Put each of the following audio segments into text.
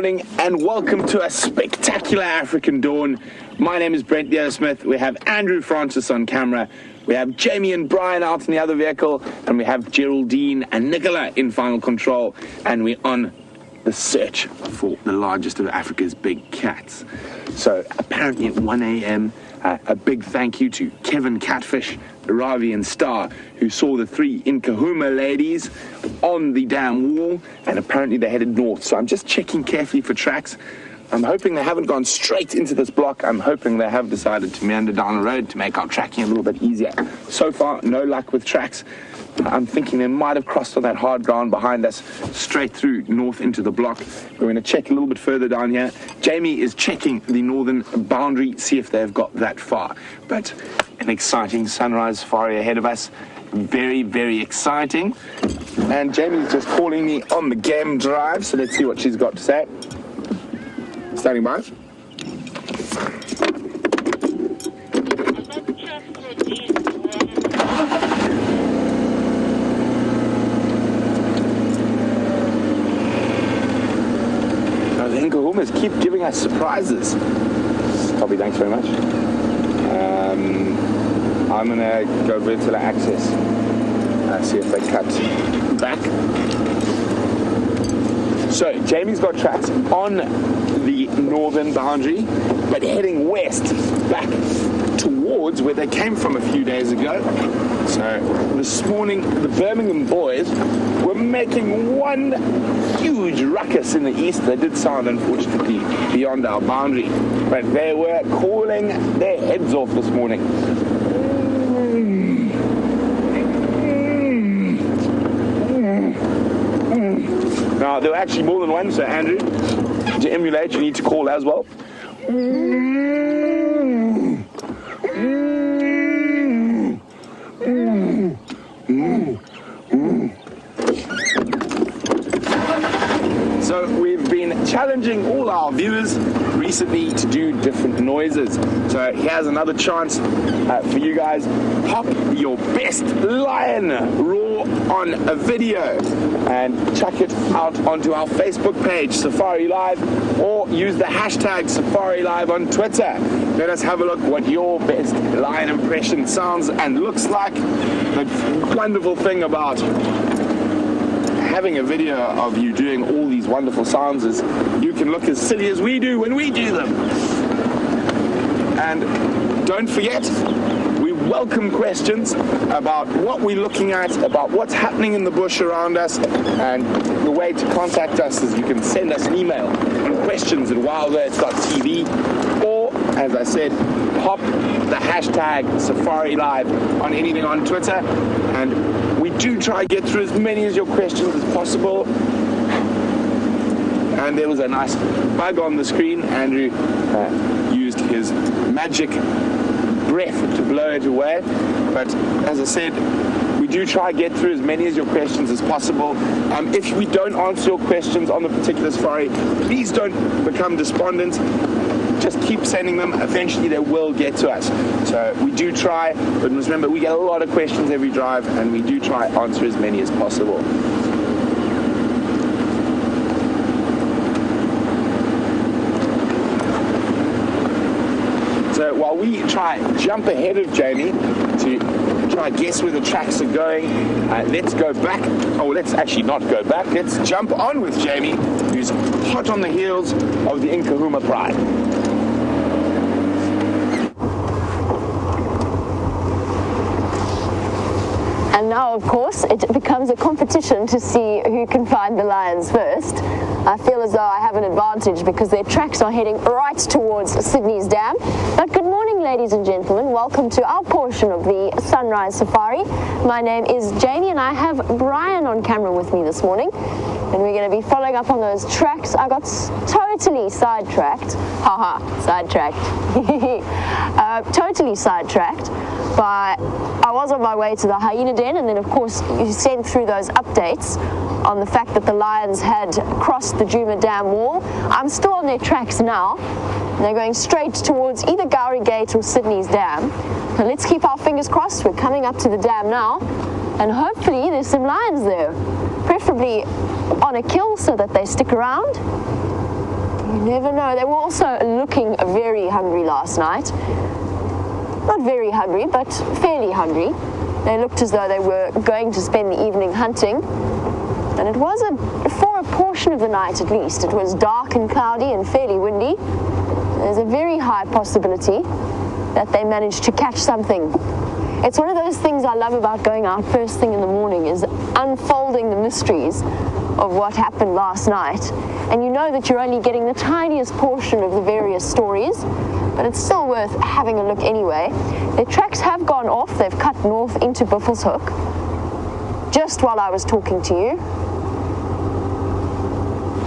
morning and welcome to a spectacular African dawn. My name is Brent Smith. We have Andrew Francis on camera. We have Jamie and Brian out in the other vehicle, and we have Geraldine and Nicola in final control, and we're on the search for the largest of Africa's big cats. So apparently at 1 a.m, a big thank you to Kevin Catfish, Ravi and Star, who saw the three Nkahuma ladies on the damn wall, and apparently they headed north. So I'm just checking carefully for tracks. I'm hoping they haven't gone straight into this block. I'm hoping they have decided to meander down the road to make our tracking a little bit easier. So far, no luck with tracks. I'm thinking they might have crossed on that hard ground behind us, straight through north into the block. We're going to check a little bit further down here. Jamie is checking the northern boundary, see if they've got that far. But an exciting sunrise safari ahead of us. Very, very exciting. And Jamie's just calling me on the game drive, so let's see what she's got to say. Standing by. The Nkahumas keep giving us surprises. Copy, thanks very much. I'm gonna go vertical access. See if they cut back. So Jamie's got tracks on the northern boundary, but heading west back towards where they came from a few days ago. So this morning, the Birmingham boys were making one huge ruckus in the east. They did sound, unfortunately, beyond our boundary, but they were calling their heads off this morning. Now, there were actually more than one, so Andrew, to emulate, you need to call as well. So we've been challenging all our viewers recently to do different noises. So here's another chance for you guys. Pop your best lion roar on a video and chuck it out onto our Facebook page, Safari Live, or use the hashtag Safari Live on Twitter. Let us have a look what your best lion impression sounds and looks like. The wonderful thing about having a video of you doing all these wonderful sounds is you can look as silly as we do when we do them. And don't forget, we welcome questions about what we're looking at, about what's happening in the bush around us, and the way to contact us is you can send us an email on questions@wildearth.tv, or, as I said, pop the hashtag Safari Live on anything on Twitter, and we do try to get through as many of your questions as possible. And there was a nice bug on the screen. Andrew used his magic breath to blow it away. But as I said, we do try to get through as many of your questions as possible. If we don't answer your questions on the particular safari, please don't become despondent. Just keep sending them. Eventually they will get to us. So we do try, but remember, we get a lot of questions every drive, and we do try to answer as many as possible. So while we try jump ahead of Jamie to try guess where the tracks are going, let's go back. Oh, let's actually not go back. Let's jump on with Jamie, who's hot on the heels of the Nkahuma Pride. And now, of course, it becomes a competition to see who can find the lions first. I feel as though I have an advantage because their tracks are heading right towards Sydney's Dam. But good morning, ladies and gentlemen. Welcome to our portion of the Sunrise Safari. My name is Jamie, and I have Brian on camera with me this morning. And we're going to be following up on those tracks. I got totally sidetracked. Haha, sidetracked. Totally sidetracked by, I was on my way to the hyena den, and then of course you sent through those updates on the fact that the lions had crossed the Djuma Dam wall. I'm still on their tracks now. They're going straight towards either Gowrie Gate or Sydney's Dam. So let's keep our fingers crossed. We're coming up to the dam now, and hopefully there's some lions. 'Lions there, preferably on a kill so that they stick around. And hopefully there's some lions there, preferably on a kill so that they stick around. You never know. They were also looking very hungry last night. Not very hungry, but fairly hungry. They looked as though they were going to spend the evening hunting. And it was, for a portion of the night at least, it was dark and cloudy and fairly windy. There's a very high possibility that they managed to catch something. It's one of those things I love about going out first thing in the morning, is unfolding the mysteries of what happened last night. And you know that you're only getting the tiniest portion of the various stories, but it's still worth having a look anyway. Their tracks have gone off. They've cut north into Buffelshoek just while I was talking to you.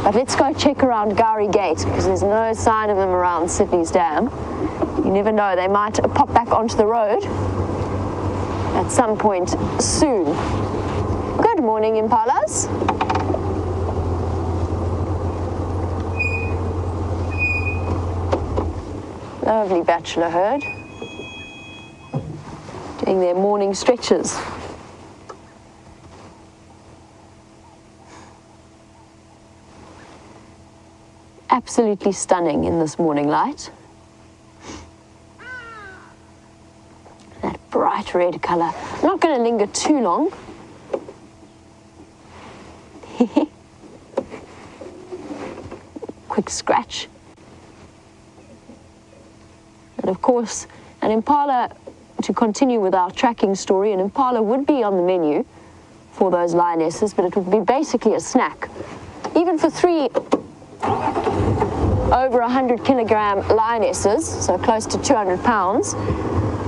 But let's go check around Gowrie Gate, because there's no sign of them around Sydney's Dam. You never know, they might pop back onto the road at some point soon. Good morning, impalas. Lovely bachelor herd doing their morning stretches. Absolutely stunning in this morning light. That bright red colour. I'm not going to linger too long. Quick scratch. And of course, an impala, to continue with our tracking story, an impala would be on the menu for those lionesses, but it would be basically a snack. Even for 3 over 100 kilogram lionesses, so close to 200 pounds,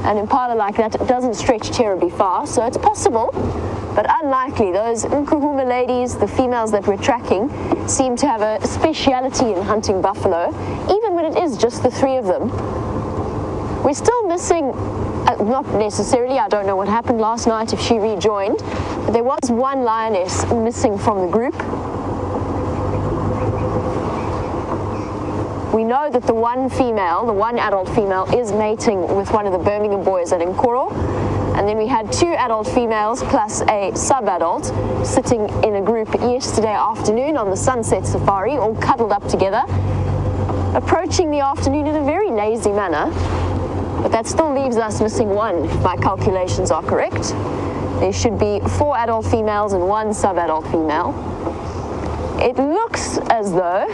an impala like that doesn't stretch terribly far, so it's possible, but unlikely. Those Nkuhuma ladies, the females that we're tracking, seem to have a speciality in hunting buffalo, even when it is just the 3 of them. We're still missing, not necessarily, I don't know what happened last night if she rejoined, but there was 1 lioness missing from the group. We know that the 1 female, the 1 adult female, is mating with one of the Birmingham boys at Nkoro. And then we had 2 adult females plus a sub-adult sitting in a group yesterday afternoon on the sunset safari, all cuddled up together, approaching the afternoon in a very lazy manner. But that still leaves us missing 1, if my calculations are correct. There should be 4 adult females and 1 sub-adult female. It looks as though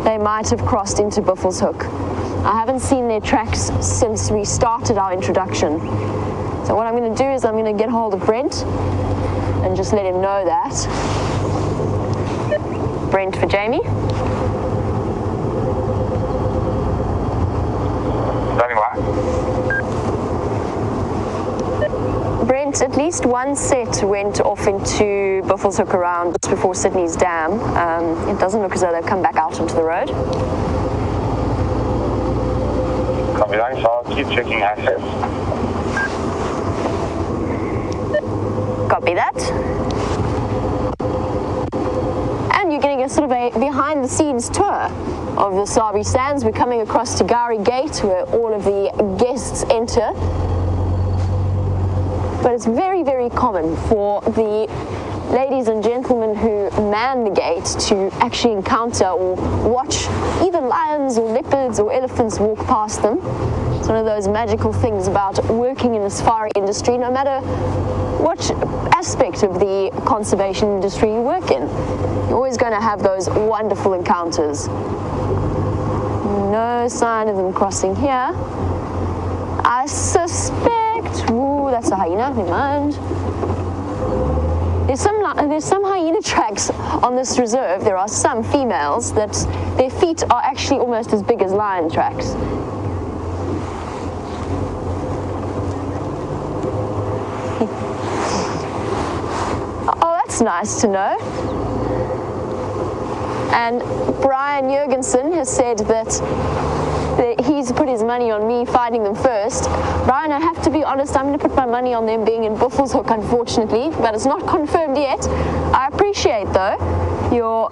they might have crossed into Buffelshoek. I haven't seen their tracks since we started our introduction. So what I'm going to do is I'm going to get hold of Brent and just let him know that. Brent for Jamie. Brent, at least 1 set went off into Buffelshoek around just before Sydney's Dam. It doesn't look as though they've come back out onto the road. Copy that, so I'll keep checking access. Copy that. And you're getting a sort of a behind-the-scenes tour of the Sabi Sands. We're coming across to Gowrie Gate, where all of the guests enter. But it's very, very common for the ladies and gentlemen who man the gate to actually encounter or watch either lions or leopards or elephants walk past them. It's one of those magical things about working in the safari industry, no matter what aspect of the conservation industry you work in. You're always going to have those wonderful encounters. No sign of them crossing here. I suspect, ooh, that's a hyena, never mind. There's some hyena tracks on this reserve. There are some females that their feet are actually almost as big as lion tracks. Oh, that's nice to know. And Brian Jurgensen has said that he's put his money on me finding them first. Brian, I have to be honest, I'm going to put my money on them being in Buffelshoek, unfortunately, but it's not confirmed yet. I appreciate, though, your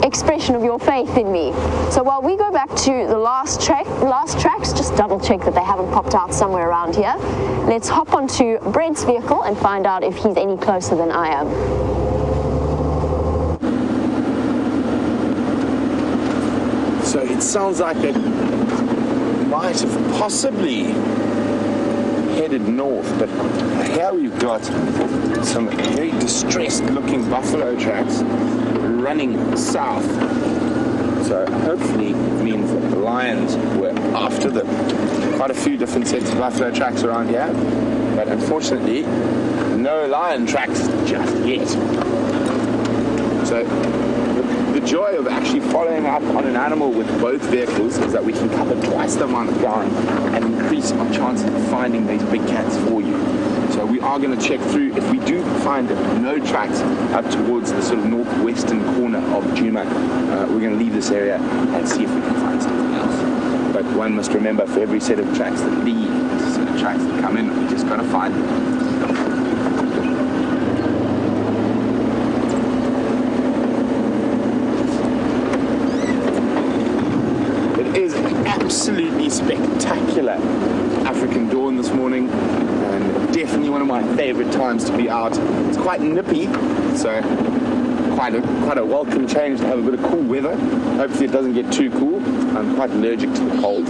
expression of your faith in me. So while we go back to the last tracks, just double check that they haven't popped out somewhere around here. Let's hop onto Brent's vehicle and find out if he's any closer than I am. So it sounds like it might have possibly headed north, but here we've got some very distressed looking buffalo tracks running south. So hopefully it means that the lions were after them. Quite a few different sets of buffalo tracks around here, but unfortunately no lion tracks just yet. So the joy of actually following up on an animal with both vehicles is that we can cover twice the amount of ground and increase our chances of finding these big cats for you. So we are going to check through. If we do find no tracks up towards the sort of northwestern corner of Juma, we're going to leave this area and see if we can find something else. But one must remember, for every set of tracks that leave, there's a set of tracks that come in, we just got to find them. Absolutely spectacular African dawn this morning, and definitely one of my favorite times to be out. It's quite nippy, so quite a welcome change to have a bit of cool weather. Hopefully it doesn't get too cool. I'm quite allergic to the cold.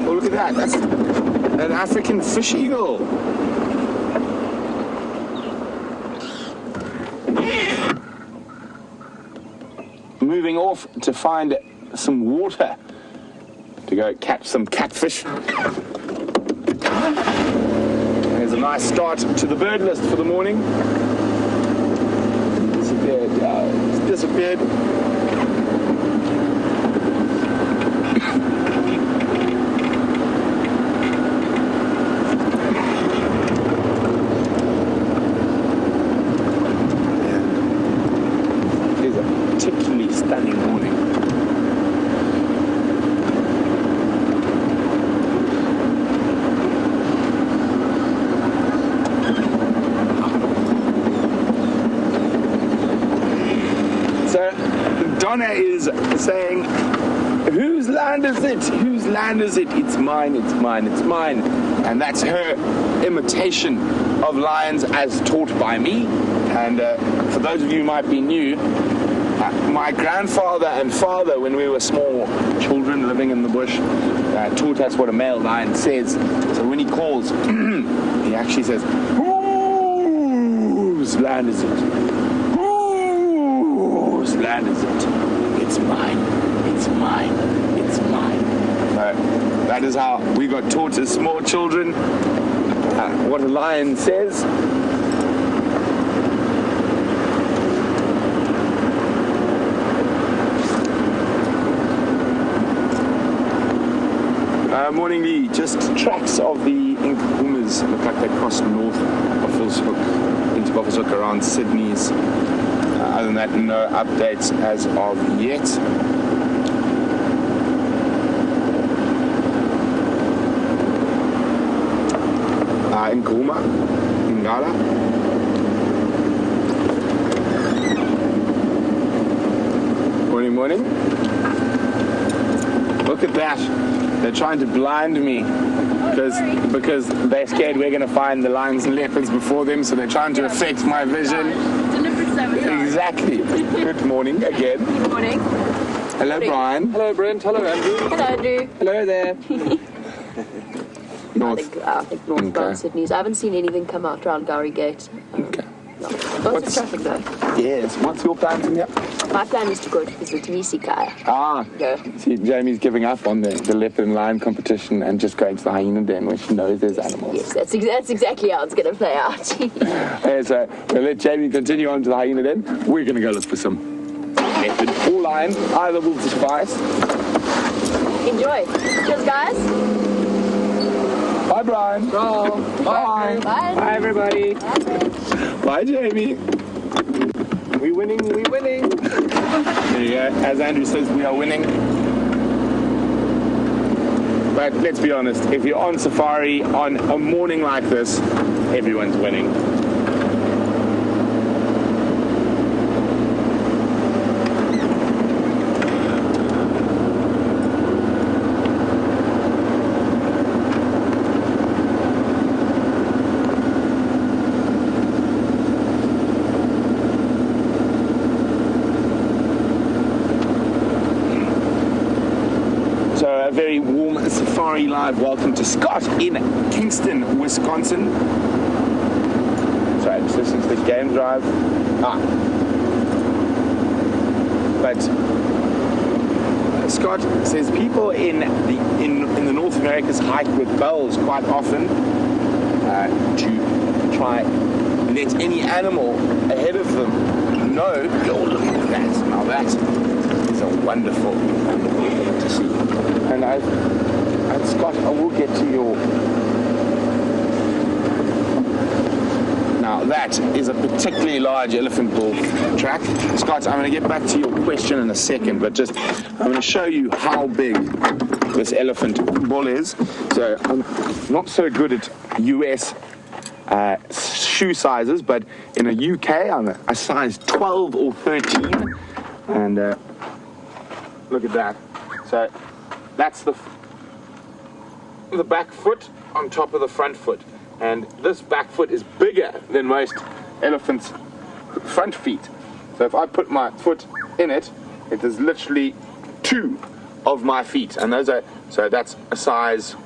Oh, look at that. That's an African fish eagle. Moving off to find some water to go catch some catfish. There's a nice start to the bird list for the morning. Disappeared. It's disappeared. Particularly stunning morning. So Donna is saying, whose land is it? Whose land is it? It's mine, it's mine, it's mine. And that's her imitation of lions as taught by me. And for those of you who might be new, my grandfather and father, when we were small children living in the bush, taught us what a male lion says. So when he calls, he actually says, whose land is it? Whose land is it? It's mine, it's mine, it's mine. That is how we got taught as small children what a lion says. Morning, Lee. Just tracks of the Inkumas look like they crossed north Buffalo's Hook into Buffalo's Hook around Sydney's. Other than that, no updates as of yet. Nkuma, Ngala. Morning, morning. Look at that. They're trying to blind me because they're scared we're going to find the lions and leopards before them, so they're trying to affect my vision. Deliberate sabotage. Exactly. Good morning again. Good morning. Hello, Brian. Hello, Brent. Hello, Andrew. Hello, Andrew. Hello there. North. I think northbound Okay. Sydney's. I haven't seen anything come out around Gowrie Gate. Okay. No. Lots of traffic though. Yes. What's your plan from here? My plan is to go to visit Nisikaya. Go. See, Jamie's giving up on the leopard and lion competition and just going to the hyena den where she knows there's animals. Yes, that's exactly how it's going to play out. Okay, so we'll let Jamie continue on to the hyena den. We're going to go look for some leopard or lion. Either will suffice. Enjoy. Cheers, guys. Bye, Brian. Ciao. Bye. Bye. Bye, everybody. Bye, Jamie. We winning, we winning. There you go. As Andrew says, we are winning. But let's be honest, if you're on safari on a morning like this, everyone's winning. Warm Safari Live. Welcome to Scott in Kingston, Wisconsin. Sorry, just listening to the game drive. But Scott says people in the North Americas hike with bells quite often to try let any animal ahead of them know. Oh, look at that! Now that is a wonderful thing to see. And Scott, I will get to your. Now that is a particularly large elephant bull track. Scott, I'm going to get back to your question in a second, but just I'm going to show you how big this elephant bull is. So I'm not so good at US shoe sizes, but in a UK I'm a size 12 or 13, and look at that. So that's the back foot on top of the front foot. And this back foot is bigger than most elephants' front feet. So if I put my foot in it, it is literally 2 of my feet. And those are, so that's a size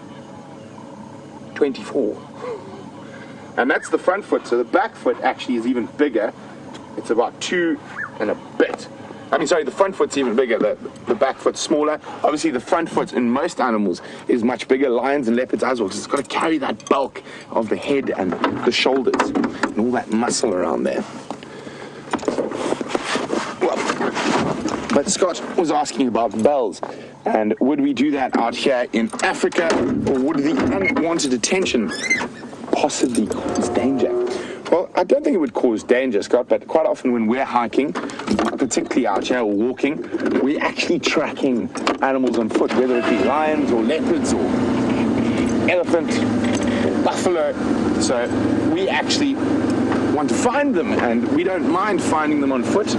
24. And that's the front foot. So the back foot actually is even bigger. It's about 2 and a bit. I mean, sorry, the front foot's even bigger, the back foot's smaller. Obviously, the front foot in most animals is much bigger, lions and leopards as well, because it's got to carry that bulk of the head and the shoulders and all that muscle around there. Well, but Scott was asking about bells, and would we do that out here in Africa, or would the unwanted attention possibly cause danger? Well, I don't think it would cause danger, Scott, but quite often when we're hiking, particularly out here or walking, we're actually tracking animals on foot, whether it be lions or leopards or elephant or buffalo. So we actually want to find them, and we don't mind finding them on foot.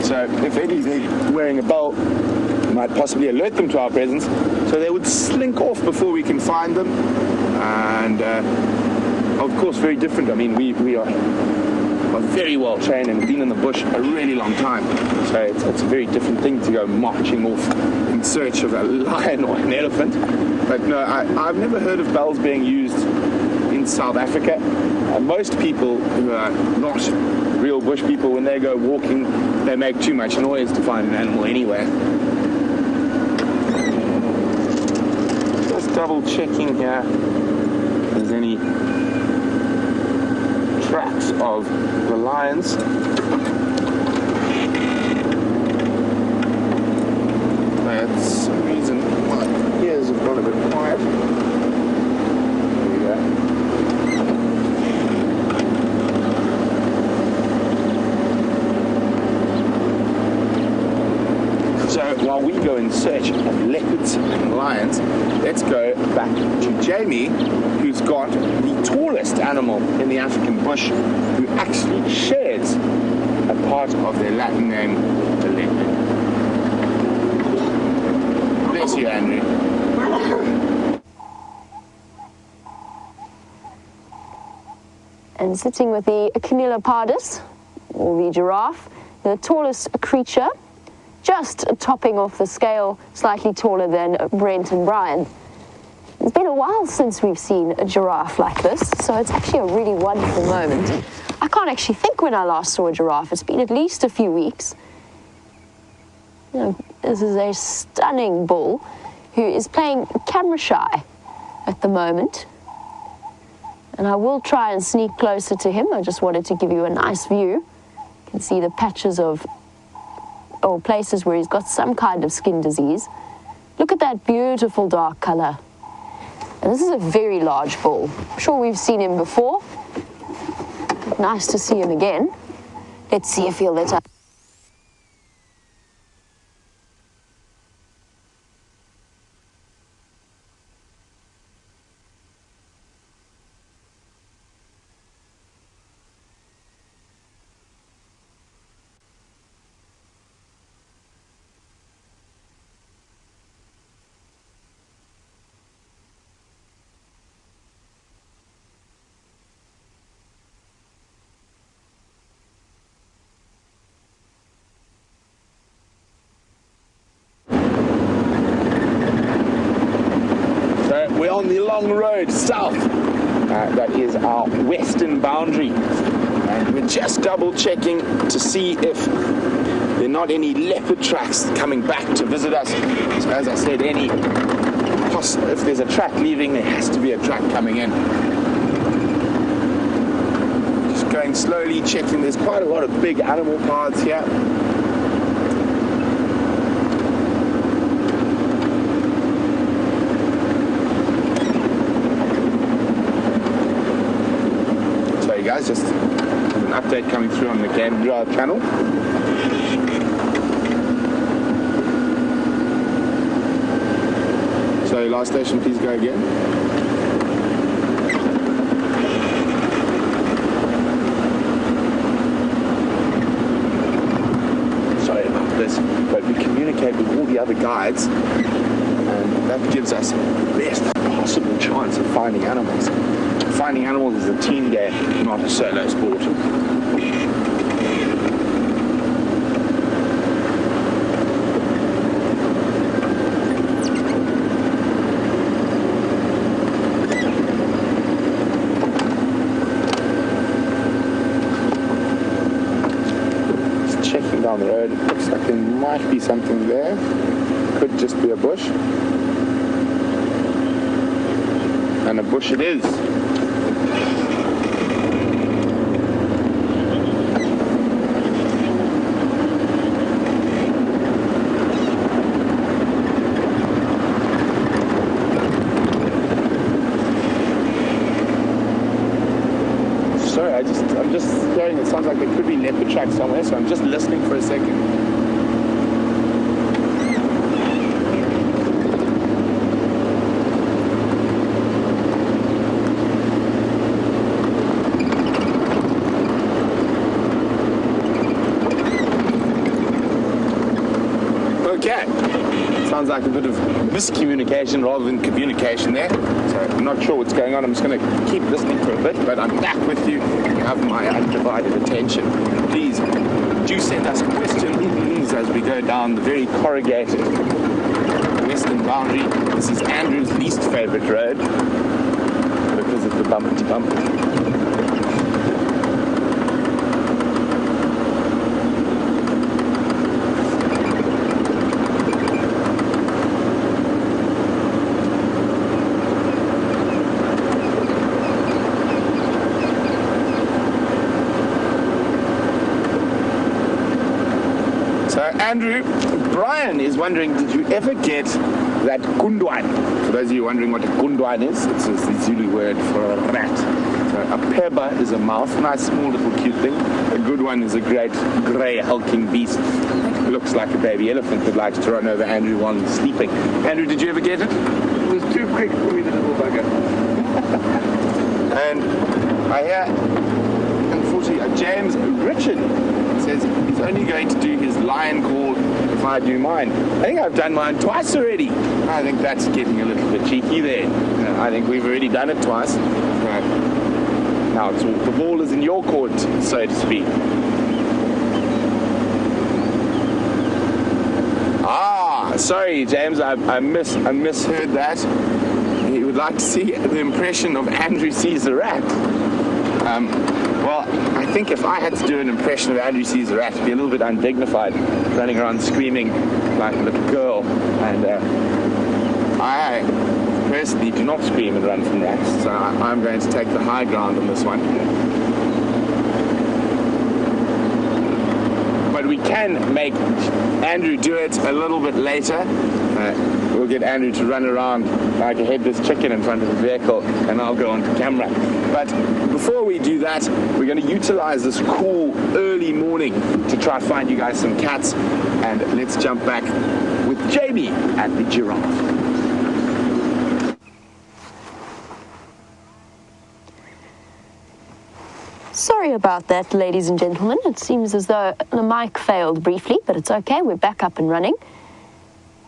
So if anything, wearing a bell might possibly alert them to our presence, so they would slink off before we can find them. And of course, very different. I mean, we are very well trained and been in the bush a really long time. So it's a very different thing to go marching off in search of a lion or an elephant. But no, I've never heard of bells being used in South Africa. Most people who are not real bush people, when they go walking, they make too much noise to find an animal anyway. Just double checking here if there's any tracks of the lions. For some reason my ears have gone a bit quiet. There we go. So while we go in search of leopards and lions, let's go back to Jamie, who's got the tallest animal in the African bush, who actually shares a part of their Latin name, the leopard. Bless you, Andrew. And sitting with the Camelopardus, or the giraffe, the tallest creature, just topping off the scale, slightly taller than Brent and Brian. It's been a while since we've seen a giraffe like this, so it's actually a really wonderful moment. I can't actually think when I last saw a giraffe. It's been at least a few weeks. You know, this is a stunning bull who is playing camera shy at the moment. And I will try and sneak closer to him. I just wanted to give you a nice view. You can see the patches of or places where he's got some kind of skin disease. Look at that beautiful dark color. And this is a very large bull. I'm sure we've seen him before. Nice to see him again. Let's see if he'll let us. we're on the long road south. That is our western boundary. And we're just double checking to see if there are not any leopard tracks coming back to visit us. So as I said, if there's a track leaving, there has to be a track coming in. Just going slowly, checking. There's quite a lot of big animal paths here. Guys, just an update coming through on the Game Drive channel. So last station, please go again. Sorry about this, but we communicate with all the other guides, and that gives us the best possible chance of finding animals. Finding animals is a team game, not a solo sport. Just checking down the road, it looks like there might be something there. Could just be a bush. And a bush it is. I'm just hearing it sounds like there could be leopard tracks somewhere, so I'm just listening for a second. Okay. Sounds like a bit of miscommunication rather than communication there. So I'm not sure what's going on. I'm just going to keep listening for a bit, but I'm back with you. You have my undivided attention. Please do send us questions as we go down the very corrugated western boundary. This is Andrew's least favorite road because of the bumpy bump. Andrew, Brian is wondering, did you ever get that gundwine? For those of you wondering what a gundwine is, it's the Zulu word for a rat. So a peba is a mouse, nice small little cute thing. A good one is a great grey hulking beast. It looks like a baby elephant that likes to run over Andrew while he's sleeping. Andrew, did you ever get it? It was too quick for me, the little bugger. And I hear, unfortunately, James Richard says he's only going to do his lion call if I do mine. I think I've done mine twice already. I think that's getting a little bit cheeky there. I think we've already done it twice. Now it's all, the ball is in your court, so to speak. Sorry, James, I misheard that. He would like to see the impression of Andrew sees a rat. Well, I think if I had to do an impression of Andrew sees a rat, it'd be a little bit undignified, running around screaming like a little girl. And I personally do not scream and run from rats, so I'm going to take the high ground on this one. But we can make Andrew do it a little bit later. We'll get Andrew to run around like a headless chicken in front of the vehicle, and I'll go onto camera. But before we do that, we're going to utilize this cool early morning to try to find you guys some cats. And let's jump back with Jamie at the giraffe. Sorry about that, ladies and gentlemen. It seems as though the mic failed briefly, but it's okay. We're back up and running.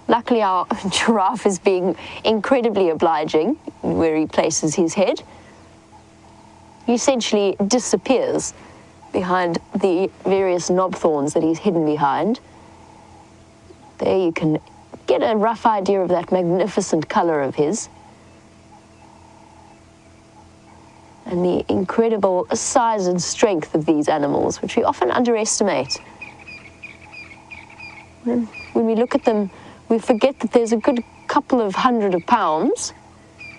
Luckily, our giraffe is being incredibly obliging where he places his head. He essentially disappears behind the various knob thorns that he's hidden behind. There you can get a rough idea of that magnificent color of his. and the incredible size and strength of these animals, which we often underestimate. And when we look at them, we forget that there's a good couple of hundred of pounds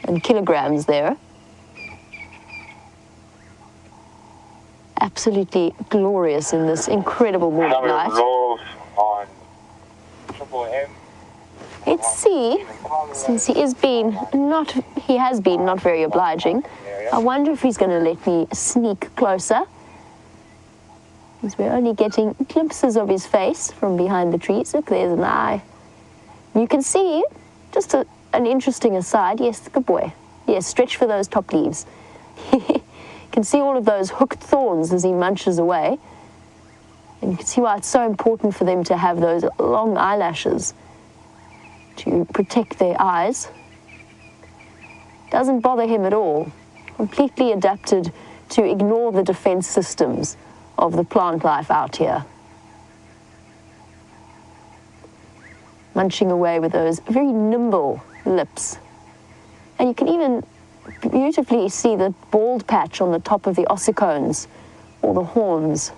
and kilograms there. Absolutely glorious in this incredible morning light. On Triple M. Let's see, since he has been not very obliging, I wonder if he's going to let me sneak closer. Because we're only getting glimpses of his face from behind the trees. Look, there's an eye. You can see, just an interesting aside, yes, good boy. Yes, stretch for those top leaves. You can see all of those hooked thorns as he munches away. And you can see why it's so important for them to have those long eyelashes to protect their eyes. Doesn't bother him at all. Completely adapted to ignore the defense systems of the plant life out here. Munching away with those very nimble lips. And you can even beautifully see the bald patch on the top of the ossicones or the horns.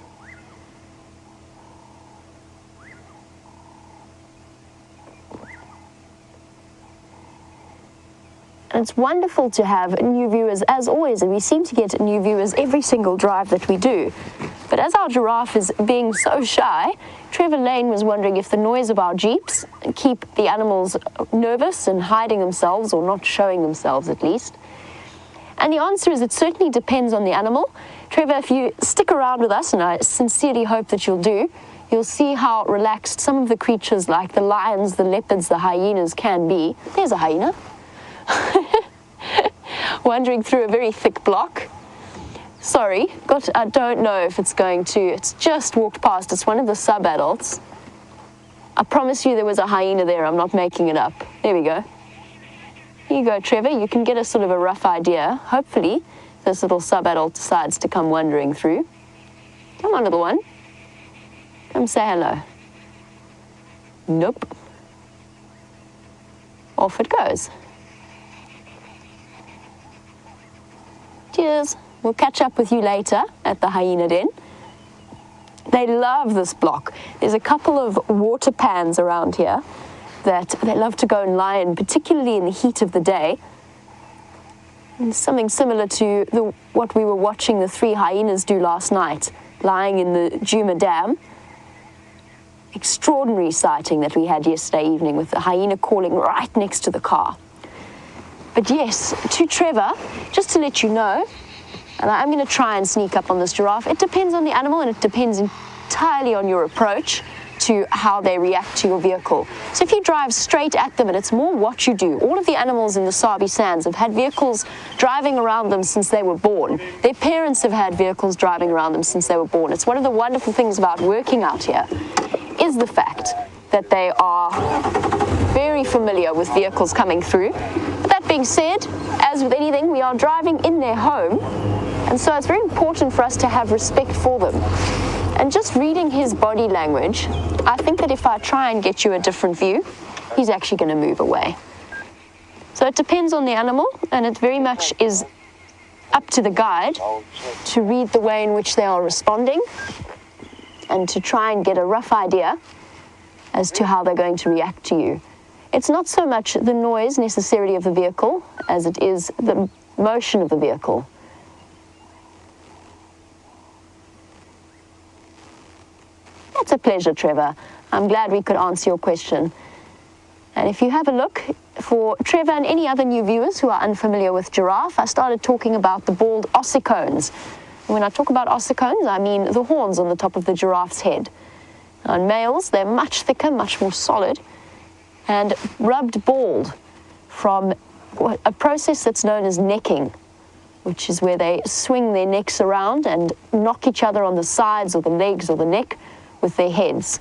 And it's wonderful to have new viewers, as always, and we seem to get new viewers every single drive that we do. But as our giraffe is being so shy, Trevor Lane was wondering if the noise of our jeeps keep the animals nervous and hiding themselves, or not showing themselves at least. And the answer is it certainly depends on the animal. Trevor, if you stick around with us, and I sincerely hope that you'll do, you'll see how relaxed some of the creatures like the lions, the leopards, the hyenas can be. There's a hyena. Wandering through a very thick block. Sorry, I don't know if it's going to, it's just walked past. It's one of the sub-adults. I promise you there was a hyena there. I'm not making it up. There we go. Here you go, Trevor. You can get a sort of a rough idea. Hopefully, this little sub-adult decides to come wandering through. Come on, little one. Come say hello. Nope. Off it goes. Cheers. We'll catch up with you later at the hyena den. They love this block. There's a couple of water pans around here that they love to go and lie in, particularly in the heat of the day. And something similar to what we were watching the 3 hyenas do last night, lying in the Djuma Dam. Extraordinary sighting that we had yesterday evening with the hyena calling right next to the car. But yes, to Trevor, just to let you know, and I'm going to try and sneak up on this giraffe. It depends on the animal, and it depends entirely on your approach to how they react to your vehicle. So if you drive straight at them, and it's more what you do. All of the animals in the Sabi Sands have had vehicles driving around them since they were born. Their parents have had vehicles driving around them since they were born. It's one of the wonderful things about working out here, is the fact that they are very familiar with vehicles coming through. But that being said, as with anything, we are driving in their home, and so it's very important for us to have respect for them. And just reading his body language, I think that if I try and get you a different view, he's actually going to move away. So it depends on the animal, and it very much is up to the guide to read the way in which they are responding and to try and get a rough idea as to how they're going to react to you. It's not so much the noise necessarily of the vehicle as it is the motion of the vehicle. It's a pleasure, Trevor. I'm glad we could answer your question. And if you have a look for Trevor and any other new viewers who are unfamiliar with giraffe, I started talking about the bald ossicones. And when I talk about ossicones, I mean the horns on the top of the giraffe's head. On males, they're much thicker, much more solid, and rubbed bald from a process that's known as necking, which is where they swing their necks around and knock each other on the sides or the legs or the neck with their heads.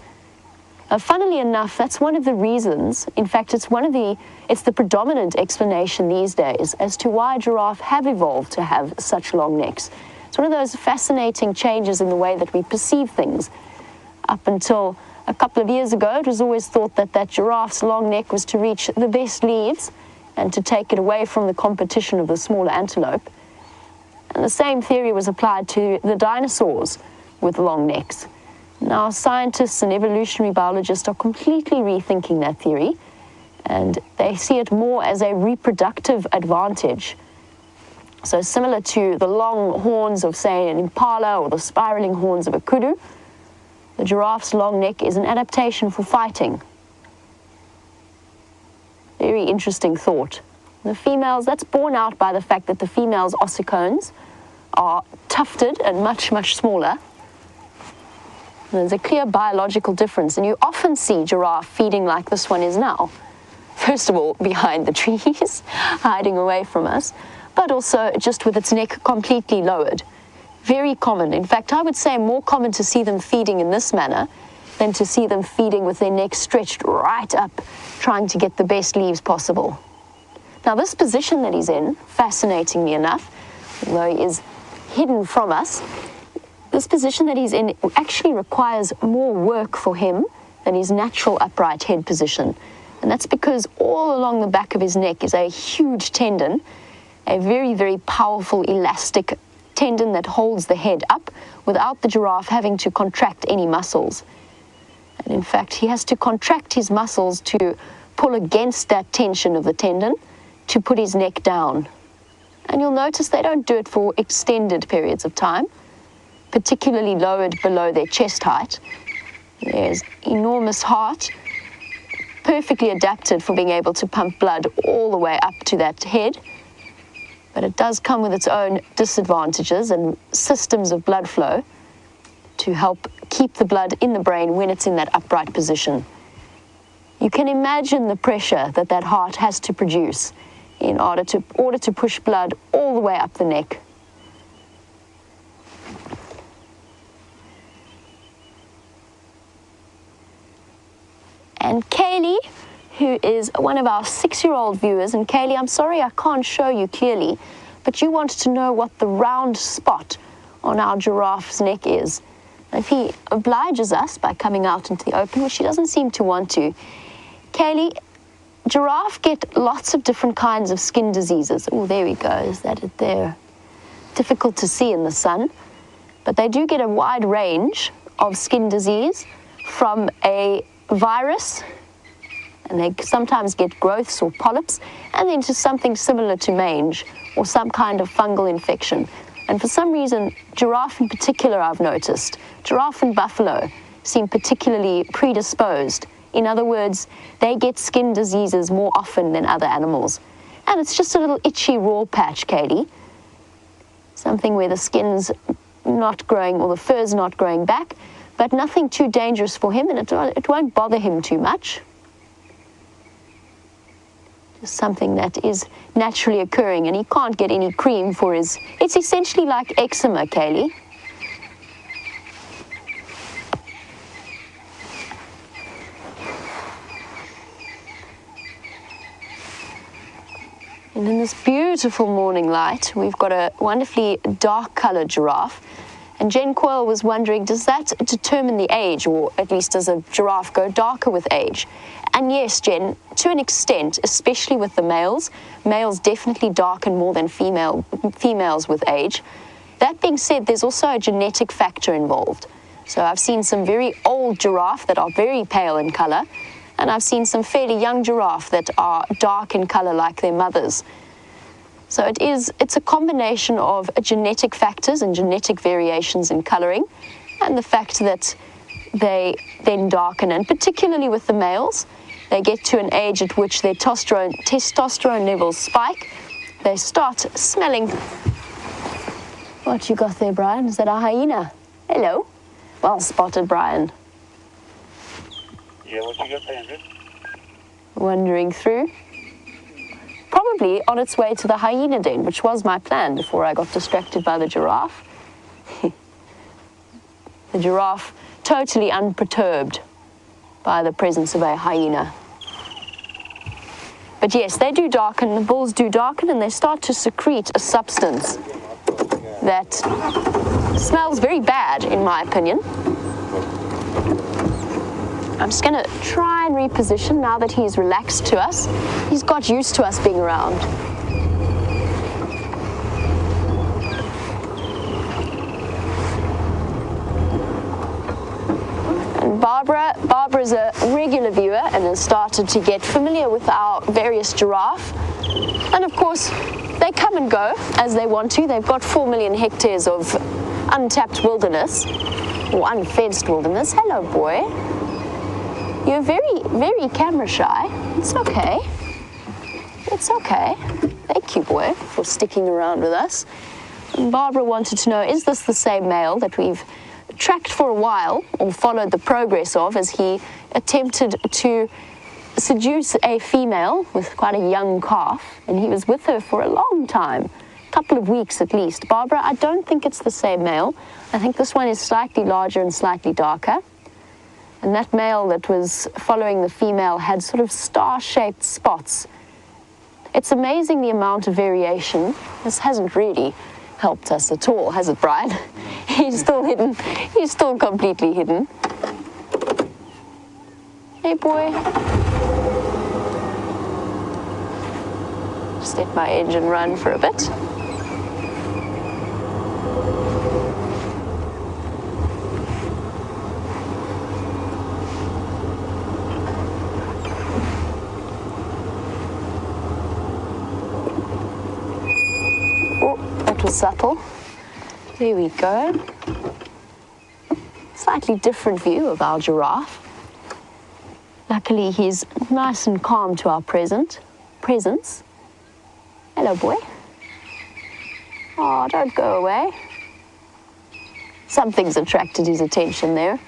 Funnily enough, that's one of the reasons, in fact, it's the predominant explanation these days as to why giraffe have evolved to have such long necks. It's one of those fascinating changes in the way that we perceive things. Up until a couple of years ago, it was always thought that giraffe's long neck was to reach the best leaves and to take it away from the competition of the smaller antelope. And the same theory was applied to the dinosaurs with long necks. Now, scientists and evolutionary biologists are completely rethinking that theory, and they see it more as a reproductive advantage. So similar to the long horns of, say, an impala or the spiraling horns of a kudu, the giraffe's long neck is an adaptation for fighting. Very interesting thought. The females, that's borne out by the fact that the females' ossicones are tufted and much, much smaller. There's a clear biological difference, and you often see giraffe feeding like this one is now. First of all, behind the trees, hiding away from us, but also just with its neck completely lowered. Very common. In fact, I would say more common to see them feeding in this manner than to see them feeding with their neck stretched right up, trying to get the best leaves possible. Now, this position that he's in, fascinatingly enough, although he is hidden from us, this position that he's in actually requires more work for him than his natural upright head position. And that's because all along the back of his neck is a huge tendon, a very, very powerful elastic tendon that holds the head up without the giraffe having to contract any muscles. And in fact, he has to contract his muscles to pull against that tension of the tendon to put his neck down. And you'll notice they don't do it for extended periods of time, particularly lowered below their chest height. There's enormous heart, perfectly adapted for being able to pump blood all the way up to that head. But it does come with its own disadvantages and systems of blood flow to help keep the blood in the brain when it's in that upright position. You can imagine the pressure that that heart has to produce in order to push blood all the way up the neck. And Kaylee, who is one of our 6-year-old viewers, and Kaylee, I'm sorry I can't show you clearly, but you wanted to know what the round spot on our giraffe's neck is. If he obliges us by coming out into the open, which he doesn't seem to want to, Kaylee, giraffe get lots of different kinds of skin diseases. Oh, there we go. Is that it there? Difficult to see in the sun. But they do get a wide range of skin disease from a virus, and they sometimes get growths or polyps, and then to something similar to mange or some kind of fungal infection. And for some reason, giraffe in particular, I've noticed, giraffe and buffalo seem particularly predisposed. In other words, they get skin diseases more often than other animals. And it's just a little itchy raw patch, Katie. Something where the skin's not growing or the fur's not growing back, but nothing too dangerous for him, and it won't bother him too much. Just something that is naturally occurring, and he can't get any cream for his... It's essentially like eczema, Kaylee. And in this beautiful morning light, we've got a wonderfully dark-coloured giraffe. And Jen Coyle was wondering, does that determine the age, or at least does a giraffe go darker with age? And yes, Jen, to an extent, especially with the males. Males definitely darken more than females with age. That being said, there's also a genetic factor involved. So I've seen some very old giraffe that are very pale in colour, and I've seen some fairly young giraffe that are dark in colour like their mothers. So it's a combination of genetic factors and genetic variations in colouring, and the fact that they then darken, and particularly with the males, they get to an age at which their testosterone levels spike. They start smelling. What you got there, Brian? Is that a hyena? Hello. Well spotted, Brian. Yeah, what you got there, Andrew? Wandering through. Probably on its way to the hyena den, which was my plan before I got distracted by the giraffe. The giraffe totally unperturbed by the presence of a hyena. But yes, they do darken, the bulls do darken, and they start to secrete a substance that smells very bad, in my opinion. I'm just going to try and reposition now that he's relaxed to us. He's got used to us being around. Barbara's a regular viewer and has started to get familiar with our various giraffe. And of course, they come and go as they want to. They've got 4 million hectares of untapped wilderness, or unfenced wilderness. Hello, boy. You're very, very camera shy. It's okay. It's okay. Thank you, boy, for sticking around with us. And Barbara wanted to know, is this the same male that we've tracked for a while, or followed the progress of, as he attempted to seduce a female with quite a young calf, and he was with her for a long time, a couple of weeks at least. Barbara, I don't think it's the same male. I think this one is slightly larger and slightly darker. And that male that was following the female had sort of star-shaped spots. It's amazing the amount of variation. This hasn't really helped us at all, has it, Brian? He's still hidden. He's still completely hidden. Hey, boy. Just let my engine run for a bit. That was subtle. There we go. Slightly different view of our giraffe. Luckily, he's nice and calm to our presence. Hello, boy. Oh, don't go away. Something's attracted his attention there.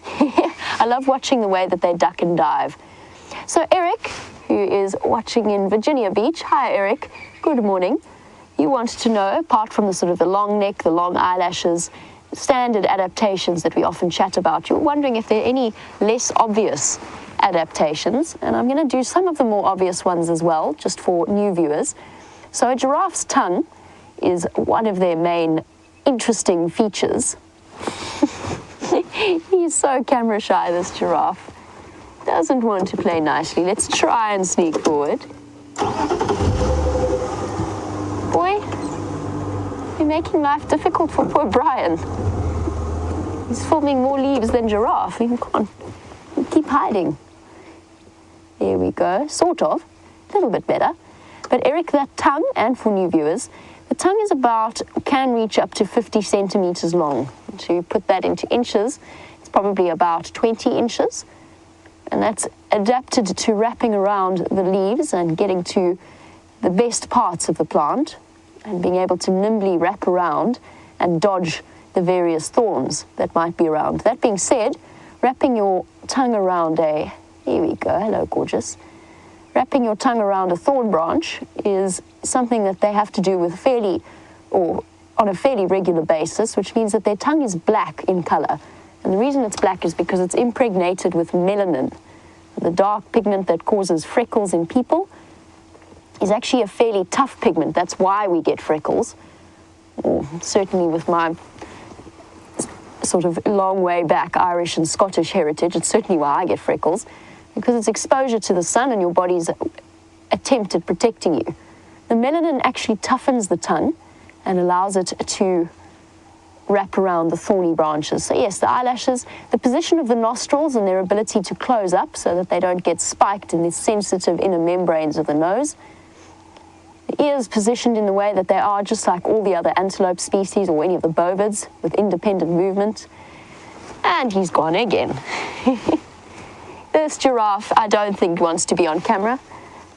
I love watching the way that they duck and dive. So Eric, who is watching in Virginia Beach. Hi, Eric. Good morning. You wanted to know, apart from the sort of the long neck, the long eyelashes, standard adaptations that we often chat about, you're wondering if there are any less obvious adaptations, and I'm going to do some of the more obvious ones as well, just for new viewers. So a giraffe's tongue is one of their main interesting features. He's so camera shy, this giraffe. Doesn't want to play nicely. Let's try and sneak forward. Boy, you're making life difficult for poor Brian. He's filming more leaves than giraffe. Come on, keep hiding. There we go, sort of, a little bit better. But Eric, that tongue, and for new viewers, the tongue is can reach up to 50 centimeters long. To put that into inches, it's probably about 20 inches. And that's adapted to wrapping around the leaves and getting to the best parts of the plant and being able to nimbly wrap around and dodge the various thorns that might be around. That being said, wrapping your tongue around here we go, hello gorgeous. Wrapping your tongue around a thorn branch is something that they have to do with on a fairly regular basis, which means that their tongue is black in color. And the reason it's black is because it's impregnated with melanin. The dark pigment that causes freckles in people is actually a fairly tough pigment. That's why we get freckles. Or certainly with my sort of long way back Irish and Scottish heritage, it's certainly why I get freckles, because it's exposure to the sun and your body's attempt at protecting you. The melanin actually toughens the tongue and allows it to wrap around the thorny branches. So yes, the eyelashes, the position of the nostrils and their ability to close up so that they don't get spiked in the sensitive inner membranes of the nose. The ears positioned in the way that they are, just like all the other antelope species or any of the bovids, with independent movement. And he's gone again. This giraffe, I don't think wants to be on camera,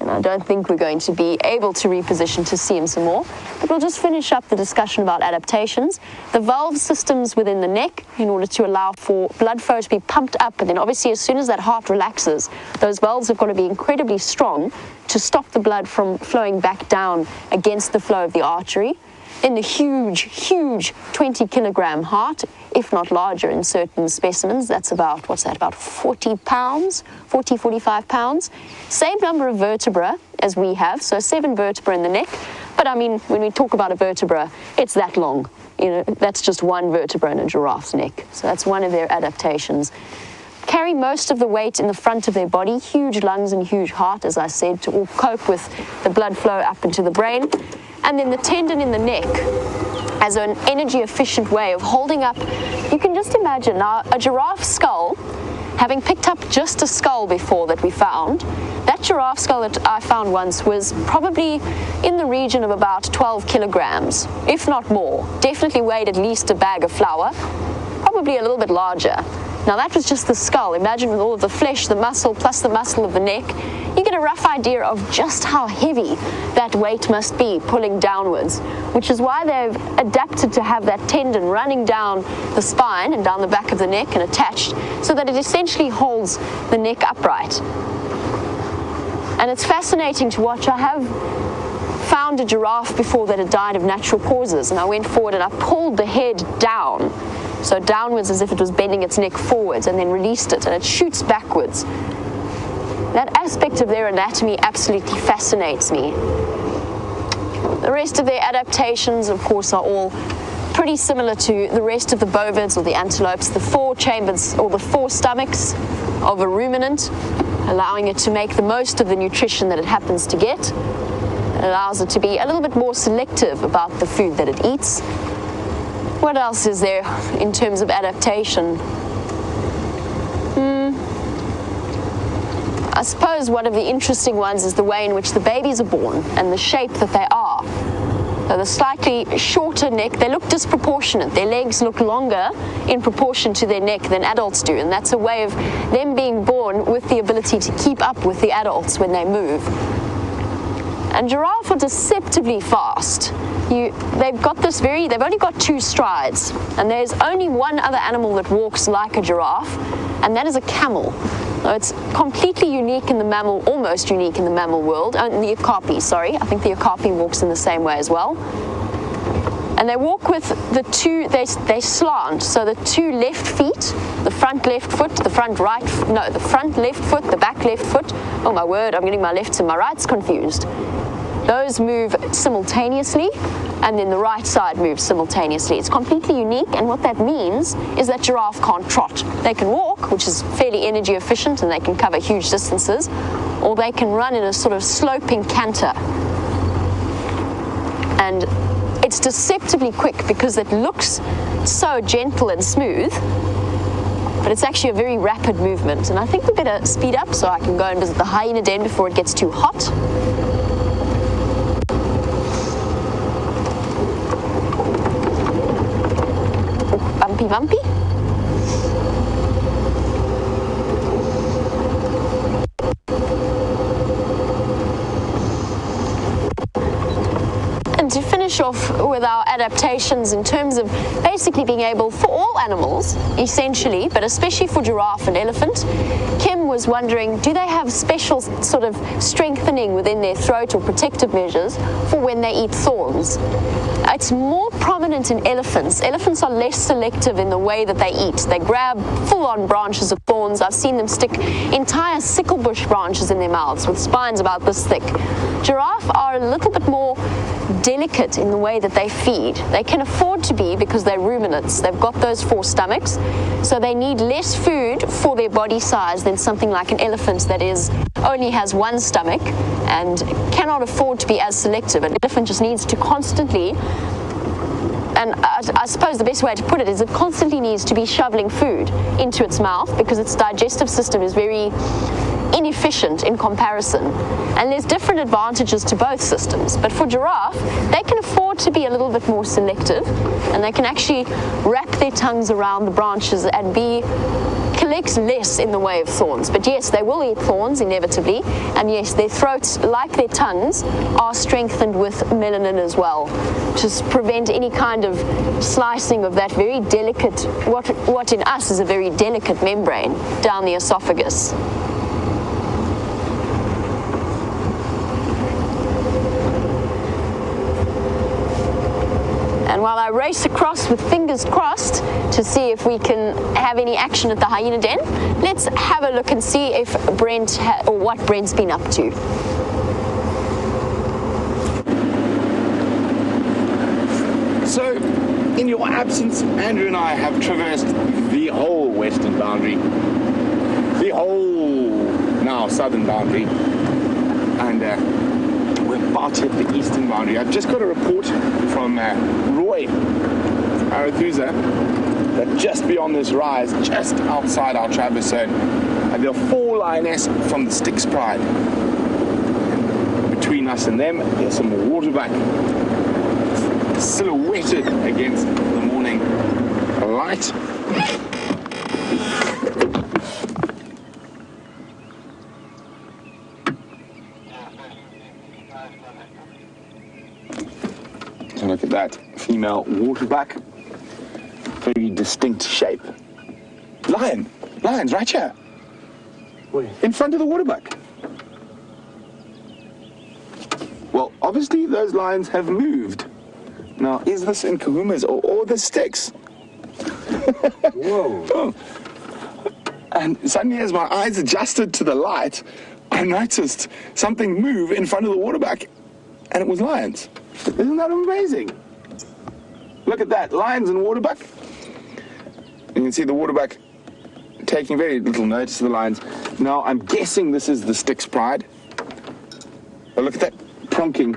and I don't think we're going to be able to reposition to see him some more. But we'll just finish up the discussion about adaptations. The valve systems within the neck, in order to allow for blood flow to be pumped up, and then obviously as soon as that heart relaxes, those valves have got to be incredibly strong to stop the blood from flowing back down against the flow of the artery. In the huge 20-kilogram heart, if not larger in certain specimens, that's about, about 40 pounds, 45 pounds. Same number of vertebra as we have, so 7 vertebrae in the neck. But I mean, when we talk about a vertebra, it's that long. You know, that's just one vertebra in a giraffe's neck. So that's one of their adaptations. Carry most of the weight in the front of their body, huge lungs and huge heart, as I said, to all cope with the blood flow up into the brain. And then the tendon in the neck as an energy efficient way of holding up. You can just imagine now a giraffe skull, having picked up just a skull before that we found. That giraffe skull that I found once was probably in the region of about 12 kilograms, if not more. Definitely weighed at least a bag of flour, probably a little bit larger. Now that was just the skull. Imagine with all of the flesh, the muscle, plus the muscle of the neck, you get a rough idea of just how heavy that weight must be pulling downwards, which is why they've adapted to have that tendon running down the spine and down the back of the neck and attached, so that it essentially holds the neck upright. And it's fascinating to watch. I have found a giraffe before that had died of natural causes, and I went forward and I pulled the head down, so downwards as if it was bending its neck forwards, and then released it, and it shoots backwards. That aspect of their anatomy absolutely fascinates me. The rest of their adaptations, of course, are all pretty similar to the rest of the bovids or the antelopes. The 4 chambers or the 4 stomachs of a ruminant, allowing it to make the most of the nutrition that it happens to get. It allows it to be a little bit more selective about the food that it eats. What else is there in terms of adaptation? I suppose one of the interesting ones is the way in which the babies are born and the shape that they are. So the slightly shorter neck, they look disproportionate. Their legs look longer in proportion to their neck than adults do, and that's a way of them being born with the ability to keep up with the adults when they move. And giraffe are deceptively fast. They've only got 2 strides, and there's only one other animal that walks like a giraffe, and that is a camel. So it's completely unique in the mammal, almost unique in the mammal world, and the okapi, sorry. I think the okapi walks in the same way as well. And they walk with the 2, they slant, so the 2 left feet, the front left foot, the front left foot, the back left foot. Oh my word, I'm getting my lefts and my rights confused. Those move simultaneously, and then the right side moves simultaneously. It's completely unique, and what that means is that giraffe can't trot. They can walk, which is fairly energy efficient, and they can cover huge distances, or they can run in a sort of sloping canter. And it's deceptively quick because it looks so gentle and smooth, but it's actually a very rapid movement. And I think we better speed up so I can go and visit the hyena den before it gets too hot. Bumpy, bumpy. And to finish off with our adaptations in terms of basically being able, for all animals, essentially, but especially for giraffe and elephant, Kim was wondering, do they have special sort of strengthening within their throat or protective measures for when they eat thorns? It's more prominent in elephants. Elephants are less selective in the way that they eat. They grab full-on branches of thorns. I've seen them stick entire sickle bush branches in their mouths with spines about this thick. Giraffe are a little bit more delicate in the way that they feed. They can afford to be because they're ruminants. They've got those 4 stomachs, so they need less food for their body size than something like an elephant that only has 1 stomach and cannot afford to be as selective. An elephant just needs to constantly, and I suppose the best way to put it is it constantly needs to be shoveling food into its mouth because its digestive system is very inefficient in comparison. And there's different advantages to both systems. But for giraffe, they can afford to be a little bit more selective, and they can actually wrap their tongues around the branches and collect less in the way of thorns. But yes, they will eat thorns inevitably, and yes, their throats, like their tongues, are strengthened with melanin as well to prevent any kind of slicing of that very delicate, what in us is a very delicate membrane down the esophagus. And while I race across with fingers crossed to see if we can have any action at the hyena den, let's have a look and see if Brent or what Brent's been up to. So, in your absence, Andrew and I have traversed the whole western boundary, the whole now southern boundary, and we're about to hit the eastern boundary. I've just got a report from Roy Arathusa that just beyond this rise, just outside our Traverse zone, there are 4 lionesses from the Styx pride. Between us and them, there's some waterbuck silhouetted against the morning light. So look at that female waterbuck, very distinct shape. Lions right here. Where? In front of the waterbuck. Well, obviously those lions have moved. Now, is this in Kahuma's or the Styx? Whoa. And suddenly, as my eyes adjusted to the light, I noticed something move in front of the waterbuck, and it was lions. Isn't that amazing? Look at that, lions and waterbuck. You can see the waterbuck taking very little notice of the lions. Now, I'm guessing this is the Styx pride. But look at that pronking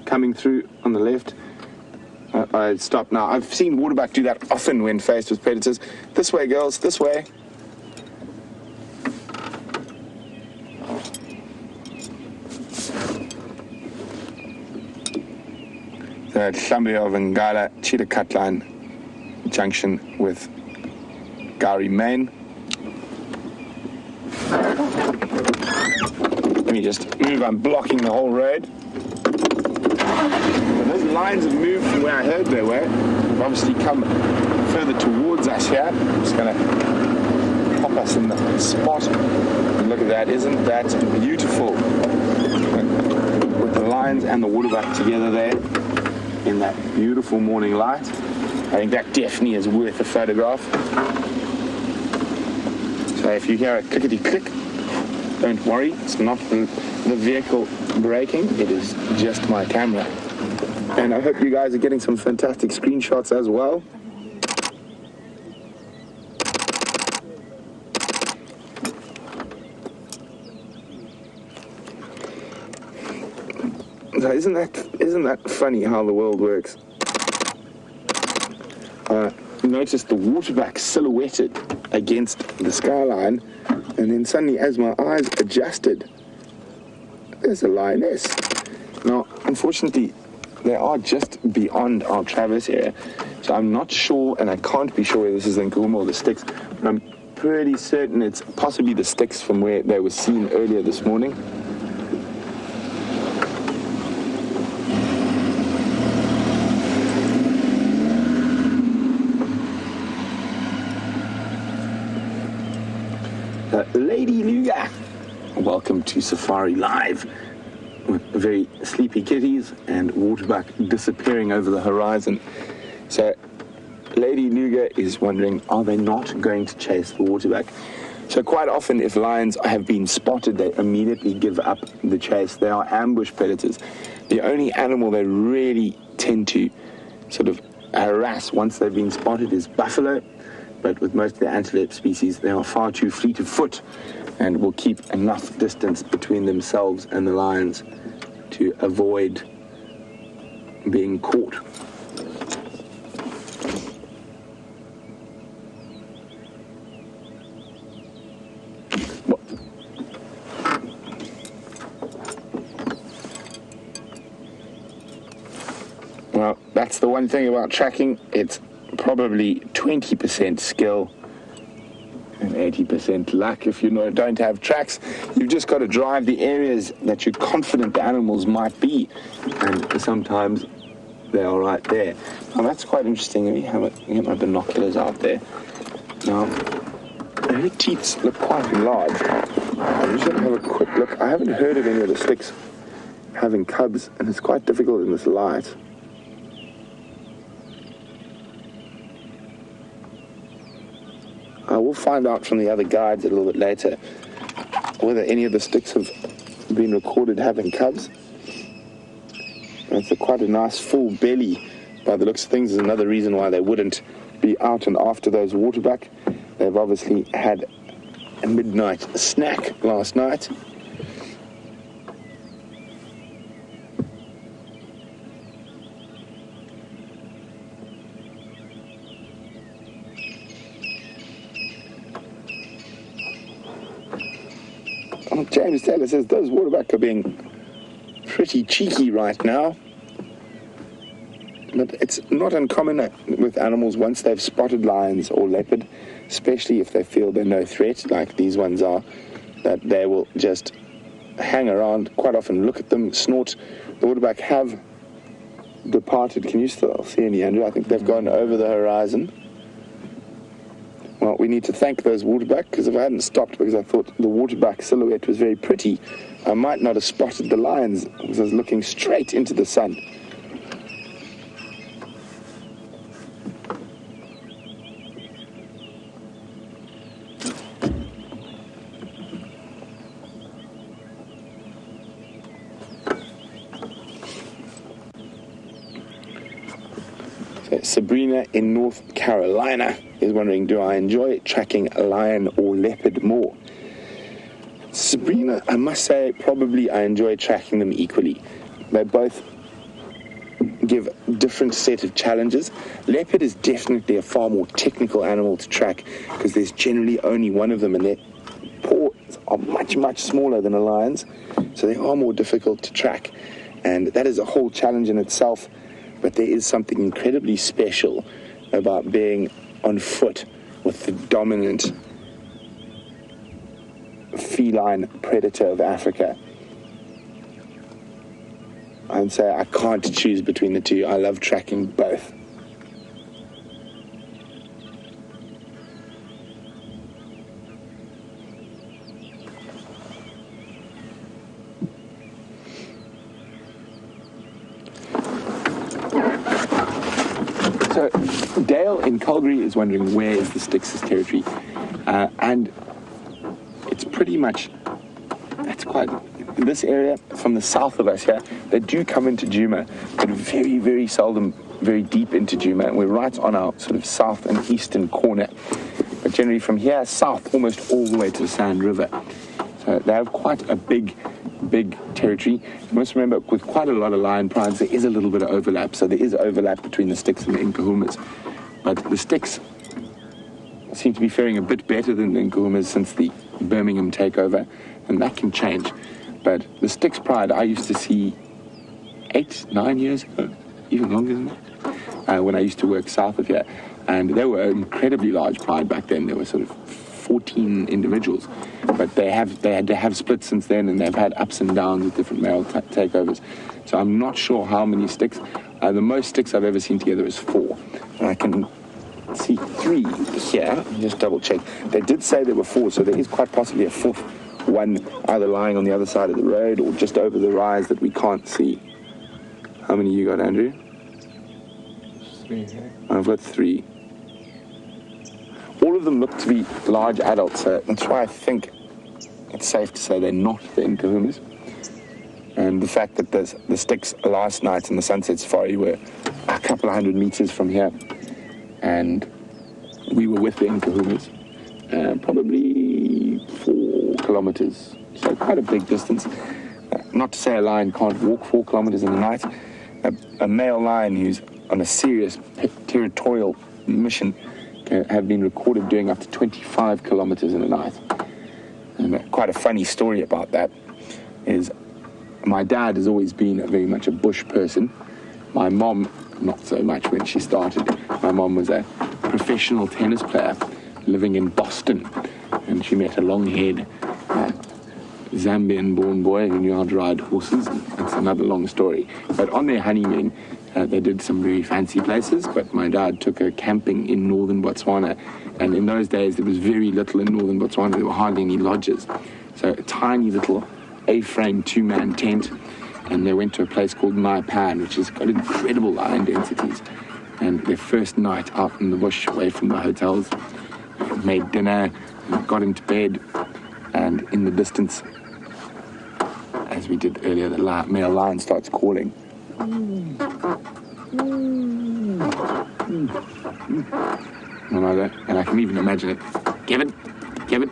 coming through on the left. I stopped now. I've seen waterbuck do that often when faced with predators. This way, girls, this way. The Hlambio Vangala Cheetah Cut Line junction with Gari Main. Let me just move. I'm blocking the whole road. And those lines have moved from where I heard they were. They've obviously come further towards us here. I'm just going to pop us in the spot. And look at that. Isn't that beautiful? With the lions and the waterbuck together there in that beautiful morning light. I think that definitely is worth a photograph. So if you hear a clickety-click, don't worry. It's not the vehicle braking. It is just my camera. And I hope you guys are getting some fantastic screenshots as well. So isn't that funny how the world works? Notice the waterbuck silhouetted against the skyline, and then suddenly, as my eyes adjusted, there's a lioness. Now, unfortunately, they are just beyond our Traverse area, so I'm not sure, and I can't be sure whether this is in Nkuma or the Styx, but I'm pretty certain it's possibly the Styx from where they were seen earlier this morning. Lady Luga, welcome to Safari Live. Very sleepy kitties and waterbuck disappearing over the horizon. So Lady Luga is wondering, are they not going to chase the waterbuck? So quite often if lions have been spotted, they immediately give up the chase. They are ambush predators. The only animal they really tend to sort of harass once they've been spotted is buffalo. But with most of the antelope species, they are far too fleet of foot and will keep enough distance between themselves and the lions to avoid being caught. Well, that's the one thing about tracking. It's probably 20% skill and 80% luck. If you don't have tracks, you've just got to drive the areas that you're confident the animals might be, and sometimes they are right there. Now that's quite interesting. Let me get my binoculars out there. Now, her teeth look quite large. I'm just going to have a quick look. I haven't heard of any of the Styx having cubs, and it's quite difficult in this light. We'll find out from the other guides a little bit later whether any of the Styx have been recorded having cubs. It's quite a nice full belly by the looks of things. Is another reason why they wouldn't be out and after those waterbuck. They've obviously had a midnight snack last night. James Taylor says those waterbuck are being pretty cheeky right now. But it's not uncommon with animals once they've spotted lions or leopard, especially if they feel they're no threat, like these ones are, that they will just hang around, quite often look at them, snort. The waterbuck have departed. Can you still see any, Andrew? I think they've gone over the horizon. Well, we need to thank those waterbuck, because if I hadn't stopped because I thought the waterbuck silhouette was very pretty, I might not have spotted the lions because I was looking straight into the sun. Sabrina in North Carolina is wondering, do I enjoy tracking lion or leopard more? Sabrina, I must say, probably I enjoy tracking them equally. They both give different set of challenges. Leopard is definitely a far more technical animal to track because there's generally only one of them and their paws are much, much smaller than a lion's, so they are more difficult to track. And that is a whole challenge in itself. But there is something incredibly special about being on foot with the dominant feline predator of Africa. I'd say I can't choose between the two. I love tracking both. So Dale in Calgary is wondering where is the Styx territory, and it's pretty much, it's quite, in this area from the south of us here, they do come into Djuma, but very, very seldom, very deep into Djuma, and we're right on our sort of south and eastern corner, but generally from here south almost all the way to the Sand River. So they have quite a big territory. You must remember, with quite a lot of lion prides, there is a little bit of overlap. So there is overlap between the Styx and the Nkuhumas. But the Styx seem to be faring a bit better than the Nkuhumas since the Birmingham takeover, and that can change. But the Styx pride I used to see 8-9 years ago, even longer than that, when I used to work south of here. And they were an incredibly large pride back then. There were sort of 14 individuals, but they had to have split since then, and they've had ups and downs with different male takeovers. So I'm not sure how many Styx. The most Styx I've ever seen together is 4, and I can see 3 here. Let me just double check. They did say there were 4, so there is quite possibly a 4th one either lying on the other side of the road or just over the rise that we can't see. How many you got, Andrew? 3. I've got 3. All of them look to be large adults, so that's why I think it's safe to say they're not the Nkuhumas. And the fact that the Styx last night in the Sunset Safari were a couple of 100 meters from here, and we were with the Nkuhumas, probably 4 kilometers, so quite a big distance. Not to say a lion can't walk 4 kilometers in the night. A male lion who's on a serious territorial mission have been recorded doing up to 25 kilometers in a night. And quite a funny story about that is my dad has always been very much a bush person. My mom, not so much when she started. My mom was a professional tennis player living in Boston, and she met a long-haired Zambian-born boy who knew how to ride horses. That's another long story. But on their honeymoon, they did some very fancy places, but my dad took her camping in northern Botswana, and in those days there was very little in northern Botswana. There were hardly any lodges, so a tiny little A-frame 2-man tent, and they went to a place called Maipan, which has got incredible lion densities. And their first night out in the bush away from the hotels, made dinner, got into bed, and in the distance, as we did earlier, the male lion starts calling. And I can even imagine it. Kevin,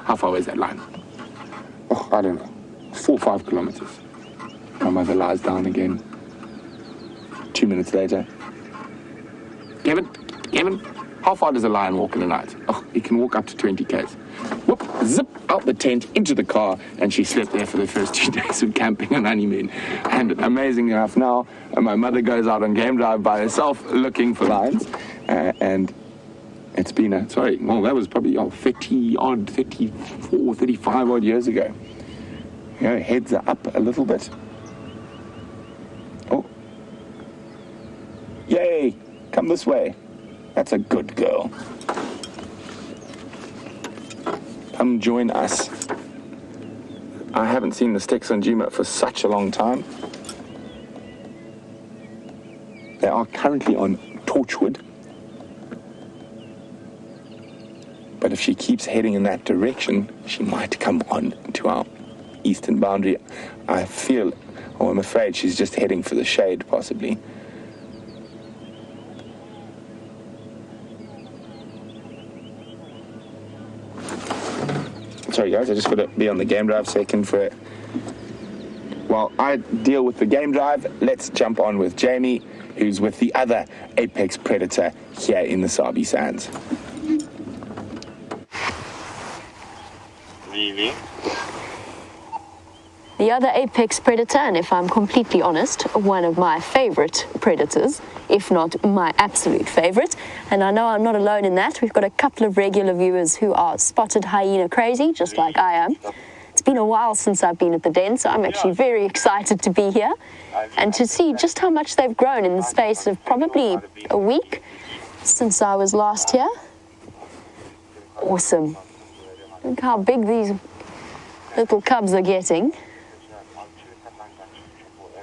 how far away is that line? Oh, I don't know. 4 or 5 kilometers. My mother lies down again. 2 minutes later. Kevin, how far does a lion walk in a night? Oh, he can walk up to 20 k's. whoop, zip, out the tent, into the car, and she slept there for the first 2 days of camping and honeymoon. And amazing enough now, my mother goes out on game drive by herself looking for lions, and it's been that was probably 34, 35 odd years ago. You know, heads are up a little bit. Oh. Yay! Come this way. That's a good girl. Come join us. I haven't seen the Styx on Juma for such a long time. They are currently on Torchwood. But if she keeps heading in that direction, she might come on to our eastern boundary. I'm afraid she's just heading for the shade, possibly. Sorry guys, I just got to be on the game drive second for it. While I deal with the game drive, let's jump on with Jamie, who's with the other apex predator here in the Sabi Sands. Really? The other apex predator, and if I'm completely honest, one of my favorite predators, if not my absolute favorite. And I know I'm not alone in that. We've got a couple of regular viewers who are spotted hyena crazy, just like I am. It's been a while since I've been at the den, so I'm actually very excited to be here and to see just how much they've grown in the space of probably a week since I was last here. Awesome. Look how big these little cubs are getting.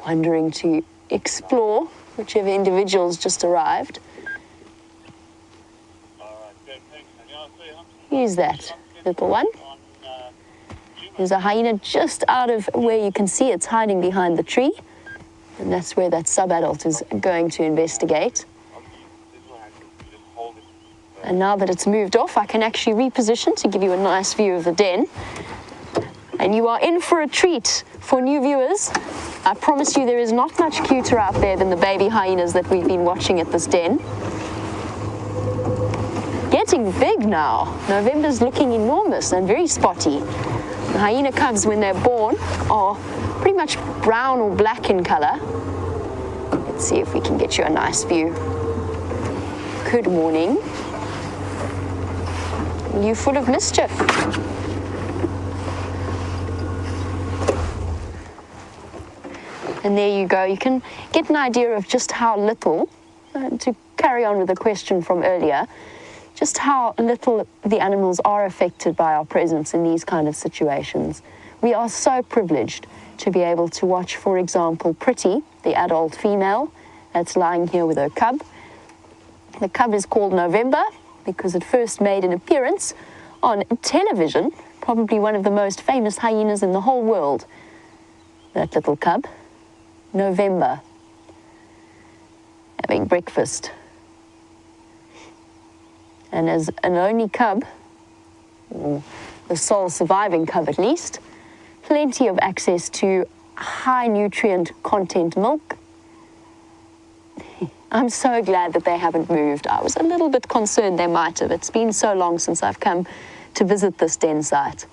Wondering to explore whichever individual's just arrived. Who's that little one? There's a hyena just out of where you can see it's hiding behind the tree. And that's where that sub-adult is going to investigate. And now that it's moved off, I can actually reposition to give you a nice view of the den. And you are in for a treat for new viewers. I promise you there is not much cuter out there than the baby hyenas that we've been watching at this den. Getting big now. November's looking enormous and very spotty. The hyena cubs, when they're born, are pretty much brown or black in color. Let's see if we can get you a nice view. Good morning. You full of mischief. And there you go. You can get an idea of just how little, to carry on with the question from earlier, just how little the animals are affected by our presence in these kind of situations. We are so privileged to be able to watch, for example, Pretty, the adult female that's lying here with her cub. The cub is called November because it first made an appearance on television, probably one of the most famous hyenas in the whole world. That little cub. November, having breakfast. And as an only cub, or the sole surviving cub at least, plenty of access to high nutrient content milk. I'm so glad that they haven't moved. I was a little bit concerned they might have. It's been so long since I've come to visit this den site.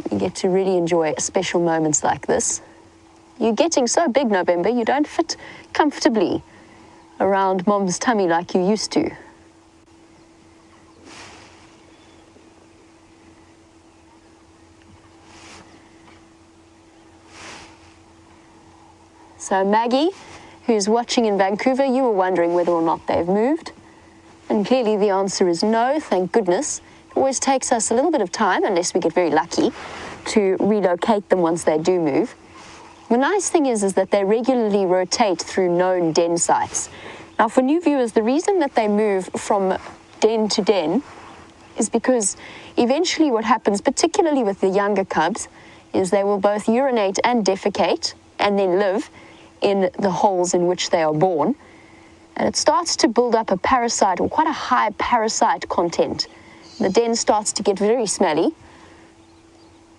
You get to really enjoy special moments like this. You're getting so big, November, you don't fit comfortably around Mom's tummy like you used to. So Maggie, who's watching in Vancouver, you were wondering whether or not they've moved. And clearly the answer is no, thank goodness. It always takes us a little bit of time, unless we get very lucky, to relocate them once they do move. The nice thing is that they regularly rotate through known den sites. Now, for new viewers, the reason that they move from den to den is because eventually what happens, particularly with the younger cubs, is they will both urinate and defecate and then live in the holes in which they are born. And it starts to build up a parasite, or quite a high parasite content. The den starts to get very smelly.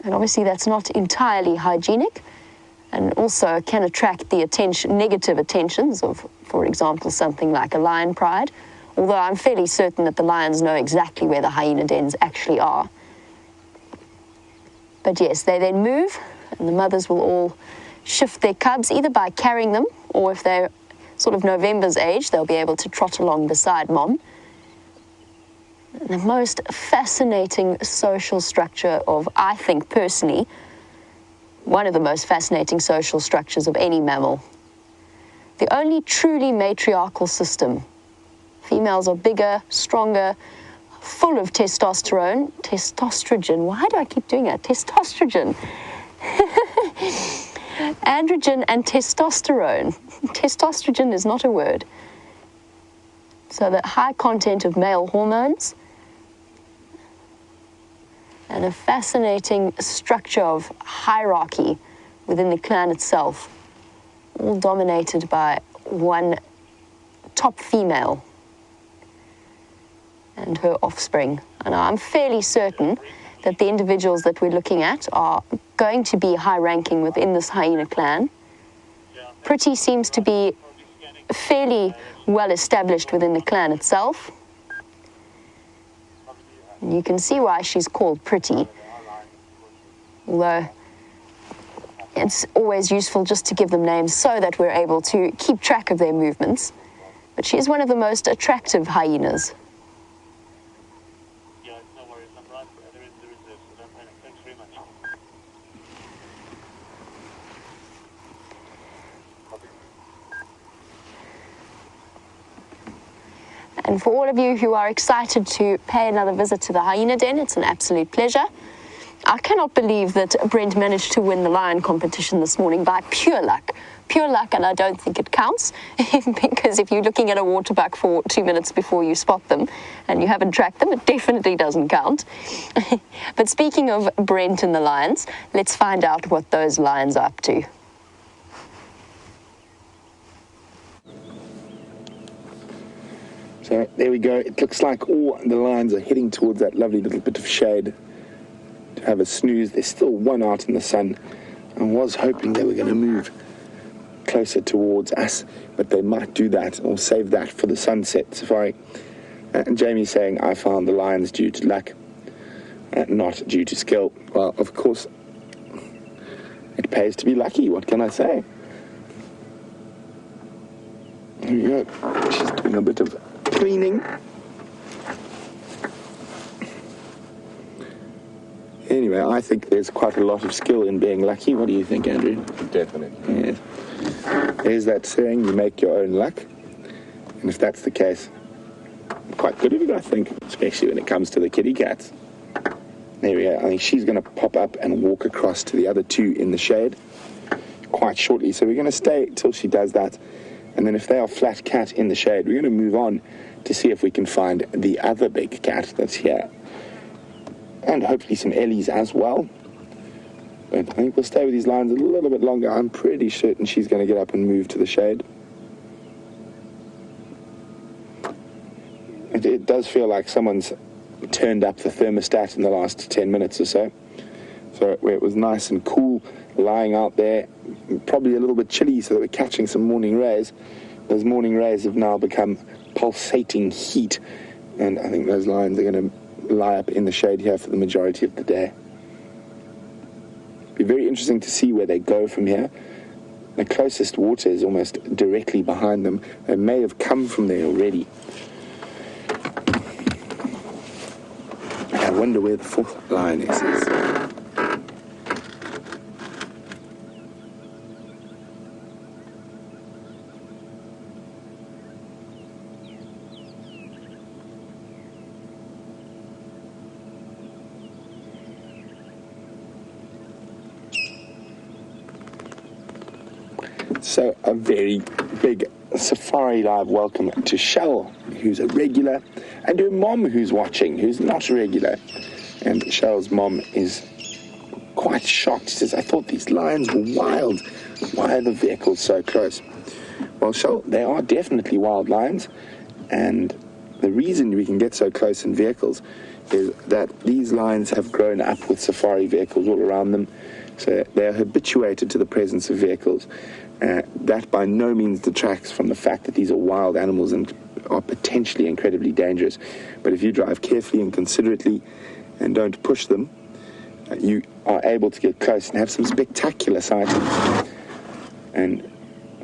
And obviously that's not entirely hygienic, and also can attract the negative attentions of, for example, something like a lion pride, although I'm fairly certain that the lions know exactly where the hyena dens actually are. But yes, they then move, and the mothers will all shift their cubs either by carrying them, or if they're sort of November's age, they'll be able to trot along beside mom. And the most fascinating social structure of, I think personally, one of the most fascinating social structures of any mammal. The only truly matriarchal system. Females are bigger, stronger, full of testosterone. Testosterone. Why do I keep doing that? Testosterone. Androgen and testosterone. Testosterone is not a word. So the high content of male hormones and a fascinating structure of hierarchy within the clan itself, all dominated by one top female and her offspring. And I'm fairly certain that the individuals that we're looking at are going to be high-ranking within this hyena clan. Pretty seems to be fairly well established within the clan itself. And you can see why she's called Pretty, although it's always useful just to give them names so that we're able to keep track of their movements. But she is one of the most attractive hyenas. Yeah, no worries. I'm right. There is this. So don't panic. Thanks very much. And for all of you who are excited to pay another visit to the hyena den, it's an absolute pleasure. I cannot believe that Brent managed to win the lion competition this morning by pure luck. Pure luck, and I don't think it counts, because if you're looking at a water buck for 2 minutes before you spot them and you haven't tracked them, it definitely doesn't count. But speaking of Brent and the lions, let's find out what those lions are up to. So there we go. It looks like all the lions are heading towards that lovely little bit of shade to have a snooze. There's still one out in the sun. I was hoping they were going to move closer towards us, but they might do that or save that for the sunset safari. And Jamie's saying, I found the lions due to luck, not due to skill. Well, of course, it pays to be lucky. What can I say? There we go. She's doing a bit of cleaning. Anyway, I think there's quite a lot of skill in being lucky. What do you think, Andrew? Definitely. Yes. There's that saying, you make your own luck. And if that's the case, quite good of it, I think, especially when it comes to the kitty cats. There we go. I think she's going to pop up and walk across to the other two in the shade quite shortly. So we're going to stay till she does that. And then if they are flat cat in the shade, we're going to move on to see if we can find the other big cat that's here. And hopefully some ellies as well. But I think we'll stay with these lions a little bit longer. I'm pretty certain she's going to get up and move to the shade. It does feel like someone's turned up the thermostat in the last 10 minutes or so. So where it was nice and cool lying out there, probably a little bit chilly so that we're catching some morning rays. Those morning rays have now become pulsating heat. And I think those lions are going to lie up in the shade here for the majority of the day. Be very interesting to see where they go from here. The closest water is almost directly behind them. They may have come from there already. I wonder where the fourth lioness is. So a very big Safari Live welcome to Shell, who's a regular, and her mom who's watching, who's not regular. And Shell's mom is quite shocked. She says, I thought these lions were wild. Why are the vehicles so close? Well, Shell, they are definitely wild lions. And the reason we can get so close in vehicles is that these lions have grown up with safari vehicles all around them. So they're habituated to the presence of vehicles. That by no means detracts from the fact that these are wild animals and are potentially incredibly dangerous. But if you drive carefully and considerately and don't push them, you are able to get close and have some spectacular sightings. And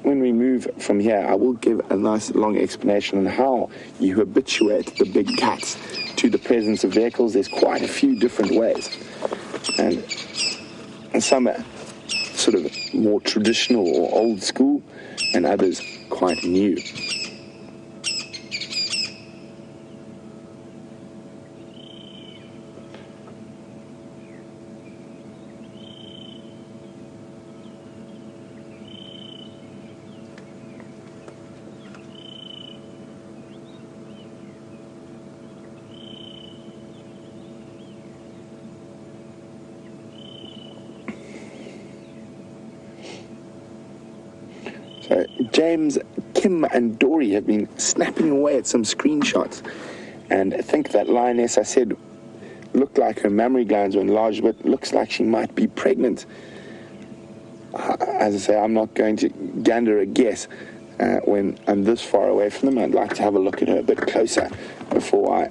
when we move from here, I will give a nice long explanation on how you habituate the big cats to the presence of vehicles. There's quite a few different ways. And some are sort of more traditional or old school, and others quite new. So James, Kim and Dory have been snapping away at some screenshots, and I think that lioness I said looked like her mammary glands were enlarged, but looks like she might be pregnant. As I say, I'm not going to gander a guess when I'm this far away from them. I'd like to have a look at her a bit closer before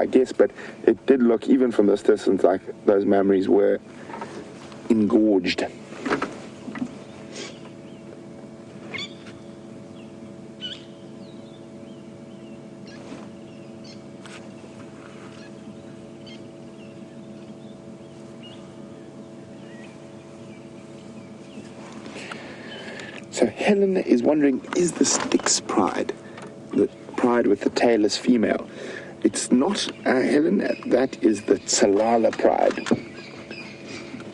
I guess, but it did look, even from this distance, like those mammaries were engorged. So Helen is wondering, is the Styx pride, the pride with the tailless female? It's not, Helen, that is the Tsalala pride.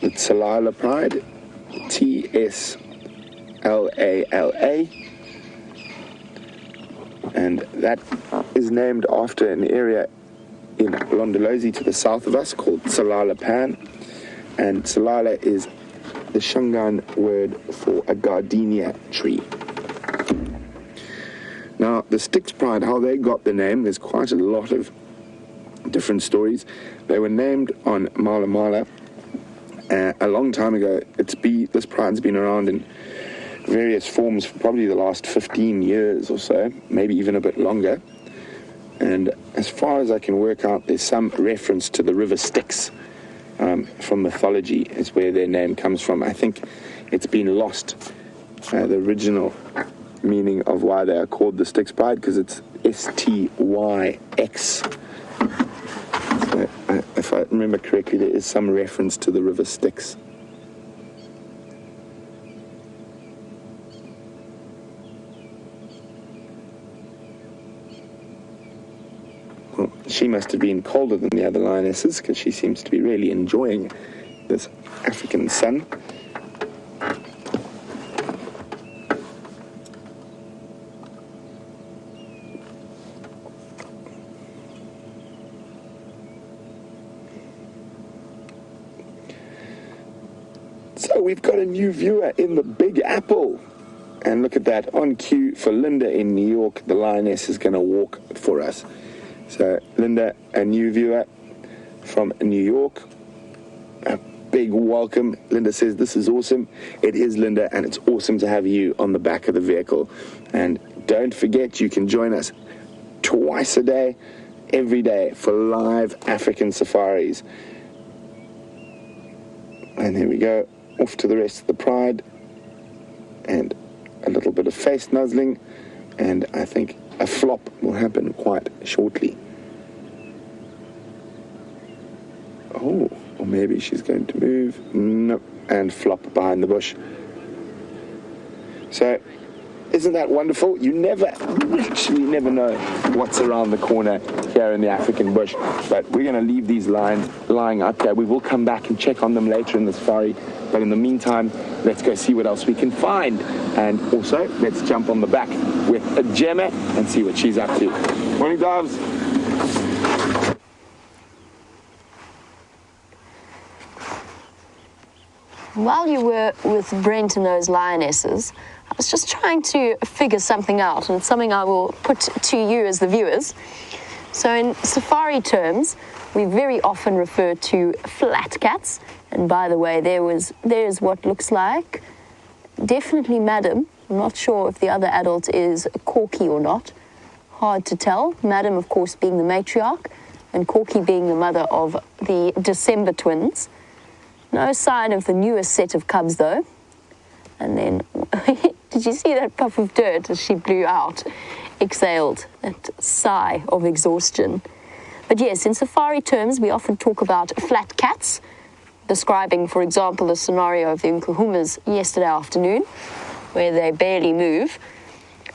The Tsalala pride, T-S-L-A-L-A, and that is named after an area in Londolozi to the south of us called Tsalala Pan, and Tsalala is the Shangaan word for a gardenia tree. Now, the Styx pride, how they got the name, there's quite a lot of different stories. They were named on Mala Mala a long time ago. This pride's been around in various forms for probably the last 15 years or so, maybe even a bit longer. And as far as I can work out, there's some reference to the river Styx. From mythology is where their name comes from. I think it's been lost, the original meaning of why they are called the Styx pride, because it's S-T-Y-X. So, if I remember correctly, there is some reference to the river Styx. Well, she must have been colder than the other lionesses, because she seems to be really enjoying this African sun. So we've got a new viewer in the Big Apple. And look at that, on cue for Linda in New York, the lioness is going to walk for us. So Linda, a new viewer from New York. A big welcome. Linda says, this is awesome. It is, Linda, and it's awesome to have you on the back of the vehicle. And don't forget, you can join us twice a day, every day, for live African safaris. And here we go, off to the rest of the pride. And a little bit of face nuzzling, and I think a flop will happen quite shortly. Oh, or maybe she's going to move. No, and flop behind the bush. So, isn't that wonderful? You literally never know what's around the corner here in the African bush. But we're going to leave these lions lying up there. We will come back and check on them later in the safari. But in the meantime, let's go see what else we can find. And also, let's jump on the back with a Gemma and see what she's up to. Morning, doves. While you were with Brent and those lionesses, I was just trying to figure something out, and it's something I will put to you as the viewers. So in safari terms, we very often refer to flat cats. And by the way, there's what looks like definitely Madam. I'm not sure if the other adult is Corky or not. Hard to tell. Madam, of course, being the matriarch, and Corky being the mother of the December twins. No sign of the newest set of cubs though. And then, did you see that puff of dirt as she blew out, exhaled, that sigh of exhaustion? But yes, in safari terms, we often talk about flat cats, describing, for example, the scenario of the Nkuhumas yesterday afternoon, where they barely move.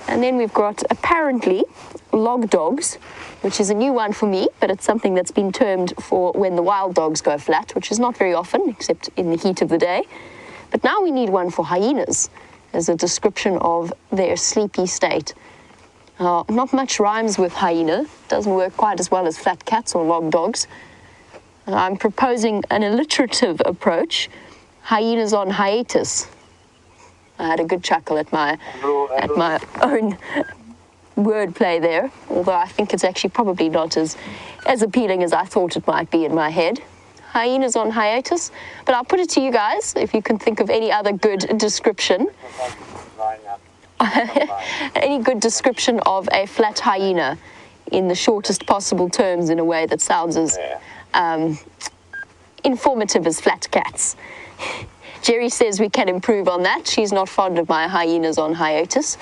And then we've got, apparently, log dogs, which is a new one for me, but it's something that's been termed for when the wild dogs go flat, which is not very often, except in the heat of the day. But now we need one for hyenas, as a description of their sleepy state. Not much rhymes with hyena, doesn't work quite as well as flat cats or log dogs. I'm proposing an alliterative approach, hyenas on hiatus. I had a good chuckle at my own wordplay there, although I think it's actually probably not as appealing as I thought it might be in my head. Hyenas on hiatus, but I'll put it to you guys if you can think of any other good description. Any good description of a flat hyena in the shortest possible terms in a way that sounds as informative as flat cats. Jerry says we can improve on that. She's not fond of my hyenas on hiatus.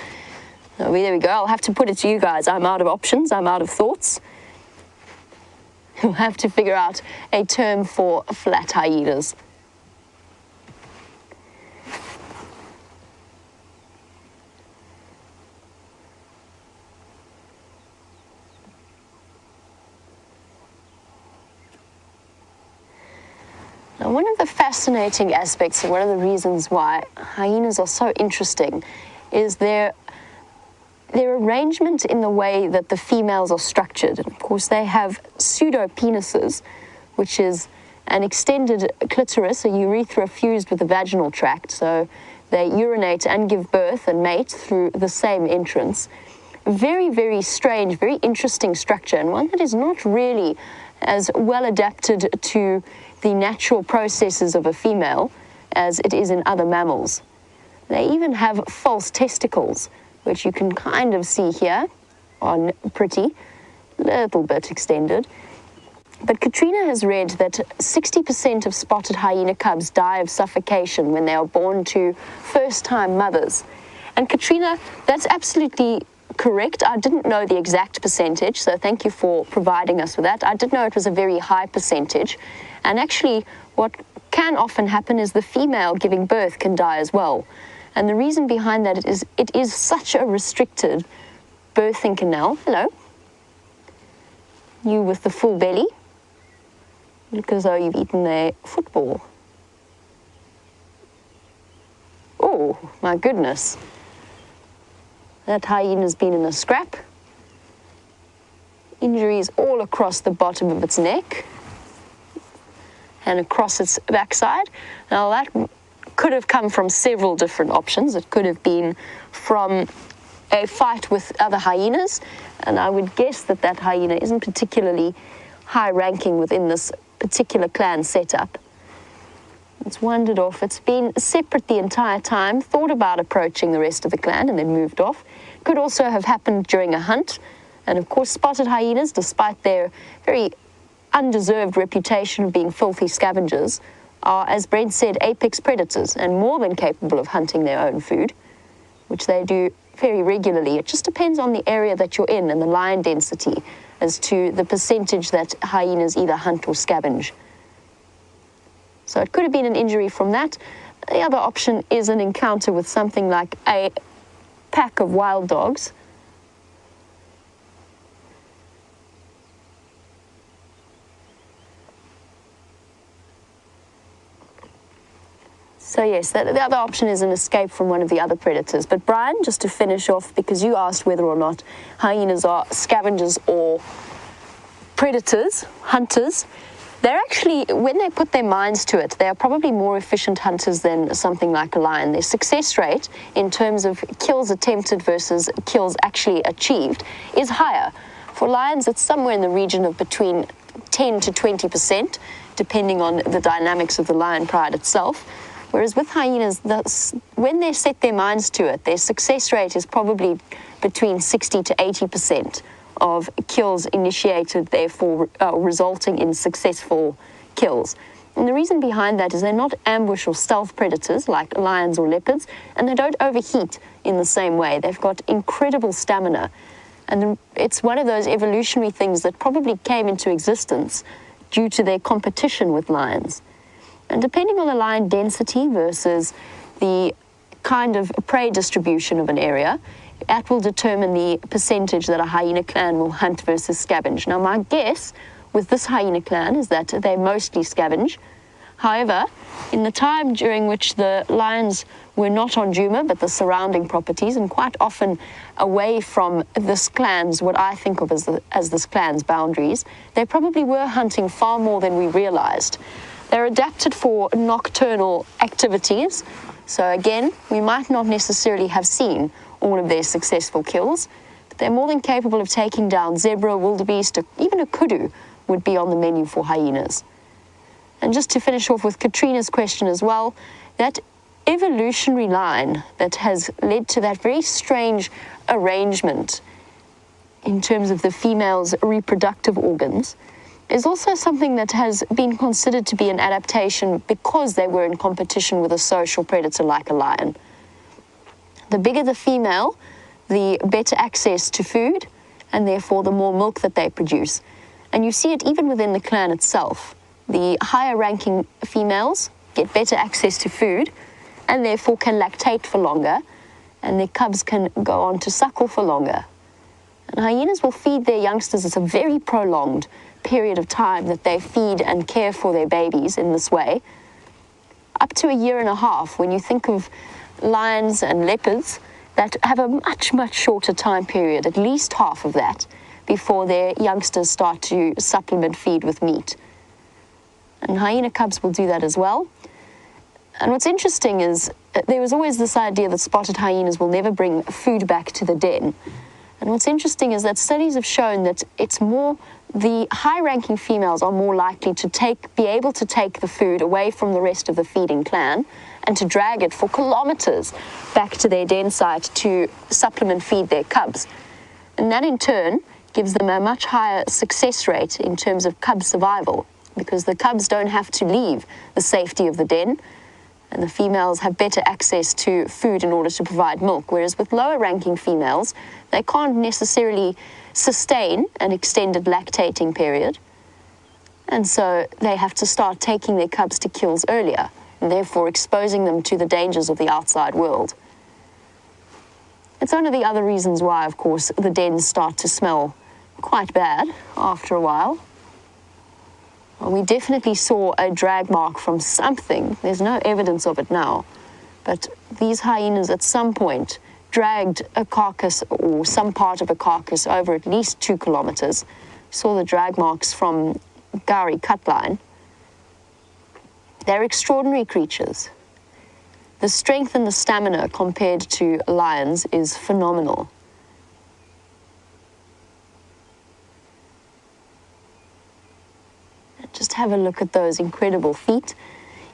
Oh, there we go. I'll have to put it to you guys. I'm out of options. I'm out of thoughts. We'll have to figure out a term for flat hyenas. Now, one of the fascinating aspects and one of the reasons why hyenas are so interesting is their arrangement in the way that the females are structured. And of course, they have pseudopenises, which is an extended clitoris, a urethra fused with the vaginal tract. So they urinate and give birth and mate through the same entrance. Very, very strange, very interesting structure, and one that is not really as well adapted to the natural processes of a female as it is in other mammals. They even have false testicles, which you can kind of see here on pretty, little bit extended. But Katrina has read that 60% of spotted hyena cubs die of suffocation when they are born to first-time mothers. And Katrina, that's absolutely correct. I didn't know the exact percentage, so thank you for providing us with that. I did know it was a very high percentage. And actually, what can often happen is the female giving birth can die as well. And the reason behind that is it is such a restricted birthing canal. Hello. You with the full belly. Look as though you've eaten a football. Oh, my goodness. That hyena's been in a scrap. Injuries all across the bottom of its neck and across its backside. Now that could have come from several different options. It could have been from a fight with other hyenas, and I would guess that that hyena isn't particularly high ranking within this particular clan setup. It's wandered off. It's been separate the entire time, thought about approaching the rest of the clan and then moved off. Could also have happened during a hunt. And of course, spotted hyenas, despite their very undeserved reputation of being filthy scavengers, are, as Brent said, apex predators and more than capable of hunting their own food, which they do very regularly. It just depends on the area that you're in and the lion density as to the percentage that hyenas either hunt or scavenge. So it could have been an injury from that. The other option is an encounter with something like a pack of wild dogs. So yes, the other option is an escape from one of the other predators. But Brian, just to finish off, because you asked whether or not hyenas are scavengers or predators, hunters, they're actually, when they put their minds to it, they are probably more efficient hunters than something like a lion. Their success rate in terms of kills attempted versus kills actually achieved is higher. For lions, it's somewhere in the region of between 10 to 20%, depending on the dynamics of the lion pride itself. Whereas with hyenas, when they set their minds to it, their success rate is probably between 60 to 80% of kills initiated, therefore resulting in successful kills. And the reason behind that is they're not ambush or stealth predators like lions or leopards, and they don't overheat in the same way. They've got incredible stamina. And it's one of those evolutionary things that probably came into existence due to their competition with lions. And depending on the lion density versus the kind of prey distribution of an area, that will determine the percentage that a hyena clan will hunt versus scavenge. Now, my guess with this hyena clan is that they mostly scavenge. However, in the time during which the lions were not on Djuma, but the surrounding properties, and quite often away from this clan's, what I think of as this clan's boundaries, they probably were hunting far more than we realized. They're adapted for nocturnal activities. So again, we might not necessarily have seen all of their successful kills, but they're more than capable of taking down zebra, wildebeest, or even a kudu would be on the menu for hyenas. And just to finish off with Katrina's question as well, that evolutionary line that has led to that very strange arrangement in terms of the female's reproductive organs is also something that has been considered to be an adaptation because they were in competition with a social predator like a lion. The bigger the female, the better access to food, and therefore the more milk that they produce. And you see it even within the clan itself. The higher ranking females get better access to food and therefore can lactate for longer, and their cubs can go on to suckle for longer. And hyenas will feed their youngsters. It's a very prolonged period of time that they feed and care for their babies in this way. Up to 1.5 years, when you think of lions and leopards that have a much, much shorter time period, at least half of that, before their youngsters start to supplement feed with meat. And hyena cubs will do that as well. And what's interesting is there was always this idea that spotted hyenas will never bring food back to the den. And what's interesting is that studies have shown that it's more the high-ranking females are more likely to be able to take the food away from the rest of the feeding clan and to drag it for kilometers back to their den site to supplement feed their cubs. And that in turn gives them a much higher success rate in terms of cub survival, because the cubs don't have to leave the safety of the den, and the females have better access to food in order to provide milk, whereas with lower-ranking females, they can't necessarily sustain an extended lactating period, and so they have to start taking their cubs to kills earlier, and therefore exposing them to the dangers of the outside world. It's one of the other reasons why, of course, the dens start to smell quite bad after a while. Well, we definitely saw a drag mark from something. There's no evidence of it now, but these hyenas at some point dragged a carcass or some part of a carcass over at least 2 kilometers. Saw the drag marks from Gowrie cut line. They're extraordinary creatures. The strength and the stamina compared to lions is phenomenal. Just have a look at those incredible feet.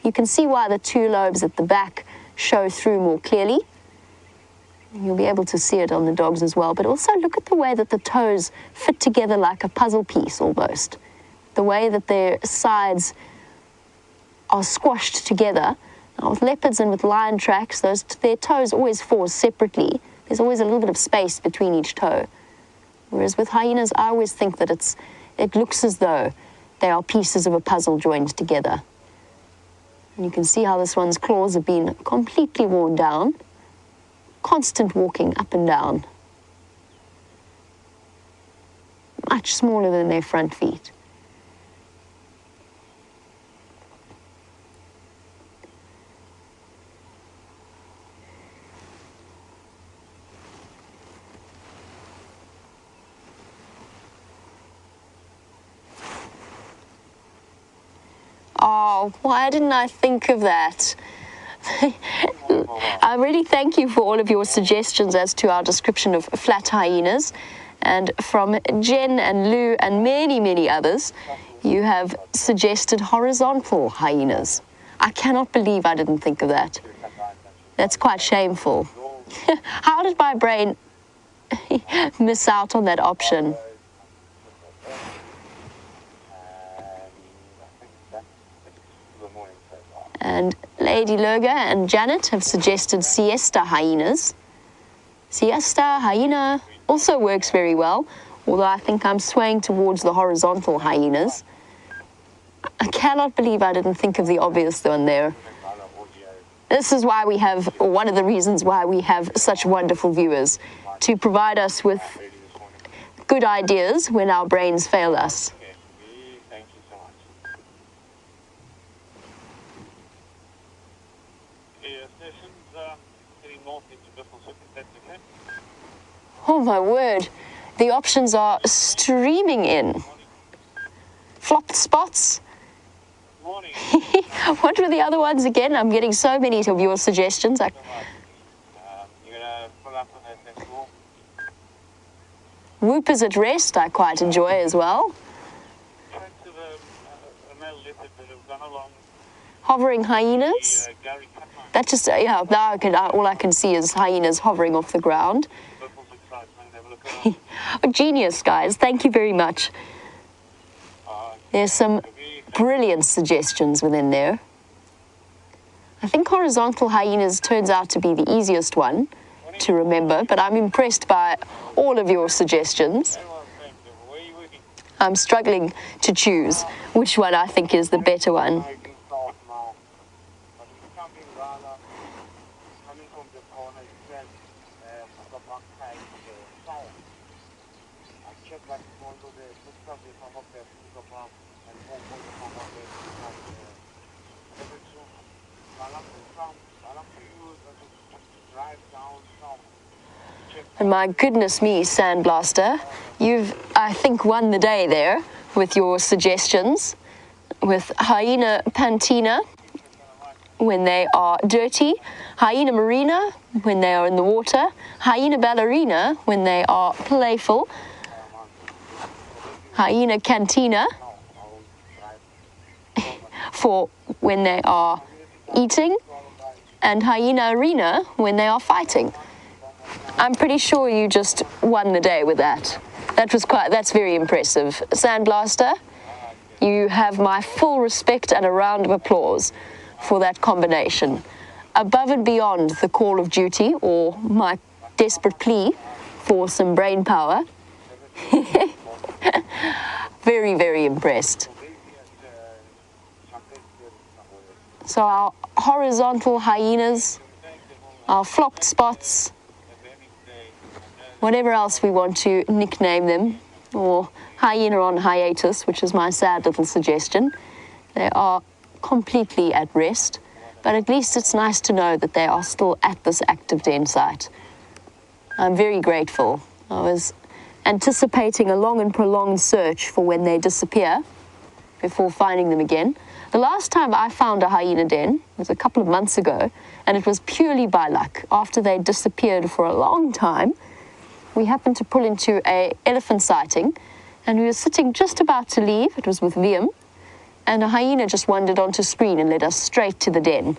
You can see why the 2 lobes at the back show through more clearly. You'll be able to see it on the dogs as well, but also look at the way that the toes fit together like a puzzle piece almost. The way that their sides are squashed together. Now, with leopards and with lion tracks, their toes always fall separately. There's always a little bit of space between each toe. Whereas with hyenas, I always think that it looks as though they are pieces of a puzzle joined together. And you can see how this one's claws have been completely worn down. Constant walking up and down. Much smaller than their front feet. Oh, why didn't I think of that? I really thank you for all of your suggestions as to our description of flat hyenas. And from Jen and Lou and many, many others, you have suggested horizontal hyenas. I cannot believe I didn't think of that. That's quite shameful. How did my brain miss out on that option? And Lady Lurga and Janet have suggested siesta hyenas. Siesta, hyena also works very well, although I think I'm swaying towards the horizontal hyenas. I cannot believe I didn't think of the obvious one there. This is why we have, or one of the reasons why we have such wonderful viewers, to provide us with good ideas when our brains fail us. Thank you so much. Stations heading north into Bristol City, that's okay? Oh my word, the options are streaming in. Flopped spots. Morning. What were the other ones again? I'm getting so many of your suggestions. You're gonna pull up with that next wall. Whoopers at rest, I quite enjoy as well. Tracks of a male leopard that have gone along Hovering hyenas. the Gary cut line. That just, yeah, now all I can see is hyenas hovering off the ground. Bristol's excitement. Have a look around. Oh, genius, guys. Thank you very much. There's some brilliant suggestions within there. I think horizontal hyenas turns out to be the easiest one to remember, but I'm impressed by all of your suggestions. Where are you working? I'm struggling to choose which one I think is the better one. And my goodness me, Sandblaster, you've, I think, won the day there with your suggestions. With hyena pantina when they are dirty, hyena marina when they are in the water, hyena ballerina when they are playful, hyena cantina for when they are eating, and hyena arena when they are fighting. I'm pretty sure you just won the day with that. That's very impressive. Sandblaster, you have my full respect and a round of applause for that combination. Above and beyond the call of duty or my desperate plea for some brain power. Very, very impressed. So our horizontal hyenas, our flopped spots, whatever else we want to nickname them, or hyena on hiatus, which is my sad little suggestion. They are completely at rest, but at least it's nice to know that they are still at this active den site. I'm very grateful. I was anticipating a long and prolonged search for when they disappear before finding them again. The last time I found a hyena den was a couple of months ago, and it was purely by luck. After they disappeared for a long time, we happened to pull into an elephant sighting, and we were sitting just about to leave. It was with Liam, and a hyena just wandered onto screen and led us straight to the den.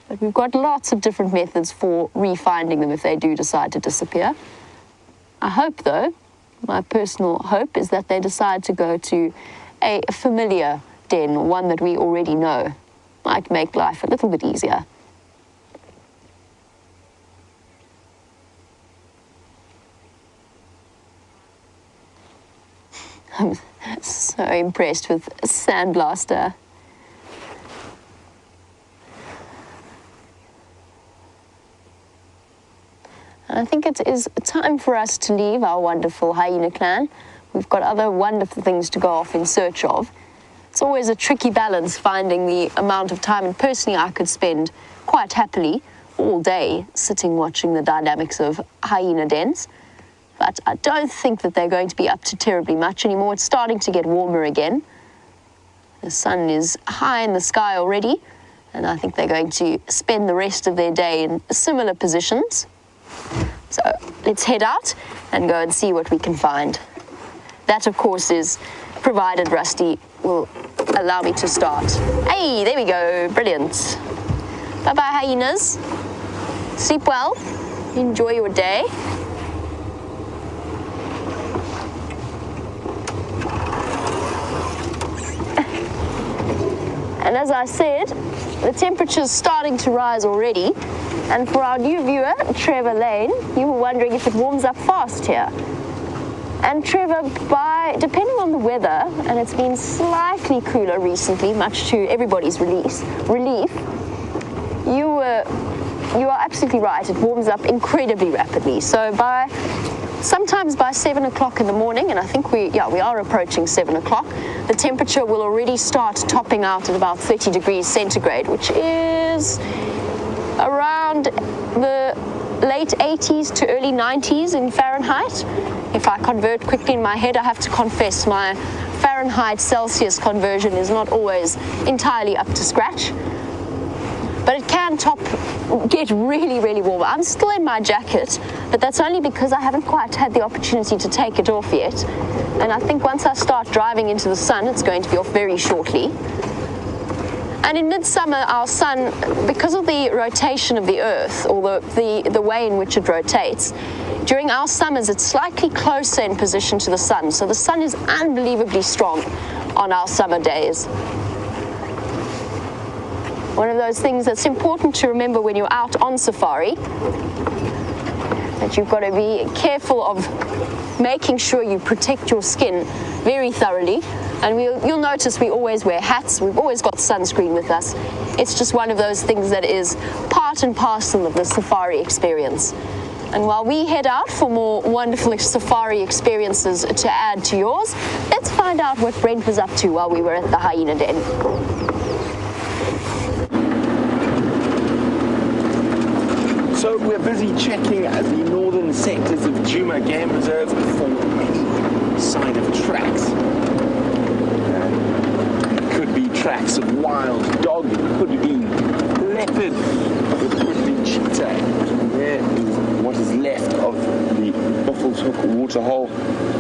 But we've got lots of different methods for re-finding them if they do decide to disappear. I hope, though, my personal hope is that they decide to go to a familiar den, one that we already know. Might make life a little bit easier. I'm so impressed with Sandblaster. I think it is time for us to leave our wonderful hyena clan. We've got other wonderful things to go off in search of. It's always a tricky balance finding the amount of time, and personally I could spend quite happily all day sitting watching the dynamics of hyena dens. But I don't think that they're going to be up to terribly much anymore. It's starting to get warmer again. The sun is high in the sky already, and I think they're going to spend the rest of their day in similar positions. So let's head out and go and see what we can find. That, of course, is provided Rusty will allow me to start. Hey, there we go. Brilliant. Bye-bye, hyenas. Sleep well. Enjoy your day. And as I said, the temperature's starting to rise already. And for our new viewer, Trevor Lane, you were wondering if it warms up fast here. And Trevor, depending on the weather, and it's been slightly cooler recently, much to everybody's relief, you are absolutely right. It warms up incredibly rapidly. So sometimes by 7 o'clock in the morning, and I think we are approaching 7 o'clock, the temperature will already start topping out at about 30 degrees centigrade, which is around the late 80s to early 90s in Fahrenheit. If I convert quickly in my head, I have to confess my Fahrenheit Celsius conversion is not always entirely up to scratch. But it can get really, really warm. I'm still in my jacket, but that's only because I haven't quite had the opportunity to take it off yet. And I think once I start driving into the sun, it's going to be off very shortly. And in midsummer, our sun, because of the rotation of the Earth, or the way in which it rotates, during our summers, it's slightly closer in position to the sun. So the sun is unbelievably strong on our summer days. One of those things that's important to remember when you're out on safari, that you've got to be careful of making sure you protect your skin very thoroughly. And you'll notice we always wear hats. We've always got sunscreen with us. It's just one of those things that is part and parcel of the safari experience. And while we head out for more wonderful safari experiences to add to yours, let's find out what Brent was up to while we were at the hyena den. So we're busy checking the northern sectors of Djuma Game Reserve for any sign of tracks. It could be tracks of wild dog, it could be leopard, it could be cheetah. There is what is left of the Buffalo's Hook waterhole,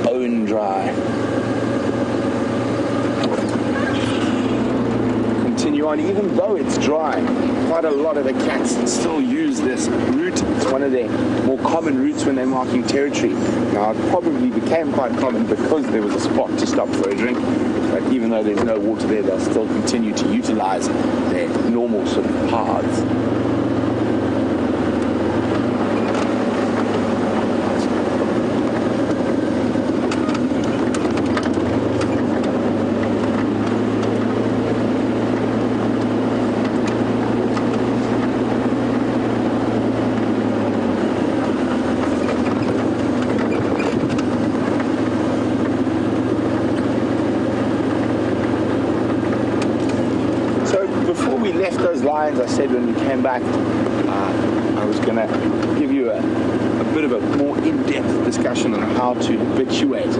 bone dry. Continue on, even though it's dry, quite a lot of the cats still use this route. It's one of their more common routes when they're marking territory. Now, it probably became quite common because there was a spot to stop for a drink, but even though there's no water there, they'll still continue to utilize their normal sort of paths. I said when we came back, I was going to give you a bit of a more in-depth discussion on how to habituate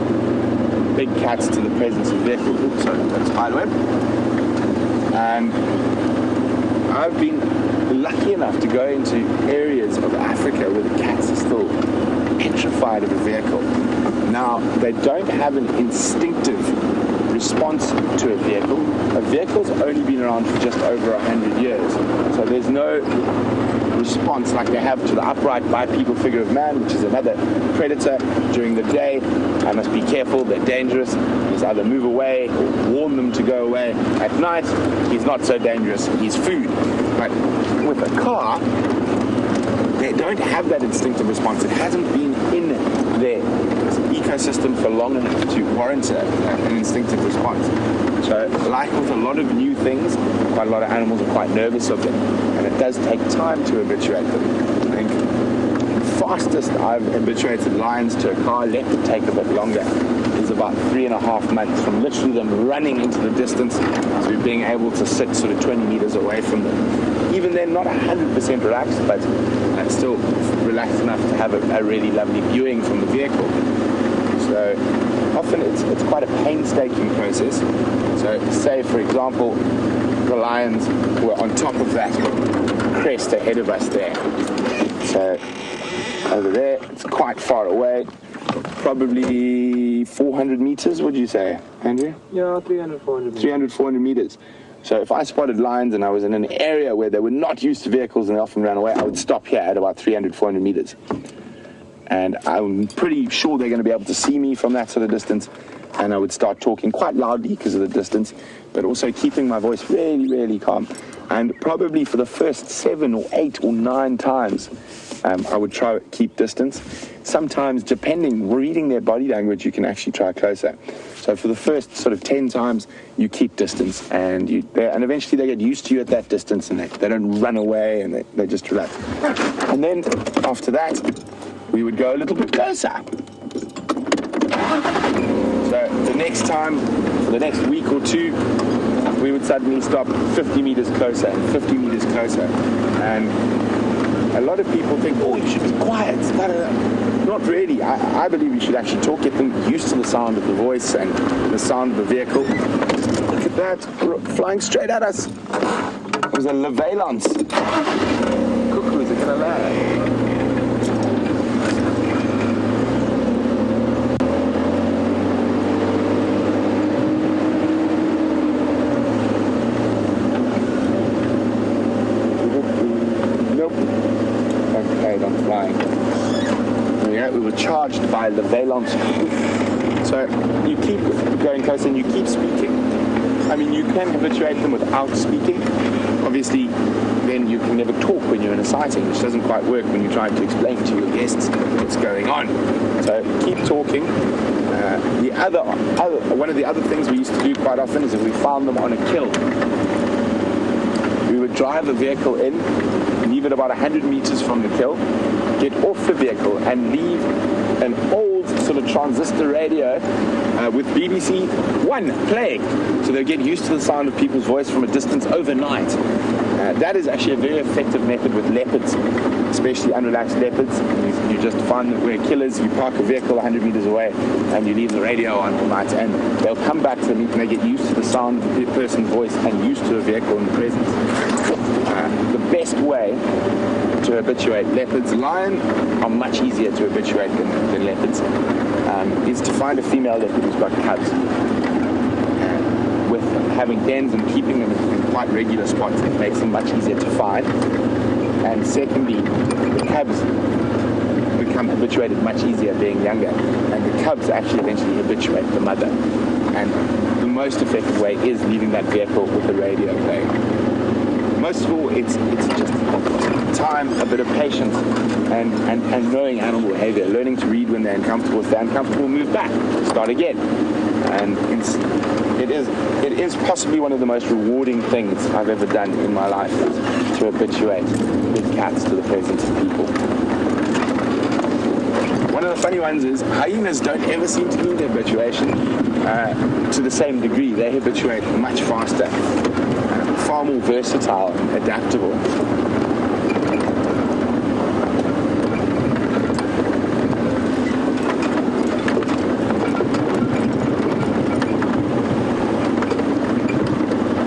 big cats to the presence of vehicles. So that's Highway. And I've been lucky enough to go into areas of Africa where the cats are still petrified of a vehicle. Now, they don't have an instinctive response to a vehicle. A vehicle's only been around for just over 100 years. So there's no response like they have to the upright bipedal figure of man, which is another predator. During the day, I must be careful, they're dangerous. Just either move away or warn them to go away. At night, he's not so dangerous, he's food. But with a car, they don't have that instinctive response. It hasn't been in their ecosystem for long enough to warrant an instinctive response. So, like with a lot of new things, quite a lot of animals are quite nervous of them, and it does take time to habituate them. I think the fastest I've habituated lions to a car, let it take a bit longer, is about 3.5 months, from literally them running into the distance to being able to sit sort of 20 meters away from them. Even then, not 100% relaxed, but still relaxed enough to have a really lovely viewing from the vehicle. So often it's quite a painstaking process. So say, for example, the lions were on top of that crest ahead of us there. So over there, it's quite far away, probably 400 meters, would you say, Andrew? Yeah, 300, 400 meters. 300, 400 meters. So if I spotted lions and I was in an area where they were not used to vehicles and they often ran away, I would stop here at about 300, 400 meters. and I'm pretty sure they're going to be able to see me from that sort of distance, and I would start talking quite loudly because of the distance, but also keeping my voice really, really calm. And probably for the first 7 or 8 or 9 times, I would try to keep distance. Sometimes, depending, reading their body language, you can actually try closer. So for the first sort of 10 times, you keep distance, and eventually they get used to you at that distance, and they don't run away, and they just relax. And then after that, we would go a little bit closer. So the next time, for the next week or 2, we would suddenly stop 50 meters closer and 50 meters closer. And a lot of people think, oh, you should be quiet. Not really. I believe you should actually talk, get them used to the sound of the voice and the sound of the vehicle. Look at that, flying straight at us. It was a valence. Cuckoo, is it going to land? We were charged by the valence. So you keep going close and you keep speaking. I mean, you can habituate them without speaking. Obviously, then you can never talk when you're in a sighting, which doesn't quite work when you're trying to explain to your guests what's going on. So keep talking. One of the other things we used to do quite often is if we found them on a kill, we would drive a vehicle in, leave it about 100 meters from the kill, get off the vehicle and leave an old sort of transistor radio with BBC One playing. So they'll get used to the sound of people's voice from a distance overnight. That is actually a very effective method with leopards, especially unrelaxed leopards. You just find that we're killers, you park a vehicle 100 meters away and you leave the radio on all night, and they'll come back to the meet and they get used to the sound of the person's voice and used to a vehicle in the presence. The best way to habituate leopards, lion are much easier to habituate than leopards, is to find a female leopard who's got cubs. With having dens and keeping them in quite regular spots, it makes them much easier to find. And secondly, the cubs become habituated much easier being younger, and the cubs actually eventually habituate the mother. And the most effective way is leaving that vehicle with the radio playing. Most of all, it's just time, a bit of patience, and knowing animal behavior, learning to read when they're uncomfortable. If they're uncomfortable, move back, start again. And it is possibly one of the most rewarding things I've ever done in my life, to habituate big cats to the presence of people. One of the funny ones is hyenas don't ever seem to need habituation to the same degree. They habituate much faster, far more versatile and adaptable.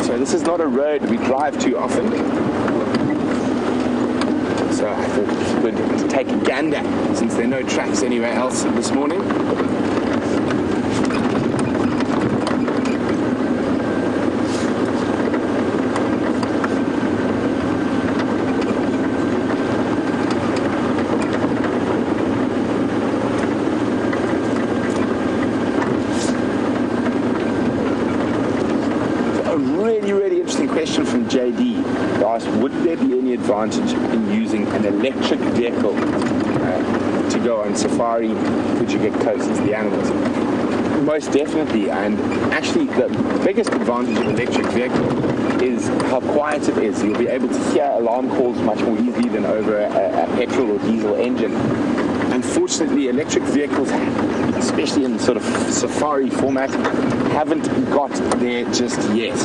So this is not a road we drive too often. So I thought it would take a gander since there are no tracks anywhere else this morning. Question from JD. They asked, would there be any advantage in using an electric vehicle to go on safari? Could you get closer to the animals? Most definitely, and actually the biggest advantage of an electric vehicle is how quiet it is. You'll be able to hear alarm calls much more easily than over a petrol or diesel engine. Unfortunately, electric vehicles, especially in sort of safari format, haven't got there just yet.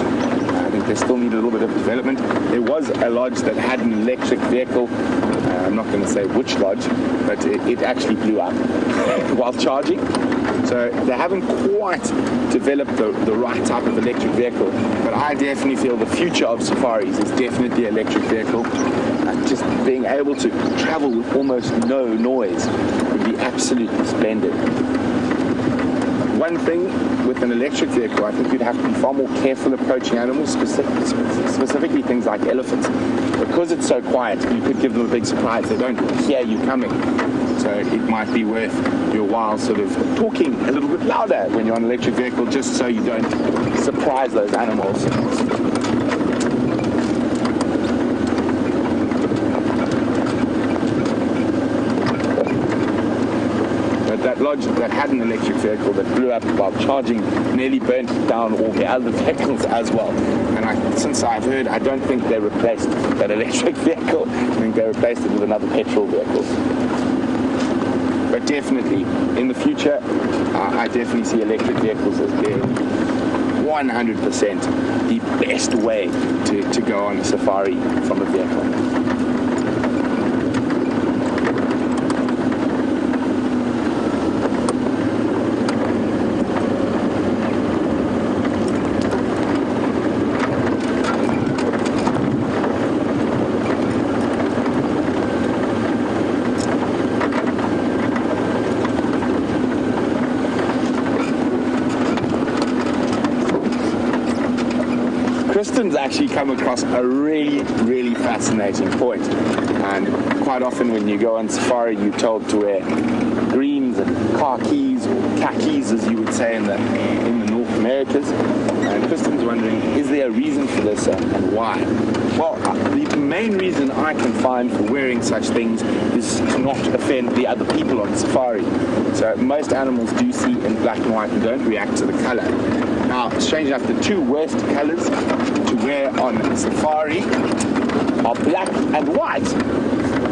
I think they still need a little bit of development. There was a lodge that had an electric vehicle. I'm not going to say which lodge, but it actually blew up while charging. So they haven't quite developed the right type of electric vehicle. But I definitely feel the future of safaris is definitely electric vehicle. Just being able to travel with almost no noise would be absolutely splendid. One thing with an electric vehicle, I think you'd have to be far more careful approaching animals, specifically things like elephants. Because it's so quiet, you could give them a big surprise. They don't hear you coming. So it might be worth your while sort of talking a little bit louder when you're on an electric vehicle, just so you don't surprise those animals. That lodge that had an electric vehicle that blew up while charging nearly burnt down all the other vehicles as well. And since I've heard, I don't think they replaced that electric vehicle. I think they replaced it with another petrol vehicle. But definitely, in the future, I definitely see electric vehicles as being 100% the best way to go on a safari from a vehicle. Kristen's actually come across a really, really fascinating point. And quite often when you go on safari, you're told to wear greens and khakis, or khakis as you would say in the North Americas. And Kristen's wondering, is there a reason for this and why? Well, the main reason I can find for wearing such things is to not offend the other people on safari. So most animals do see in black and white and don't react to the color. Now, strange enough, the two worst colors to wear on safari are black and white.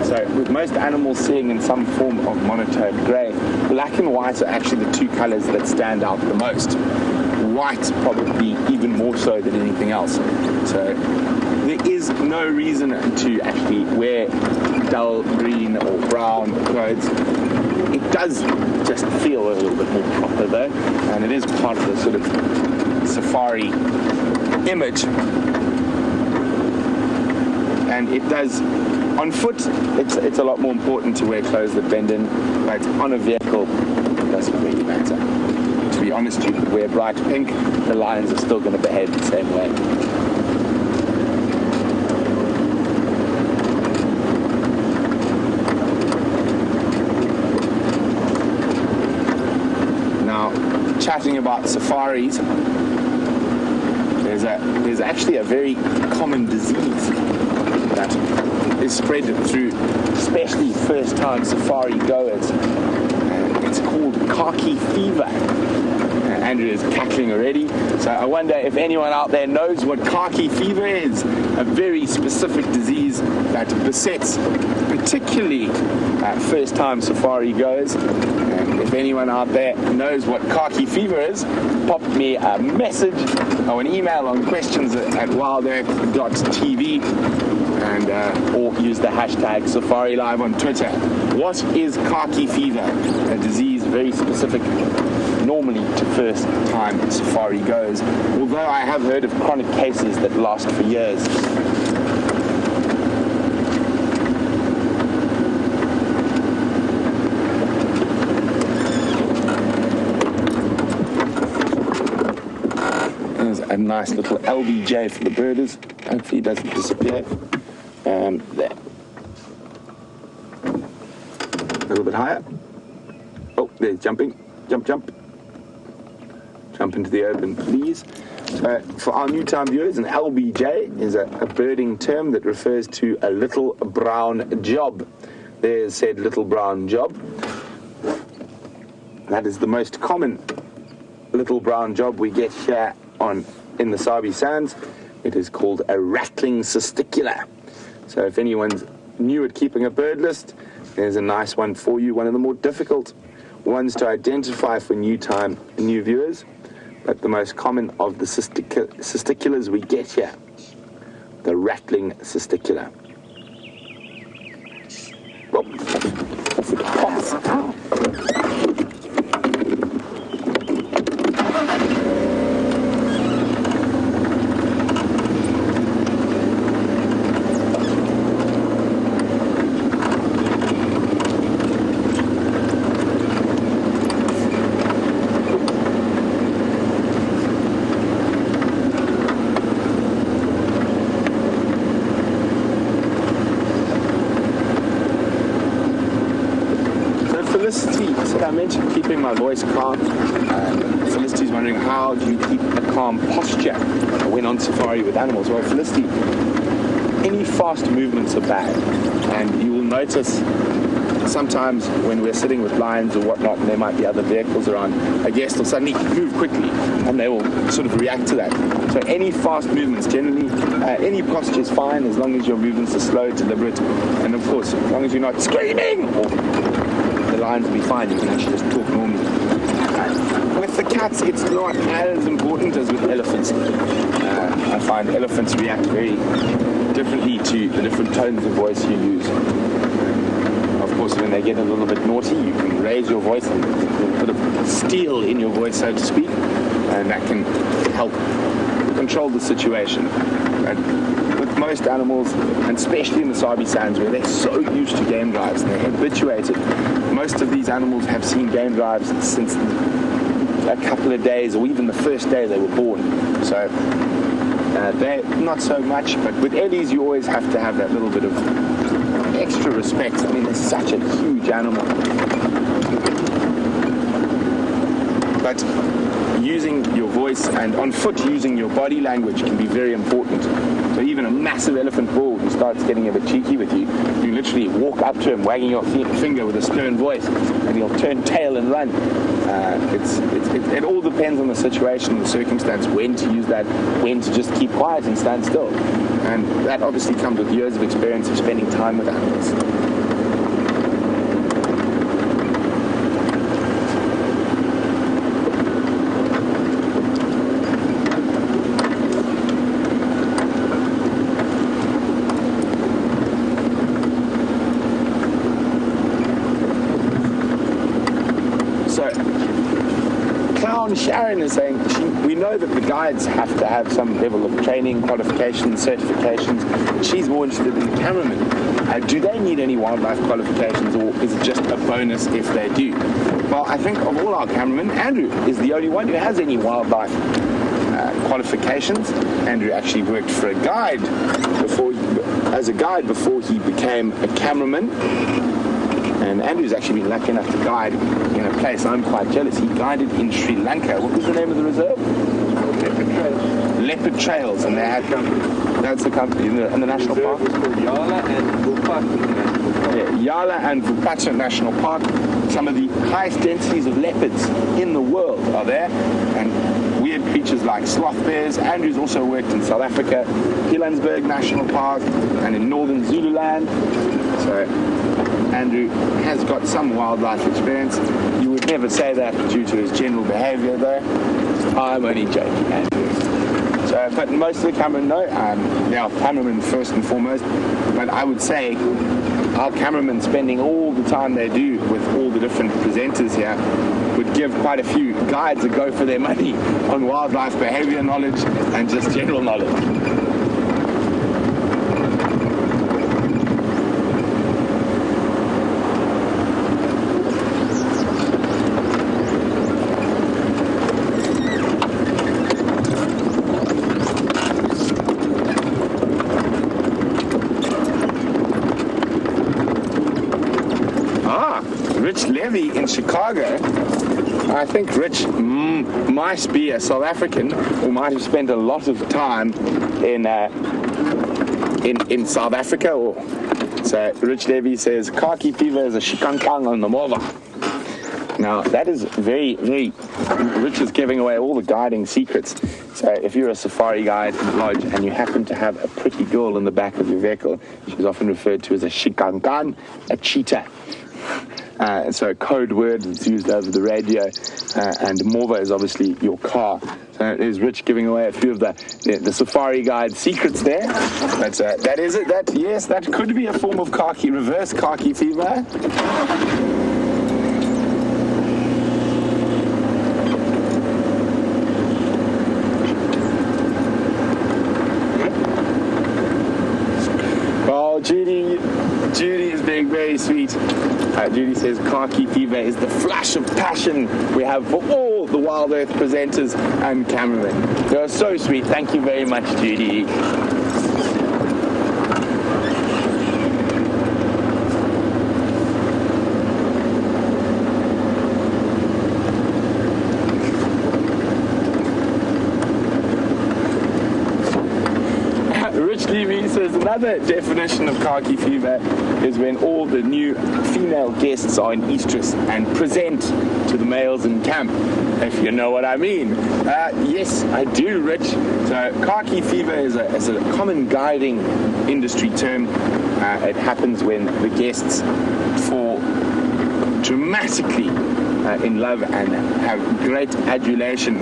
So with most animals seeing in some form of monotone grey, black and white are actually the two colors that stand out the most. White probably even more so than anything else. So there is no reason to actually wear dull green or brown clothes. It does just feel a little bit more proper though, and it is part of the sort of safari image. And it does, on foot, it's a lot more important to wear clothes that bend in, but on a vehicle, it doesn't really matter. To be honest, you could wear bright pink, the lions are still going to behave the same way. Chatting about safaris, there's actually a very common disease that is spread through especially first-time safari goers. It's called khaki fever. Andrew is cackling already, so I wonder if anyone out there knows what khaki fever is. A very specific disease that besets particularly first-time safari goers. If anyone out there knows what khaki fever is, pop me a message or an email on questions@wildearth.tv and or use the hashtag SafariLive on Twitter. What is khaki fever? A disease very specific normally to first-time safari goers, although I have heard of chronic cases that last for years. A nice little LBJ for the birders. Hopefully it doesn't disappear. There. A little bit higher. Oh, there's jumping. Jump, jump. Jump into the open, please. So for our new time viewers, an LBJ is a birding term that refers to a little brown job. There's said little brown job. That is the most common little brown job we get here in the Sabi Sands. It is called a rattling cysticula. So if anyone's new at keeping a bird list, there's a nice one for you. One of the more difficult ones to identify for new viewers, but the most common of the cysticulas we get here, the rattling cysticula. Well, off it pops. Felicity, so I mentioned keeping my voice calm. Felicity's wondering, how do you keep a calm posture when on safari with animals? Well, Felicity, any fast movements are bad, and you will notice sometimes when we're sitting with lions or whatnot and there might be other vehicles around, a guest will suddenly move quickly and they will sort of react to that. So any fast movements, generally, any posture is fine as long as your movements are slow, deliberate, and of course, as long as you're not screaming, or the lions will be fine. You can actually just talk normally. With the cats, it's not as important as with elephants. I find elephants react very differently to the different tones of voice you use. Of course, when they get a little bit naughty, you can raise your voice and a bit of steel in your voice, so to speak, and that can help control the situation. And with most animals, and especially in the Sabi Sands, where they're so used to game drives and they're habituated, most of these animals have seen game drives since a couple of days or even the first day they were born. So they're not so much, but with Eddies you always have to have that little bit of extra respect. I mean, they're such a huge animal. But using your voice and on foot using your body language can be very important. So even a massive elephant bull who starts getting a bit cheeky with you, you literally walk up to him wagging your finger with a stern voice and he'll turn tail and run. It all depends on the situation, the circumstance, when to use that, when to just keep quiet and stand still. And that obviously comes with years of experience of spending time with animals. Sharon is saying we know that the guides have to have some level of training, qualifications, certifications. She's more interested in the cameramen. Do they need any wildlife qualifications, or is it just a bonus if they do? Well, I think of all our cameramen, Andrew is the only one who has any wildlife qualifications. Andrew actually worked for a guide before he became a cameraman. And Andrew's actually been lucky enough to guide in a place I'm quite jealous. He guided in Sri Lanka. What was the name of the reserve? Leopard Trails. Leopard Trails, and they had that's the company in the national park. It's called Yala and Vupata. Yala and Vupata National Park. Some of the highest densities of leopards in the world are there, and weird creatures like sloth bears. Andrew's also worked in South Africa, Pilanesberg National Park, and in northern Zululand. So Andrew has got some wildlife experience. You would never say that due to his general behavior, though. I'm only joking, Andrew. So, but most of the cameramen know. They are cameramen first and foremost. But I would say our cameramen spending all the time they do with all the different presenters here would give quite a few guides a go for their money on wildlife behavior knowledge and just general knowledge. In Chicago, I think Rich might be a South African who might have spent a lot of time in South Africa. So Rich Levy says khaki fever is a shikankang on the mova. Now that is very, very. Rich is giving away all the guiding secrets. So if you're a safari guide in the lodge and you happen to have a pretty girl in the back of your vehicle, she's often referred to as a shikankang, a cheetah. So a code word that's used over the radio, and Morva is obviously your car. So there's Rich giving away a few of the safari guide secrets there. But that is it. Yes, that could be a form of reverse khaki fever. Oh, Judy is being very sweet. Judy says khaki fever is the flash of passion we have for all the WildEarth presenters and cameramen. You're so sweet. Thank you very much, Judy. there's another definition of khaki fever is when all the new female guests are in estrus and present to the males in camp, if you know what I mean. Yes, I do, Rich. So khaki fever is a common guiding industry term. It happens when the guests fall dramatically in love and have great adulation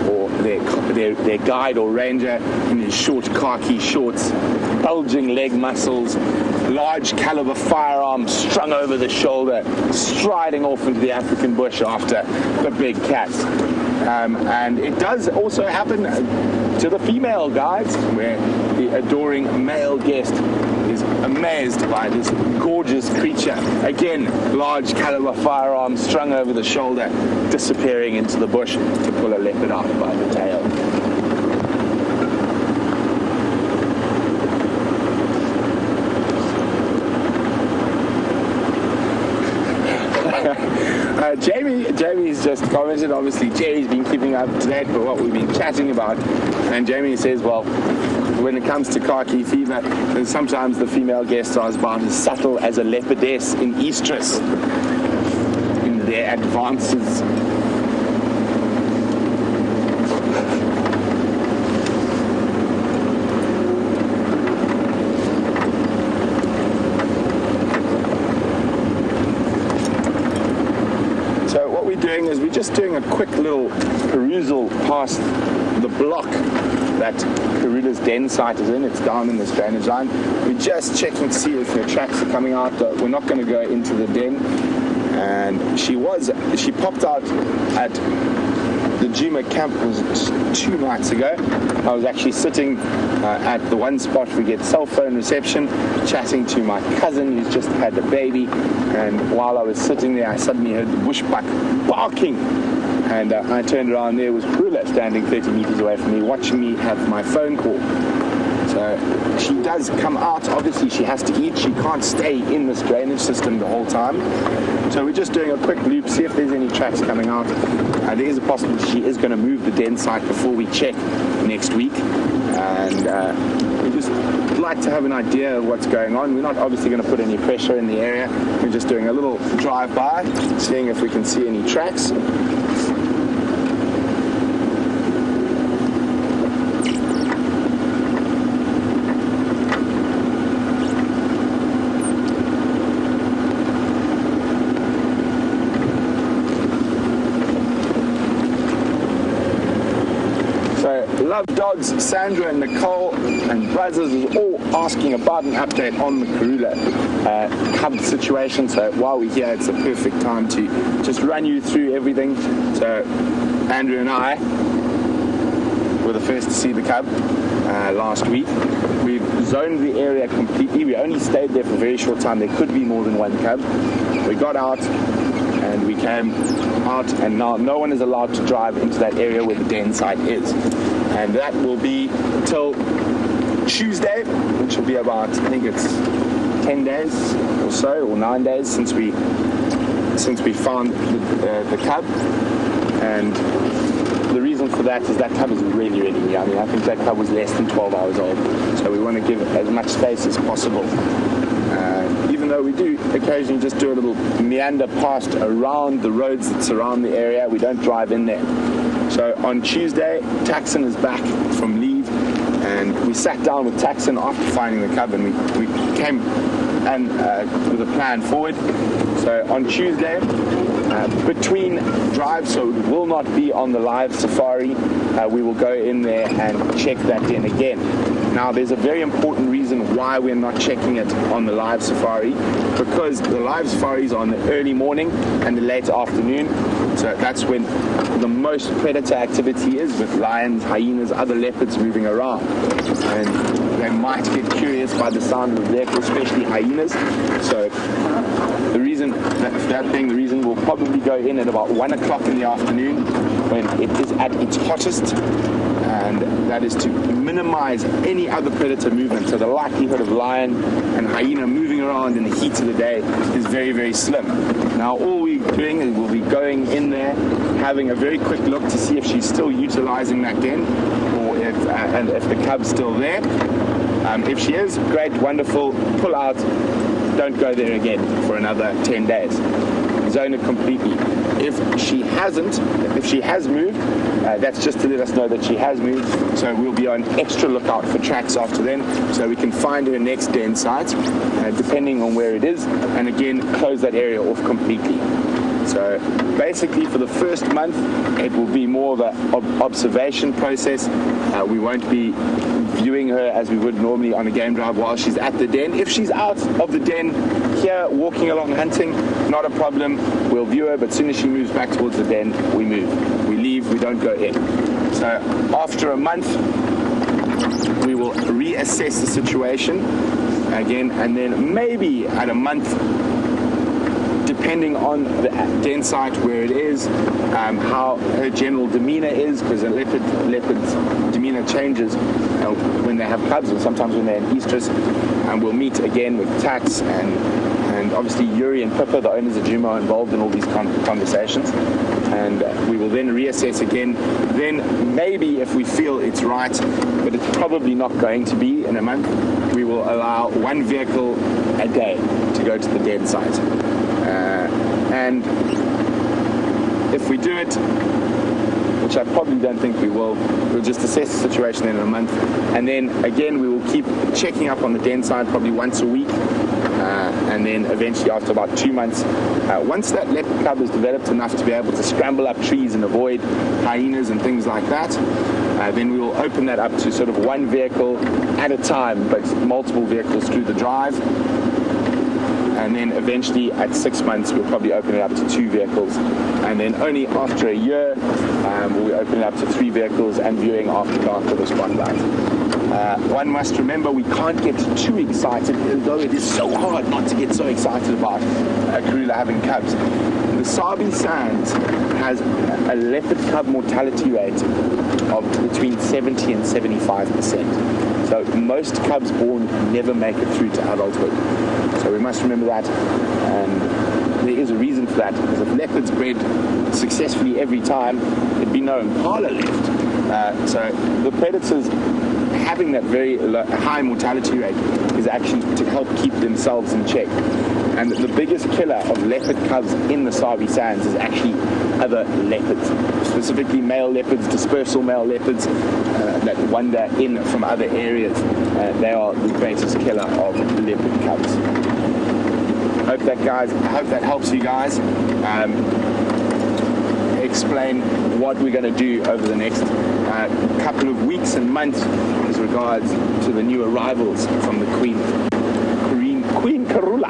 for their guide or ranger in his short khaki shorts, bulging leg muscles, large caliber firearm strung over the shoulder, striding off into the African bush after the big cats. And it does also happen to the female guides, where the adoring male guest is amazed by this gorgeous creature. Again, large caliber firearm strung over the shoulder, disappearing into the bush to pull a leopard out by the tail. Jamie's just commented. Obviously, Jerry's been keeping up to date with what we've been chatting about, and Jamie says, well, when it comes to khaki fever, then sometimes the female guests are about as subtle as a leopardess in estrus in their advances. Is we're just doing a quick little perusal past the block that Karula's den site is in. It's down in this drainage line. We're just checking to see if her tracks are coming out. We're not going to go into the den. And she popped out at the Juma camp was 2 nights ago. I was actually sitting at the one spot we get cell phone reception, chatting to my cousin who's just had a baby, and while I was sitting there I suddenly heard the bushbuck barking, and I turned around. There was Karula standing 30 meters away from me watching me have my phone call. So she does come out. Obviously she has to eat. She can't stay in this drainage system the whole time. So we're just doing a quick loop, see if there's any tracks coming out. There is a possibility she is going to move the den site before we check next week. And we just like to have an idea of what's going on. We're not obviously going to put any pressure in the area. We're just doing a little drive-by, seeing if we can see any tracks. Love Dogs, Sandra and Nicole and Brothers is all asking about an update on the Karula cub situation. So while we're here, it's a perfect time to just run you through everything. So Andrew and I were the first to see the cub last week. We've zoned the area completely. We only stayed there for a very short time. There could be more than one cub. We got out and we came out, and now no one is allowed to drive into that area where the den site is. And that will be till Tuesday, which will be about, I think it's 10 days or so, or 9 days since we found the cub. And the reason for that is that cub is really, really young. I think that cub was less than 12 hours old. So we want to give as much space as possible. Even though we do occasionally just do a little meander past around the roads that surround the area, we don't drive in there. So on Tuesday, Taxon is back from leave, and we sat down with Taxon after finding the cub, and we came and with a plan forward. So on Tuesday, between drives, so it will not be on the LiveSafari, we will go in there and check that den again. Now, there's a very important reason why we're not checking it on the LiveSafari, because the LiveSafari is on the early morning and the late afternoon. So that's when the most predator activity is, with lions, hyenas, other leopards moving around. And they might get curious by the sound of the vehicle, especially hyenas. So the reason, the reason we'll probably go in at about 1 o'clock in the afternoon when it is at its hottest. And that is to minimize any other predator movement. So the likelihood of lion and hyena moving around in the heat of the day is very, very slim. Now all we're doing is we'll be going in there, having a very quick look to see if she's still utilizing that den, or if the cub's still there. If she is, great, wonderful, pull out, don't go there again for another 10 days. Zone it completely. If she hasn't, if she has moved, that's just to let us know that she has moved, so we'll be on extra lookout for tracks after then, so we can find her next den site, depending on where it is, and again, close that area off completely. So basically for the first month, it will be more of an observation process. We won't be viewing her as we would normally on a game drive while she's at the den. If she's out of the den here, walking along hunting, not a problem. We'll view her, but as soon as she moves back towards the den, we move. We leave, we don't go in. So after a month, we will reassess the situation again, and then maybe at a month, depending on the den site where it is, how her general demeanor is, because a leopard's demeanor changes when they have cubs and sometimes when they're in estrus, and we'll meet again with Tax and obviously Yuri and Pippa, the owners of Juma, are involved in all these conversations, and we will then reassess again. Then maybe if we feel it's right, but it's probably not going to be in a month, we will allow one vehicle a day to go to the den site. And if we do it, which I probably don't think we will, we'll just assess the situation in a month, and then again we will keep checking up on the den side probably once a week, and then eventually after about 2 months, once that leopard cub has developed enough to be able to scramble up trees and avoid hyenas and things like that, then we will open that up to sort of one vehicle at a time, but multiple vehicles through the drive. And then eventually at 6 months we'll probably open it up to 2 vehicles, and then only after a year will we open it up to 3 vehicles and viewing after dark with a spotlight. One must remember we can't get too excited, although it is so hard not to get so excited about a Karula having cubs. The Sabi Sands has a leopard cub mortality rate of between 70 and 75%. So most cubs born never make it through to adulthood. So we must remember that, and there is a reason for that, because if leopards bred successfully every time, there'd be no impala left. So the predators having that very high mortality rate is actually to help keep themselves in check. And the biggest killer of leopard cubs in the Sabi Sands is actually other leopards, specifically male leopards, dispersal male leopards that wander in from other areas. They are the greatest killer of leopard cubs. I hope that helps you guys explain what we're going to do over the next couple of weeks and months as regards to the new arrivals from the Queen Karula.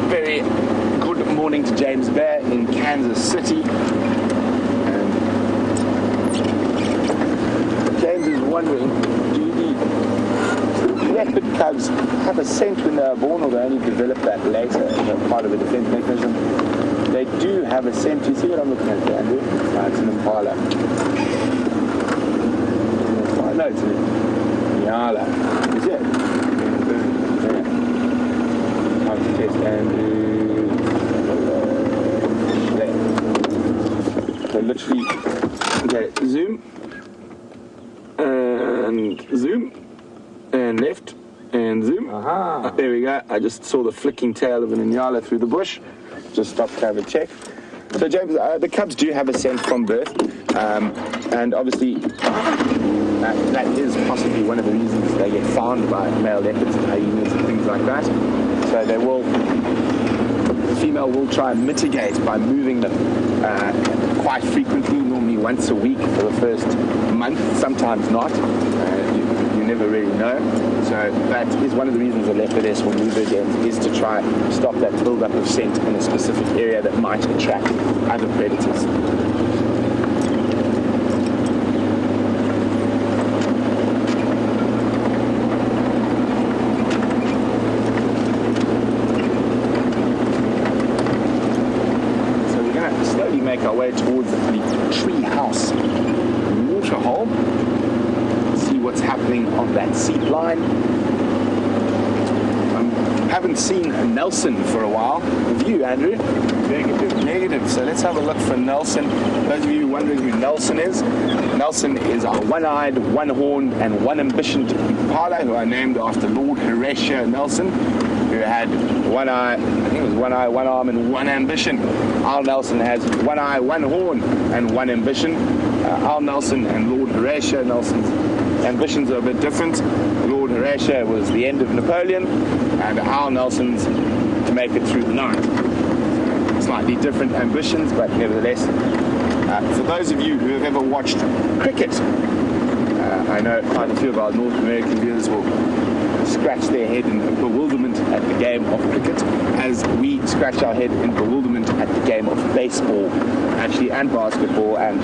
Very good morning to James Bear in Kansas City. And James is wondering, do the leopard cubs have a scent when they are born, or they only develop that later as part of a defense mechanism? They do have a scent. You see what I'm looking at there, Andrew? It's an impala. No, it's an Nyala. Is it? Test Andrew. So literally, okay, zoom and zoom and left and zoom. Aha! There we go. I just saw the flicking tail of an Inyala through the bush. Just stopped to have a check. So James, the cubs do have a scent from birth, and obviously that is possibly one of the reasons they get found by male leopards and hyenas and things like that. So the female will try and mitigate by moving them quite frequently, normally once a week for the first month, sometimes not. You never really know. So that is one of the reasons a leopardess will move her dens, is to try and stop that build-up of scent in a specific area that might attract other predators. Make our way towards the tree house water hole. See what's happening on that seat line. Haven't seen a Nelson for a while. Have you, Andrew? Negative. So let's have a look for Nelson. Those of you wondering who Nelson is, Nelson is our one-eyed, one-horned, and one-ambitioned impala, who are named after Lord Horatio Nelson, who had one eye, I think it was one eye, one arm, and one ambition. Our Nelson has one eye, one horn, and one ambition. Our Nelson and Lord Horatio Nelson's ambitions are a bit different. Lord Horatio was the end of Napoleon, and our Nelson's to make it through the night. Slightly different ambitions, but nevertheless, for those of you who have ever watched cricket, I know quite a few of our North American viewers will scratch their head in bewilderment at the game of cricket, as we scratch our head in bewilderment at the game of baseball, actually, and basketball, and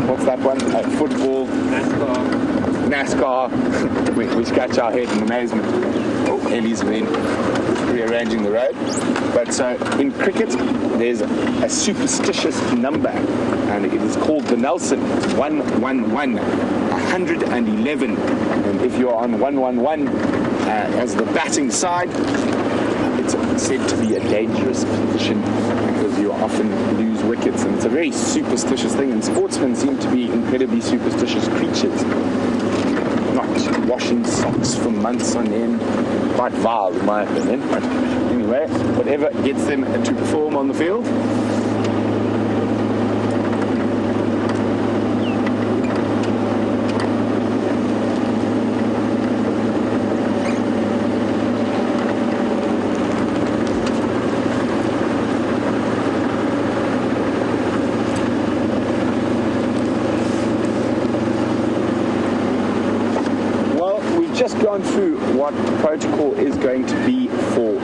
what's that one? Football, NASCAR. we scratch our head in amazement. Oh, Ellie's been rearranging the road. But so in cricket, there's a superstitious number, and it is called the Nelson. 111, 111. And if you're on 111 as the batting side, it's said to be a dangerous position because you often lose wickets, and it's a very superstitious thing, and sportsmen seem to be incredibly superstitious creatures, not washing socks for months on end. Quite vile in my opinion, but anyway, whatever gets them to perform on the field. Just gone through what the protocol is going to be for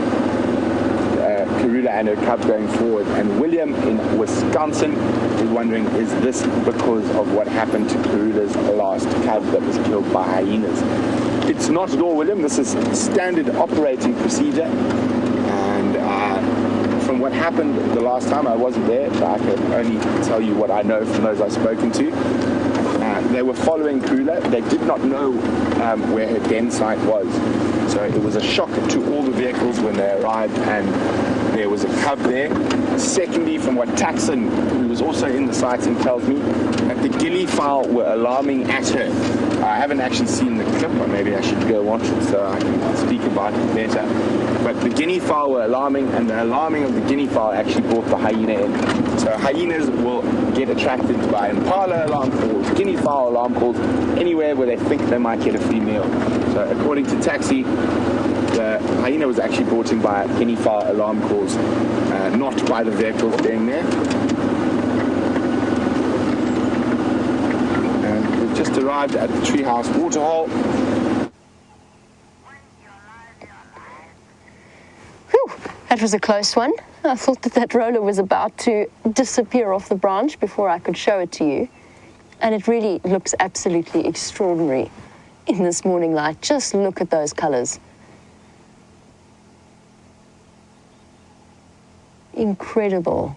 Karula and her cub going forward, and William in Wisconsin is wondering, is this because of what happened to Karula's last cub that was killed by hyenas? It's not at all, William. This is standard operating procedure, and from what happened the last time, I wasn't there, so I can only tell you what I know from those I've spoken to. They were following Karula. They did not know where her den site was. So it was a shock to all the vehicles when they arrived, and there was a cub there. Secondly, from what Taxon, who was also in the sighting, tells me, that the ghillie fowl were alarming at her. I haven't actually seen the clip, or maybe I should go watch it so I can speak about it better. But the guinea fowl were alarming, and the alarming of the guinea fowl actually brought the hyena in. So hyenas will get attracted by impala alarm calls, guinea fowl alarm calls, anywhere where they think they might get a free meal. So according to Taxi, the hyena was actually brought in by guinea fowl alarm calls, not by the vehicles being there. And we've just arrived at the Treehouse Waterhole. That was a close one. I thought that roller was about to disappear off the branch before I could show it to you. And it really looks absolutely extraordinary in this morning light. Just look at those colors. Incredible.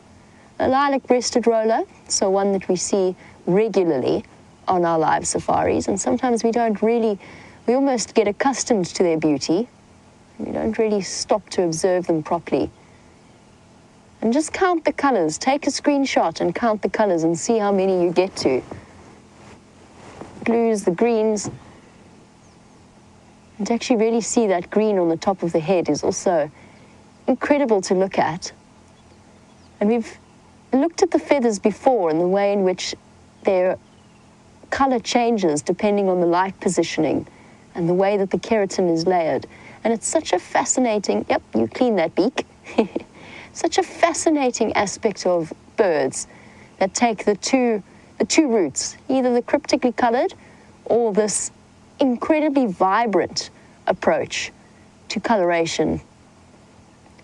A lilac-breasted roller, so one that we see regularly on our live safaris, and sometimes we almost get accustomed to their beauty. We don't really stop to observe them properly. And just count the colors. Take a screenshot and count the colors and see how many you get to. Blues, the greens. And to actually really see that green on the top of the head is also incredible to look at. And we've looked at the feathers before and the way in which their color changes depending on the light positioning and the way that the keratin is layered. And it's such a fascinating, yep, you clean that beak, such a fascinating aspect of birds that take the two routes, either the cryptically colored or this incredibly vibrant approach to coloration.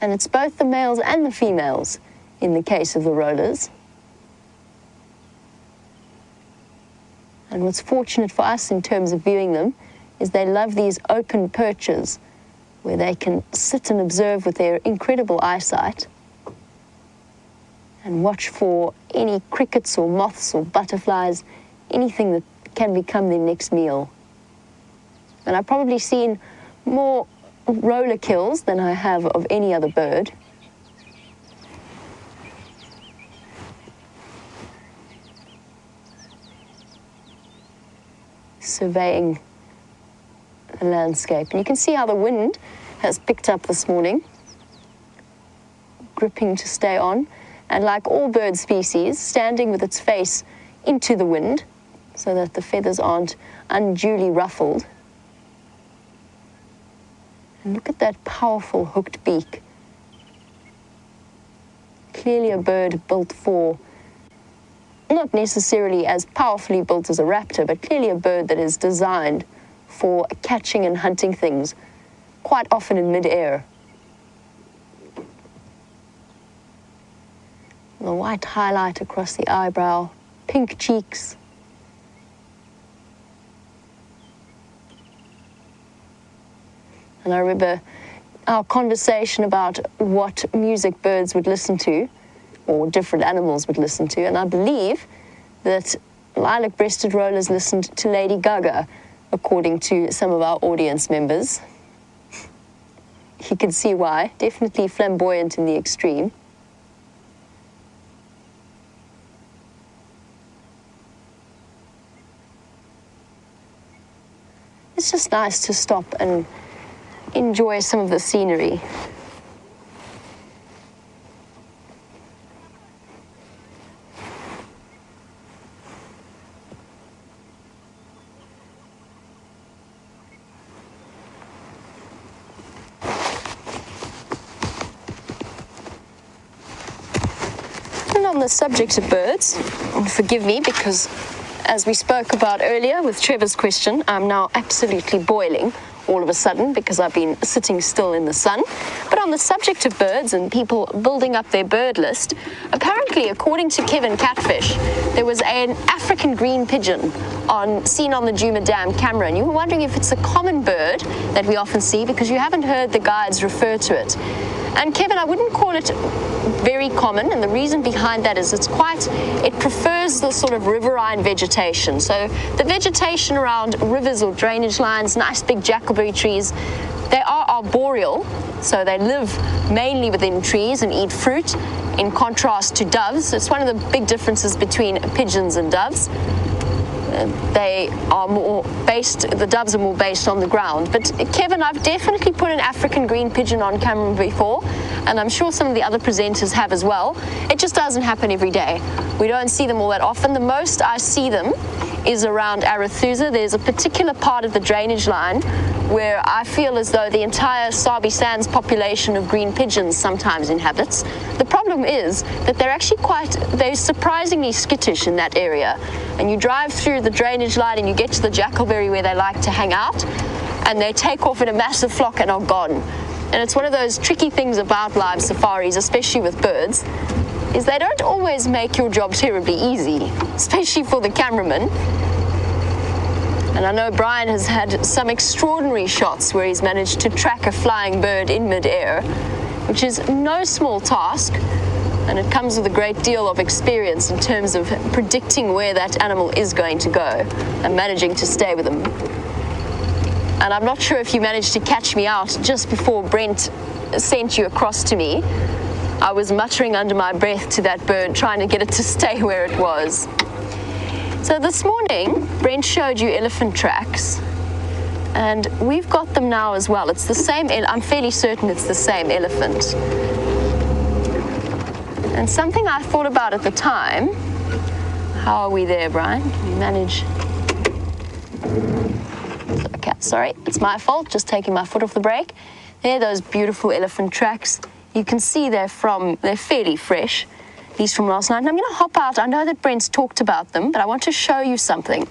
And it's both the males and the females in the case of the rollers. And what's fortunate for us in terms of viewing them is they love these open perches where they can sit and observe with their incredible eyesight and watch for any crickets or moths or butterflies, anything that can become their next meal. And I've probably seen more roller kills than I have of any other bird. Surveying the landscape. And you can see how the wind has picked up this morning, gripping to stay on, and like all bird species, standing with its face into the wind so that the feathers aren't unduly ruffled. And look at that powerful hooked beak. Clearly a bird built for, not necessarily as powerfully built as a raptor, but clearly a bird that is designed for catching and hunting things, quite often in mid-air. The white highlight across the eyebrow, pink cheeks. And I remember our conversation about what music birds would listen to, or different animals would listen to, and I believe that lilac-breasted rollers listened to Lady Gaga, according to some of our audience members. You can see why. Definitely flamboyant in the extreme. It's just nice to stop and enjoy some of the scenery. And on the subject of birds, and forgive me because as we spoke about earlier with Trevor's question, I'm now absolutely boiling all of a sudden because I've been sitting still in the sun. But on the subject of birds and people building up their bird list, apparently, according to Kevin Catfish, there was an African green pigeon seen on the Djuma Dam camera, and you were wondering if it's a common bird that we often see because you haven't heard the guides refer to it. And Kevin, I wouldn't call it very common, and the reason behind that is it prefers the sort of riverine vegetation. So the vegetation around rivers or drainage lines, nice big jackalberry trees, they are arboreal, so they live mainly within trees and eat fruit, in contrast to doves. It's one of the big differences between pigeons and doves. The doves are more based on the ground. But Kevin, I've definitely put an African green pigeon on camera before, and I'm sure some of the other presenters have as well. It just doesn't happen every day. We don't see them all that often. The most I see them is around Arathusa. There's a particular part of the drainage line where I feel as though the entire Sabi Sands population of green pigeons sometimes inhabits. The problem is that they're surprisingly skittish in that area. And you drive through the drainage line and you get to the jackalberry where they like to hang out, and they take off in a massive flock and are gone. And it's one of those tricky things about live safaris, especially with birds, is they don't always make your job terribly easy, especially for the cameraman. And I know Brian has had some extraordinary shots where he's managed to track a flying bird in mid-air, which is no small task, and it comes with a great deal of experience in terms of predicting where that animal is going to go and managing to stay with them. And I'm not sure if you managed to catch me out just before Brent sent you across to me. I was muttering under my breath to that bird, trying to get it to stay where it was. So this morning, Brent showed you elephant tracks, and we've got them now as well. It's the same, I'm fairly certain it's the same elephant. And something I thought about at the time, how are we there, Brian? Can you manage? Okay, sorry, it's my fault, just taking my foot off the brake. There are those beautiful elephant tracks. You can see they're fairly fresh, these from last night. And I'm going to hop out. I know that Brent's talked about them, but I want to show you something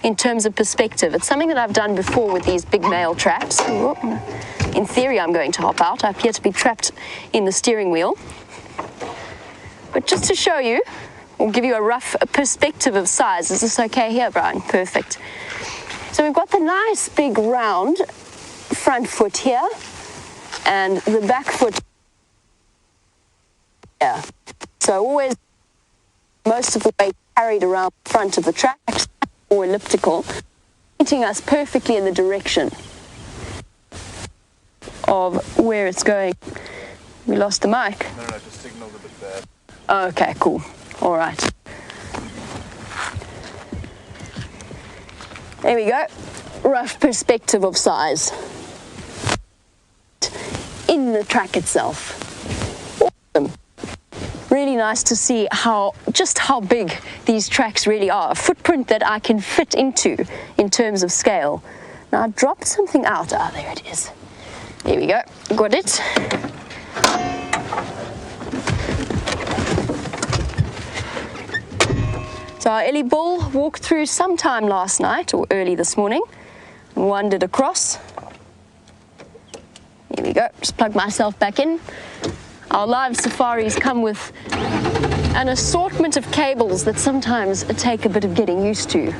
in terms of perspective. It's something that I've done before with these big male traps. In theory, I'm going to hop out. I appear to be trapped in the steering wheel. But just to show you, or give you a rough perspective of size. Is this okay here, Brian? Perfect. So we've got the nice big round front foot here, and the back foot here. So always most of the weight carried around the front of the tracks, or elliptical, pointing us perfectly in the direction of where it's going. We lost the mic. No, just signaled a bit bad. Oh, okay, cool. All right. There we go. Rough perspective of size in the track itself. Awesome. Really nice to see just how big these tracks really are. A footprint that I can fit into in terms of scale. Now I dropped something out. Ah, there it is. There we go. Got it. So our Ellie bull walked through sometime last night or early this morning and wandered across. Here we go, just plug myself back in. Our LiveSafaris come with an assortment of cables that sometimes take a bit of getting used to.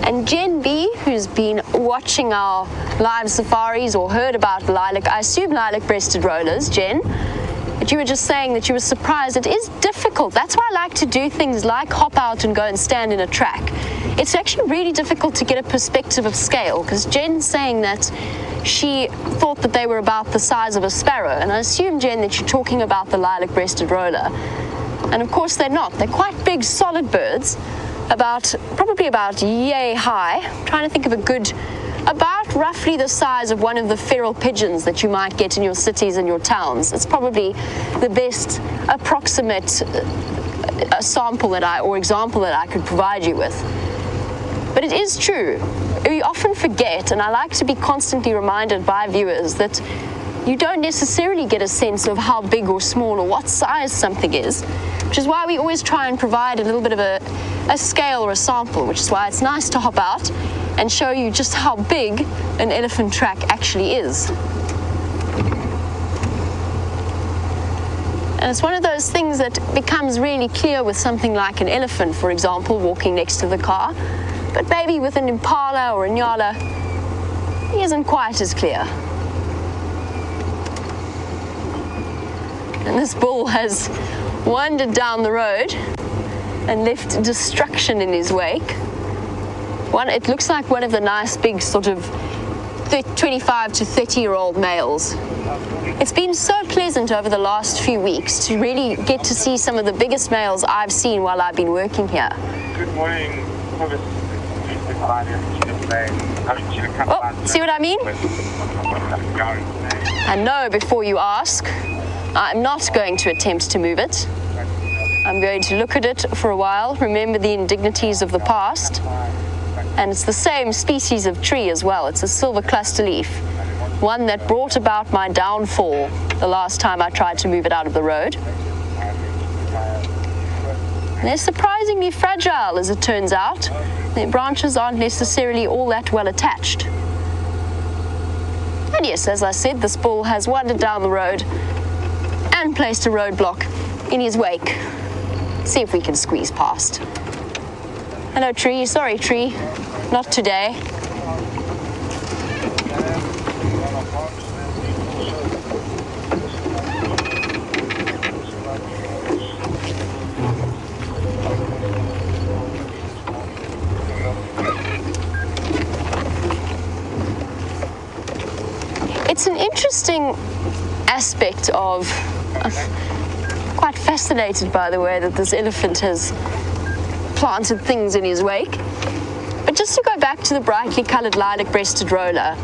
And Jen B, who's been watching our LiveSafaris or heard about I assume lilac-breasted rollers, Jen, but you were just saying that you were surprised. It is difficult. That's why I like to do things like hop out and go and stand in a track. It's actually really difficult to get a perspective of scale, because Jen's saying that she thought that they were about the size of a sparrow, and I assume, Jen, that you're talking about the lilac-breasted roller. And of course they're not. They're quite big, solid birds. Probably about yay high. I'm trying to think of about roughly the size of one of the feral pigeons that you might get in your cities and your towns. It's probably the best approximate sample or example that I could provide you with. But it is true. We often forget, and I like to be constantly reminded by viewers, that you don't necessarily get a sense of how big or small or what size something is, which is why we always try and provide a little bit of a scale or a sample, which is why it's nice to hop out and show you just how big an elephant track actually is. And it's one of those things that becomes really clear with something like an elephant, for example, walking next to the car, but maybe with an impala or a nyala, it isn't quite as clear. And this bull has wandered down the road and left destruction in his wake. It looks like one of the nice big sort of 25 to 30-year-old males. It's been so pleasant over the last few weeks to really get to see some of the biggest males I've seen while I've been working here. Good morning. Oh, see what I mean? And no, before you ask, I'm not going to attempt to move it. I'm going to look at it for a while, remember the indignities of the past, and it's the same species of tree as well. It's a silver cluster leaf, one that brought about my downfall the last time I tried to move it out of the road. And they're surprisingly fragile, as it turns out. Their branches aren't necessarily all that well attached. And yes, as I said, this bull has wandered down the road and placed a roadblock in his wake. See if we can squeeze past. Hello, tree. Sorry, tree. Not today. It's an interesting aspect of quite fascinated by the way that this elephant has planted things in his wake. But just to go back to the brightly coloured lilac-breasted roller,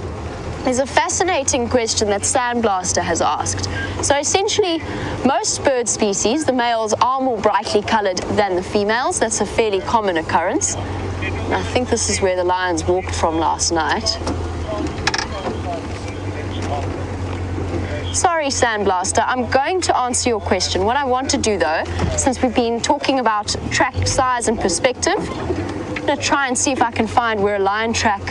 there's a fascinating question that Sandblaster has asked. So essentially, most bird species, the males are more brightly coloured than the females. That's a fairly common occurrence. And I think this is where the lions walked from last night. Sorry, Sandblaster, I'm going to answer your question. What I want to do though, since we've been talking about track size and perspective, I'm going to try and see if I can find where a lion track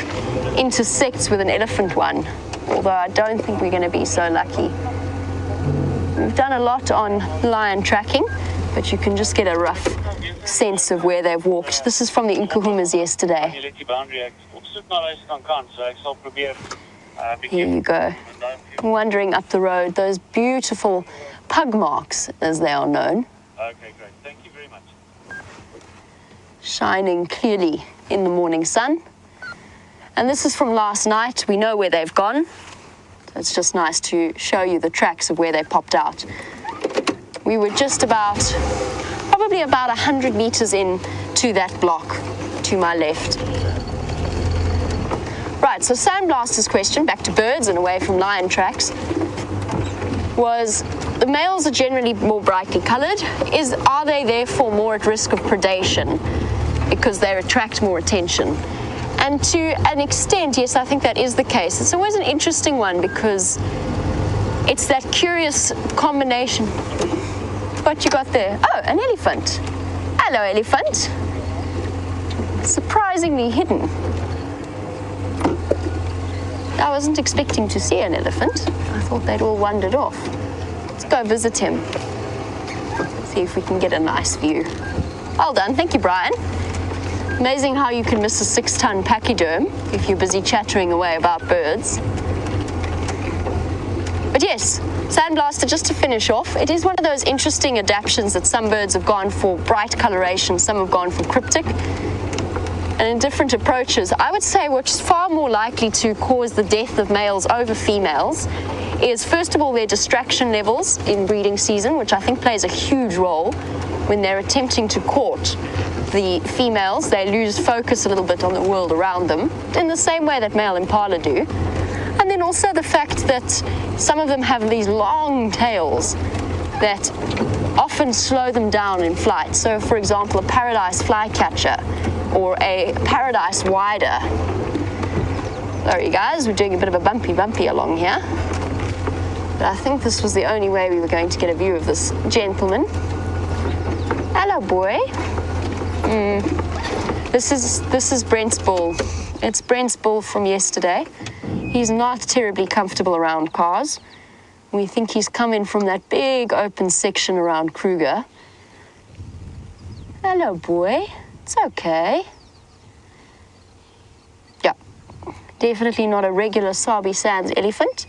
intersects with an elephant one. although I don't think we're going to be so lucky. We've done a lot on lion tracking, but you can just get a rough sense of where they've walked. This is from the Nkuhumas yesterday. Here you go. Wandering up the road, those beautiful pug marks, as they are known. Okay, great. Thank you very much. Shining clearly in the morning sun. And this is from last night. We know where they've gone. So it's just nice to show you the tracks of where they popped out. We were just probably about 100 meters in to that block to my left. Right, so Sandblaster's question, back to birds and away from lion tracks, was the males are generally more brightly colored. Are they therefore more at risk of predation because they attract more attention? And to an extent, yes, I think that is the case. It's always an interesting one because it's that curious combination. What you got there? Oh, an elephant. Hello, elephant. Surprisingly hidden. I wasn't expecting to see an elephant. I thought they'd all wandered off. Let's go visit him. See if we can get a nice view. Well done, thank you, Brian. Amazing how you can miss a 6-ton pachyderm if you're busy chattering away about birds. But yes, Sandblaster, just to finish off, it is one of those interesting adaptations that some birds have gone for bright coloration, some have gone for cryptic. And in different approaches, I would say what's far more likely to cause the death of males over females is, first of all, their distraction levels in breeding season, which I think plays a huge role when they're attempting to court the females. They lose focus a little bit on the world around them, in the same way that male impala do. And then also the fact that some of them have these long tails that often slow them down in flight. So, for example, a paradise flycatcher or a paradise wider. Sorry guys, we're doing a bit of a bumpy along here. But I think this was the only way we were going to get a view of this gentleman. Hello, boy. This is Brent's bull. It's Brent's bull from yesterday. He's not terribly comfortable around cars. We think he's coming from that big open section around Kruger. Hello, boy. It's okay. Yeah, definitely not a regular Sabi Sands elephant.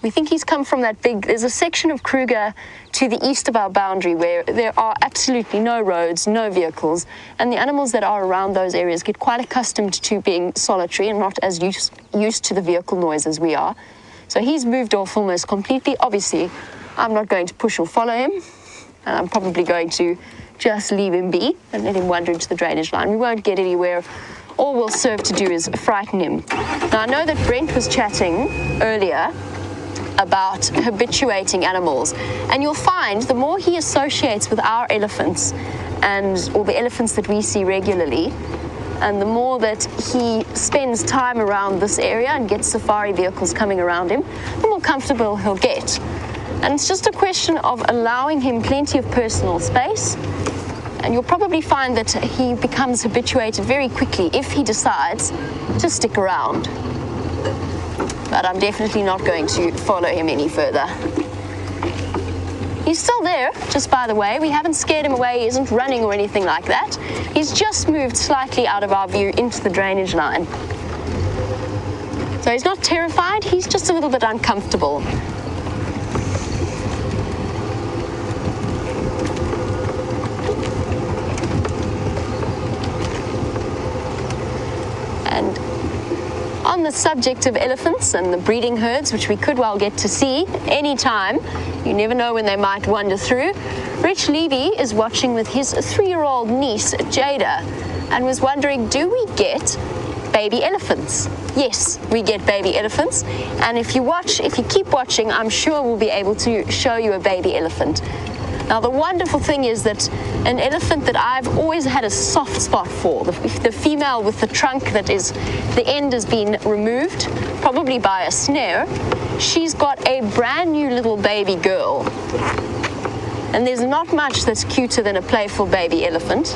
We think he's come from that big, there's a section of Kruger to the east of our boundary where there are absolutely no roads, no vehicles, and the animals that are around those areas get quite accustomed to being solitary and not as used to the vehicle noise as we are. So he's moved off almost completely. Obviously, I'm not going to push or follow him, and I'm probably going to just leave him be and let him wander into the drainage line. We won't get anywhere. All we'll serve to do is frighten him. Now, I know that Brent was chatting earlier about habituating animals, and you'll find the more he associates with our elephants or the elephants that we see regularly, and the more that he spends time around this area and gets safari vehicles coming around him, the more comfortable he'll get. And it's just a question of allowing him plenty of personal space, and you'll probably find that he becomes habituated very quickly if he decides to stick around. But I'm definitely not going to follow him any further. He's still there, just by the way. We haven't scared him away. He isn't running or anything like that. He's just moved slightly out of our view into the drainage line. So he's not terrified, he's just a little bit uncomfortable. And on the subject of elephants and the breeding herds, which we could well get to see any time, you never know when they might wander through, Rich Levy is watching with his 3-year-old niece, Jada, and was wondering, do we get baby elephants? Yes, we get baby elephants, and if you keep watching, I'm sure we'll be able to show you a baby elephant. Now, the wonderful thing is that an elephant that I've always had a soft spot for, the female with the trunk that is, the end has been removed, probably by a snare, she's got a brand new little baby girl. And there's not much that's cuter than a playful baby elephant.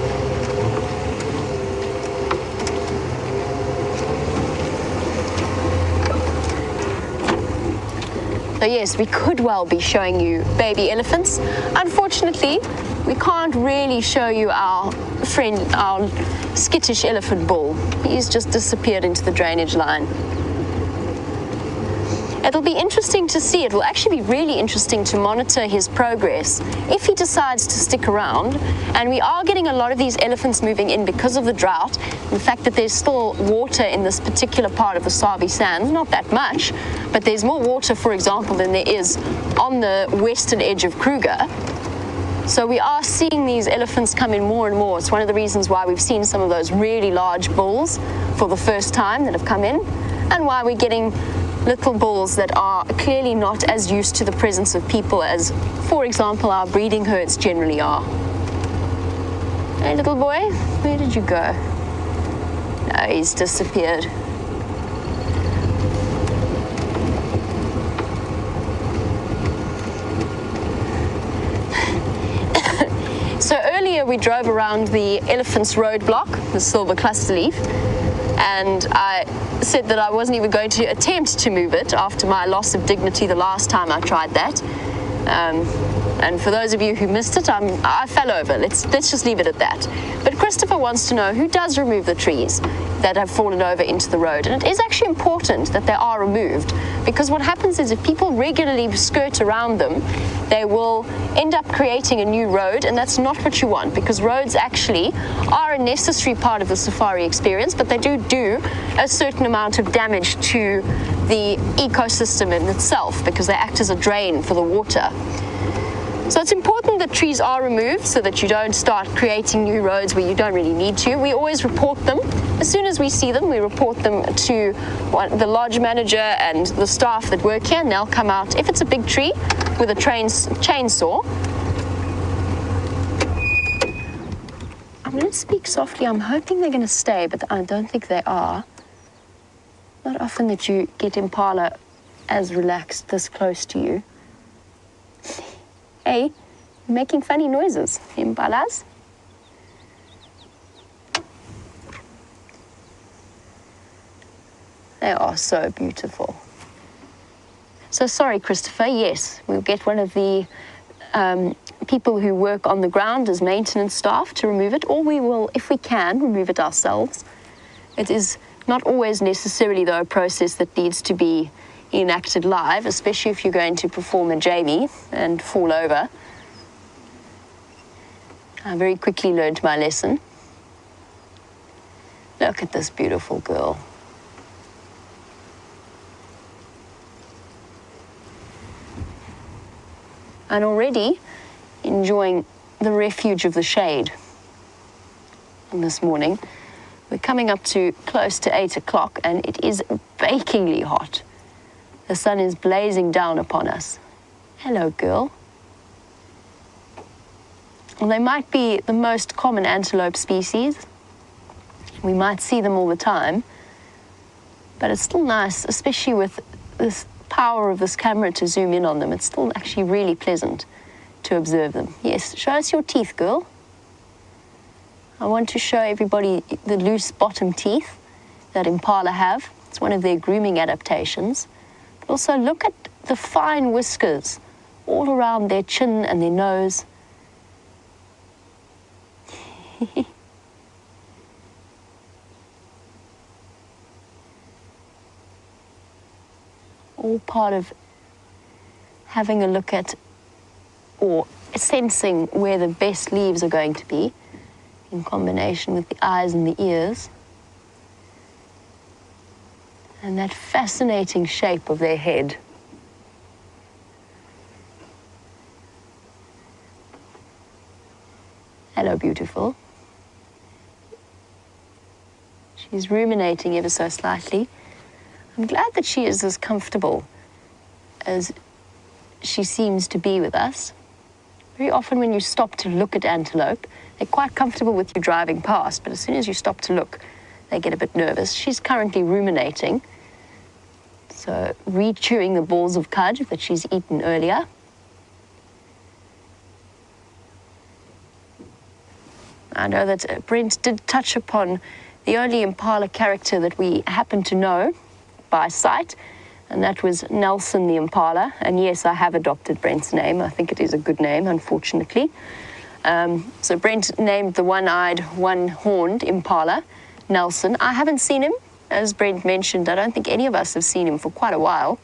So yes, we could well be showing you baby elephants. Unfortunately, we can't really show you our friend, our skittish elephant bull. He's just disappeared into the drainage line. It'll be interesting to see. It will actually be really interesting to monitor his progress if he decides to stick around. And we are getting a lot of these elephants moving in because of the drought. The fact that there's still water in this particular part of the Sabi Sands, not that much, but there's more water, for example, than there is on the western edge of Kruger. So we are seeing these elephants come in more and more. It's one of the reasons why we've seen some of those really large bulls for the first time that have come in, and why we're getting little bulls that are clearly not as used to the presence of people as, for example, our breeding herds generally are. Hey, little boy, where did you go? No, he's disappeared. So earlier we drove around the elephant's roadblock, the silver cluster leaf, and I said that I wasn't even going to attempt to move it after my loss of dignity the last time I tried that. And for those of you who missed it, I fell over. Let's just leave it at that. But Christopher wants to know who does remove the trees that have fallen over into the road. And it is actually important that they are removed, because what happens is if people regularly skirt around them, they will end up creating a new road, and that's not what you want, because roads actually are a necessary part of the safari experience, but they do a certain amount of damage to the ecosystem in itself, because they act as a drain for the water. So it's important that trees are removed so that you don't start creating new roads where you don't really need to. We always report them. As soon as we see them, we report them to the lodge manager and the staff that work here, and they'll come out, if it's a big tree, with a chainsaw. I'm going to speak softly. I'm hoping they're going to stay, but I don't think they are. Not often that you get impala as relaxed this close to you. Hey, making funny noises, impalas. They are so beautiful. So sorry, Christopher, yes, we'll get one of the people who work on the ground as maintenance staff to remove it, or we will, if we can, remove it ourselves. It is not always necessarily, though, a process that needs to be enacted live, especially if you're going to perform a Jamie and fall over. I very quickly learned my lesson. Look at this beautiful girl. And already enjoying the refuge of the shade. And this morning, we're coming up to close to 8 o'clock, and it is bakingly hot. The sun is blazing down upon us. Hello, girl. Well, they might be the most common antelope species. We might see them all the time, but it's still nice, especially with this power of this camera to zoom in on them. It's still actually really pleasant to observe them. Yes, show us your teeth, girl. I want to show everybody the loose bottom teeth that impala have. It's one of their grooming adaptations. But also look at the fine whiskers all around their chin and their nose. All part of having a look at or sensing where the best leaves are going to be in combination with the eyes and the ears. And that fascinating shape of their head. Hello, beautiful. She's ruminating ever so slightly. I'm glad that she is as comfortable as she seems to be with us. Very often when you stop to look at antelope, they're quite comfortable with you driving past, but as soon as you stop to look, they get a bit nervous. She's currently ruminating, so re-chewing the balls of cud that she's eaten earlier. I know that Brent did touch upon the only impala character that we happen to know by sight, And that was Nelson the impala. And yes, I have adopted Brent's name. I think it is a good name, unfortunately. So Brent named the one-eyed, one-horned impala Nelson. I haven't seen him. As Brent mentioned, I don't think any of us have seen him for quite a while.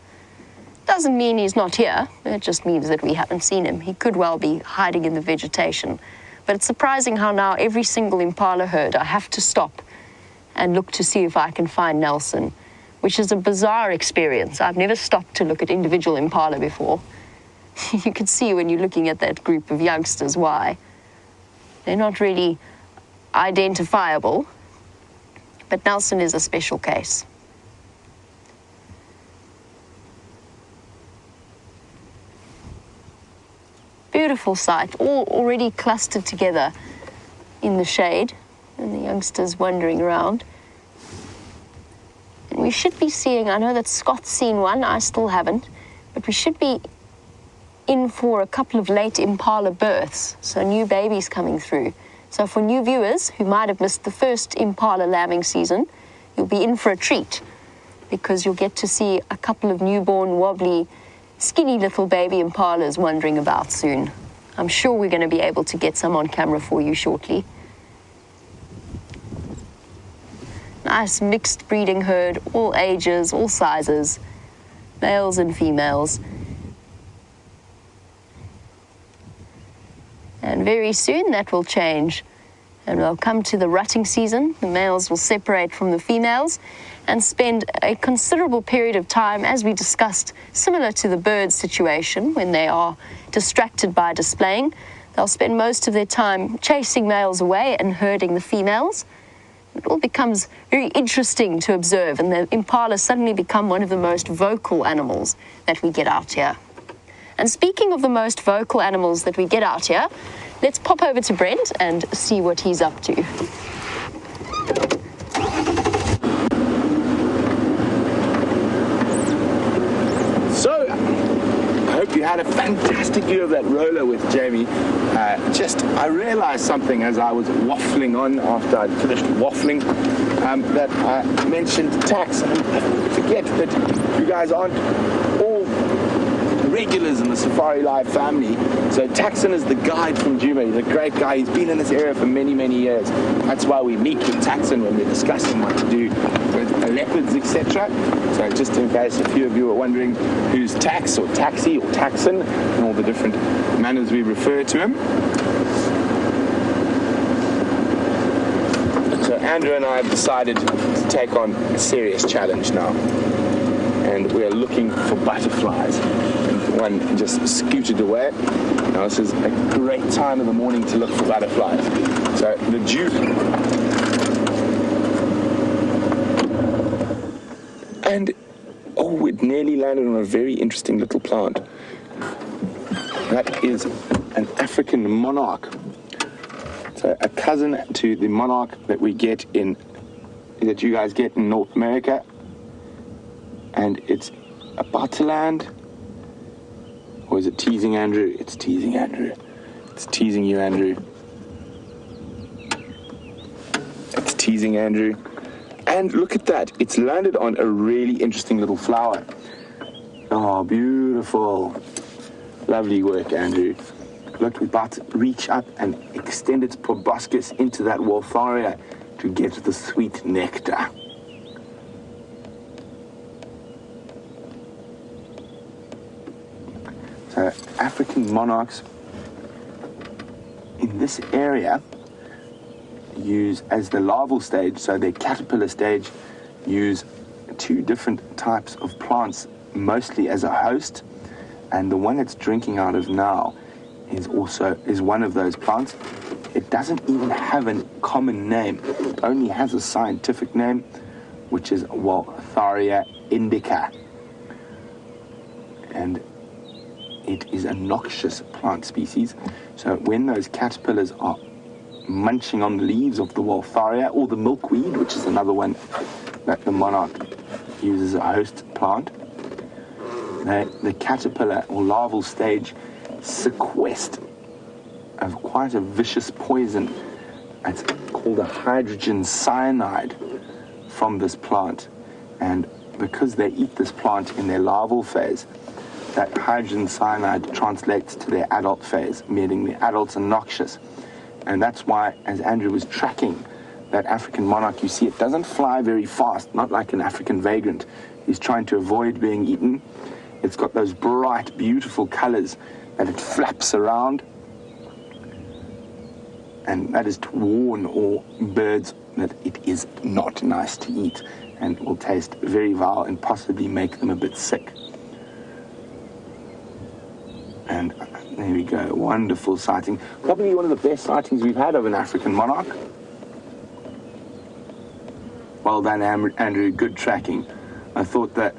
Doesn't mean he's not here. It just means that we haven't seen him. He could well be hiding in the vegetation. But it's surprising how now every single impala herd, I have to stop and look to see if I can find Nelson, which is a bizarre experience. I've never stopped to look at individual impala before. You can see when you're looking at that group of youngsters why. They're not really identifiable, but Nelson is a special case. Beautiful sight, all already clustered together in the shade, and the youngsters wandering around. And we should be seeing, I know that Scott's seen one, I still haven't, but we should be in for a couple of late impala births, so new babies coming through. So for new viewers who might have missed the first impala lambing season, you'll be in for a treat, because you'll get to see a couple of newborn, wobbly, skinny little baby impalas wandering about soon. I'm sure we're going to be able to get some on camera for you shortly. Nice mixed breeding herd, all ages, all sizes, males and females. And very soon that will change, and we'll come to the rutting season. The males will separate from the females and spend a considerable period of time, as we discussed, similar to the bird situation, when they are distracted by displaying. They'll spend most of their time chasing males away and herding the females. It all becomes very interesting to observe, and the impala suddenly become one of the most vocal animals that we get out here. And speaking of the most vocal animals that we get out here, let's pop over to Brent and see what he's up to. So, I hope you had a fantastic view of that roller with Jamie. I realized something as I was waffling on after I'd finished waffling, that I mentioned tax. And I forget that you guys aren't all regulars in the Safari Live family. So Taxon is the guide from Djuma. He's a great guy. He's been in this area for many, many years. That's why we meet with Taxon when we're discussing what to do with leopards, etc. So just in case a few of you are wondering who's Tax or Taxi or Taxon and all the different manners we refer to him. So Andrew and I have decided to take on a serious challenge now. And we're looking for butterflies. And one just scooted away. Now this is a great time of the morning to look for butterflies. So the dew. And oh, it nearly landed on a very interesting little plant. That is an African monarch. So a cousin to the monarch that we get in, that you guys get in North America. And it's about to land. Or is it teasing Andrew? It's teasing Andrew. It's teasing you, Andrew. It's teasing Andrew. And look at that. It's landed on a really interesting little flower. Oh, beautiful. Lovely work, Andrew. Look, we're about to reach up and extend its proboscis into that Waltharia to get the sweet nectar. So African monarchs in this area use, as the larval stage, so their caterpillar stage, use two different types of plants, mostly as a host, and the one it's drinking out of now is one of those plants. It doesn't even have a common name, it only has a scientific name, which is Waltharia indica. And it is a noxious plant species. So when those caterpillars are munching on the leaves of the Waltharia, or the milkweed, which is another one that the monarch uses as a host plant, the caterpillar or larval stage sequest of quite a vicious poison. It's called a hydrogen cyanide from this plant. And because they eat this plant in their larval phase, that hydrogen cyanide translates to their adult phase, meaning the adults are noxious. And that's why, as Andrew was tracking that African monarch, you see it doesn't fly very fast, not like an African vagrant. He's trying to avoid being eaten. It's got those bright, beautiful colors that it flaps around. And that is to warn all birds that it is not nice to eat and will taste very vile and possibly make them a bit sick. And there we go, wonderful sighting. Probably one of the best sightings we've had of an African monarch. Well done, Andrew, good tracking. I thought that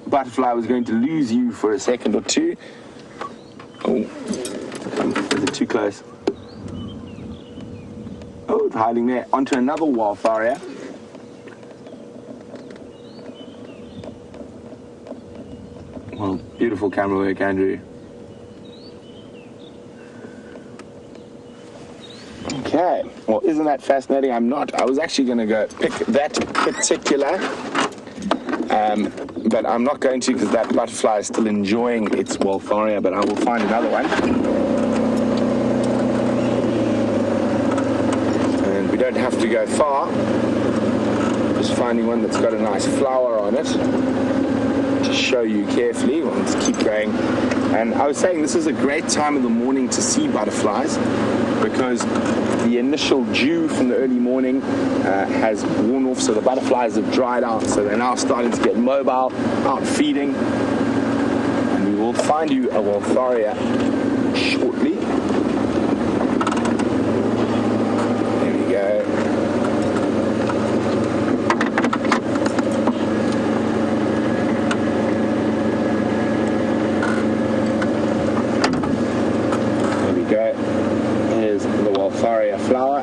butterfly was going to lose you for a second or two. Oh, is it too close? Oh, it's hiding there. Onto another wildfire. Well, beautiful camera work, Andrew. Okay, well, isn't that fascinating? I was actually going to go pick that particular, but I'm not going to because that butterfly is still enjoying its Wildtharia, but I will find another one. And we don't have to go far, just finding one that's got a nice flower on it to show you carefully. Well, let's keep going. And I was saying this is a great time of the morning to see butterflies because the initial dew from the early morning has worn off, so the butterflies have dried out, so they're now starting to get mobile, out feeding. And we will find you a Wildtharia shortly. There we go. There we go. Here's the Wildtharia flower.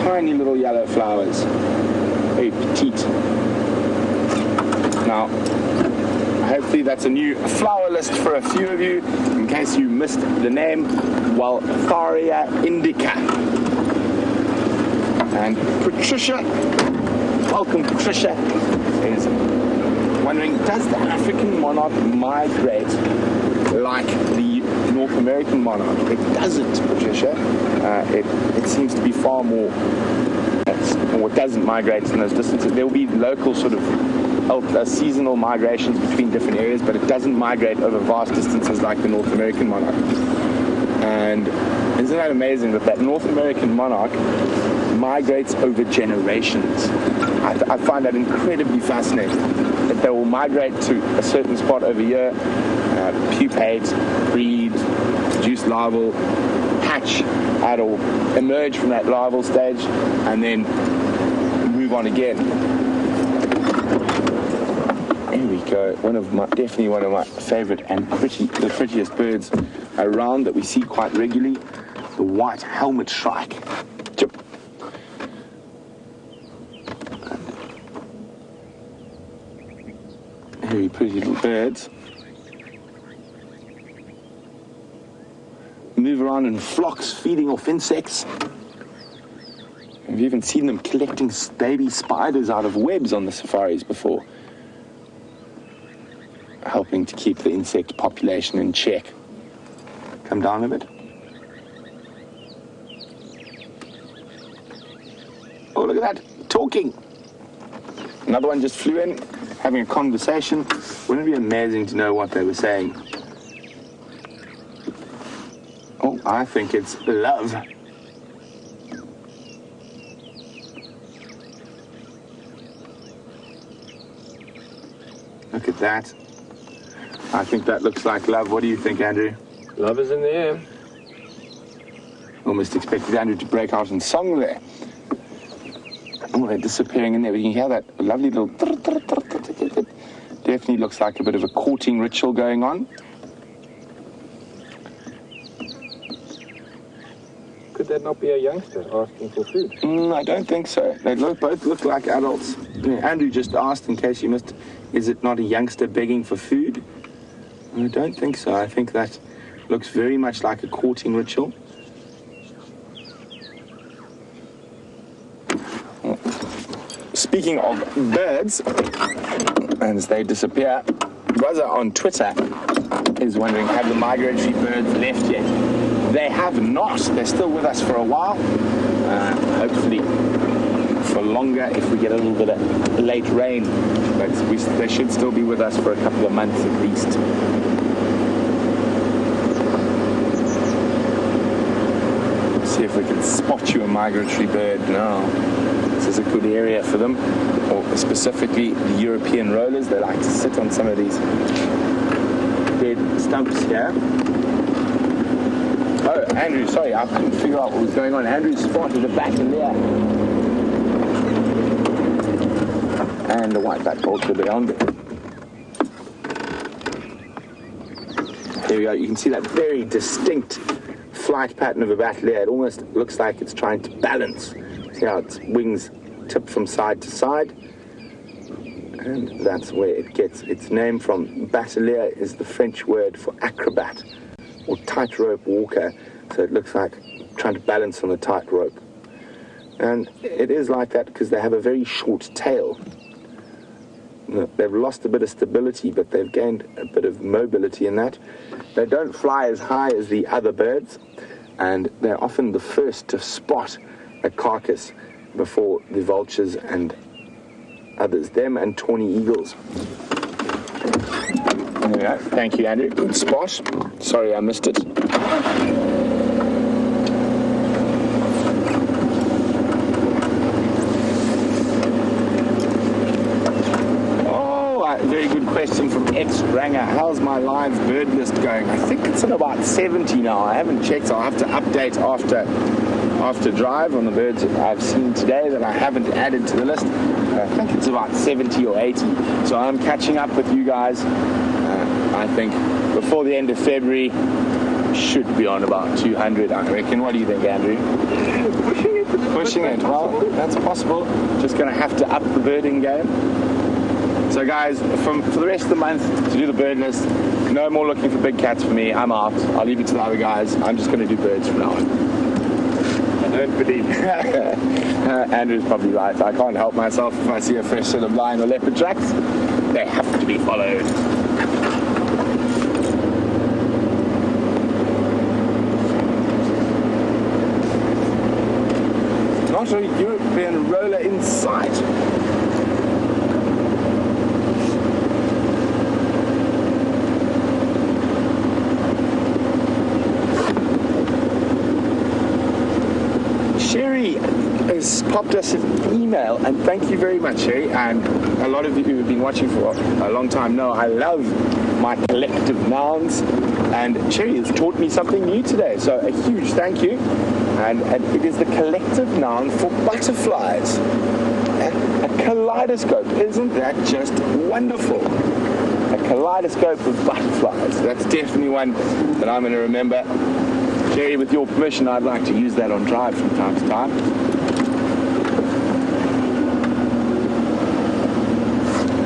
Tiny little yellow flowers. Very petite. Now, hopefully that's a new flower list for a few of you, in case you missed the name, Wildtharia indica. And Patricia, welcome Patricia, is wondering, does the African monarch migrate like the North American monarch? It doesn't, Patricia. It seems to be far more, or it doesn't migrate in those distances. There will be local sort of seasonal migrations between different areas, but it doesn't migrate over vast distances like the North American monarch. And isn't that amazing that North American monarch migrates over generations? I find that incredibly fascinating, that they will migrate to a certain spot over here, pupate, breed, produce larval, hatch out or emerge from that larval stage, and then move on again. Here we go. Definitely one of my favorite and the prettiest birds around that we see quite regularly, the white helmet shrike. Very pretty little birds. Move around in flocks, feeding off insects. I've even seen them collecting baby spiders out of webs on the safaris before, helping to keep the insect population in check. Come down a bit. Oh, look at that, talking. Another one just flew in, having a conversation. Wouldn't it be amazing to know what they were saying? Oh, I think it's love. Look at that. I think that looks like love. What do you think, Andrew? Love is in the air. Almost expected Andrew to break out in song there. Oh, they're disappearing in there. We can hear that lovely little... Definitely looks like a bit of a courting ritual going on. Could that not be a youngster asking for food? I don't think so. They both look like adults. Andrew just asked, in case you missed, is it not a youngster begging for food? I don't think so. I think that looks very much like a courting ritual. speaking of birds, and as they disappear, Rosa on Twitter is wondering, have the migratory birds left yet? They have not. They're still with us for a while. Hopefully for longer if we get a little bit of late rain. But they should still be with us for a couple of months at least. Let's see if we can spot you a migratory bird now. This is a good area for them, or specifically the European rollers. They like to sit on some of these dead stumps here. Oh, Andrew, sorry, I couldn't figure out what was going on. Andrew spotted a bat in there. And a white bat also beyond it. There we go, you can see that very distinct flight pattern of a bat there. It almost looks like it's trying to balance. See how its wings tip from side to side? And that's where it gets its name from. Bateleur is the French word for acrobat, or tightrope walker, so it looks like trying to balance on a tightrope. And it is like that because they have a very short tail. They've lost a bit of stability, but they've gained a bit of mobility in that. They don't fly as high as the other birds, and they're often the first to spot a carcass before the vultures and others, them and tawny eagles. There we go. Thank you, Andrew. Good spot. Sorry I missed it. Oh, very good question from X Ranger. How's my live bird list going? I think it's at about 70 now. I haven't checked. I'll have to update after drive on the birds that I've seen today that I haven't added to the list. I think it's about 70 or 80. So I'm catching up with you guys. I think before the end of February, should be on about 200, I reckon. What do you think, Andrew? Pushing it. Well, that's possible. Just going to have to up the birding game. So guys, for the rest of the month, to do the bird list, no more looking for big cats for me. I'm out. I'll leave it to the other guys. I'm just going to do birds from now on. I don't believe Andrew's probably right. I can't help myself if I see a fresh set of lion or leopard tracks. They have to be followed. Not a European roller in sight. Sherry has popped us an email, and thank you very much, Sherry. And a lot of you who have been watching for a long time know I love my collective nouns, and Sherry has taught me something new today, so a huge thank you. And it is the collective noun for butterflies. A kaleidoscope. Isn't that just wonderful? A kaleidoscope of butterflies. That's definitely one that I'm going to remember. Jerry, with your permission, I'd like to use that on drive from time to time.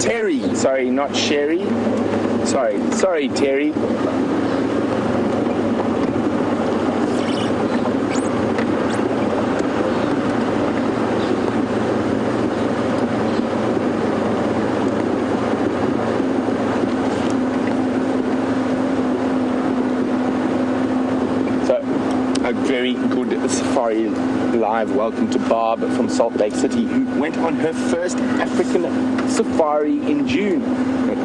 Terry, sorry, not Sherry. Sorry, Terry. Very good safari live welcome to Barb from Salt Lake City, who went on her first African safari in June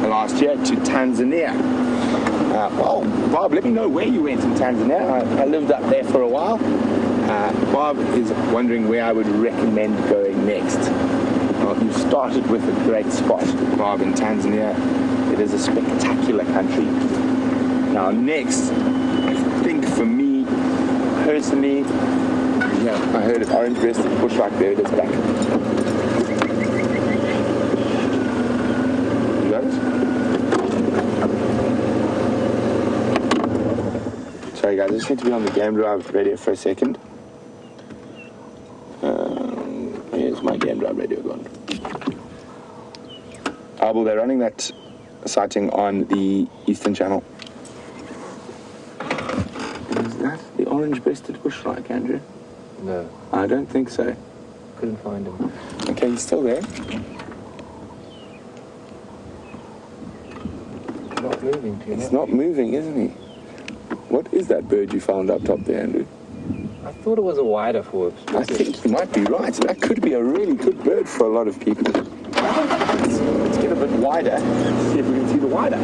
last year to Tanzania. Well, Barb, let me know where you went in Tanzania. I lived up there for a while. Barb is wondering where I would recommend going next. Well, you started with a great spot, Barb, in Tanzania. It is a spectacular country. Now next, I think for me, personally, yeah, I heard of orange-breasted bushwhack bird is back. You got it? Sorry guys, I just need to be on the game drive radio for a second. Here's my game drive radio gone. Well, they're running that sighting on the Eastern Channel. Is that the orange-breasted bushwhack, Andrew? No. I don't think so. Couldn't find him. Okay, he's still there. Not moving too He's not moving, isn't he? What is that bird you found up top there, Andrew? I thought it was a wider for I think you might be right. That could be a really good bird for a lot of people. Let's get a bit wider, see if we can see the wider.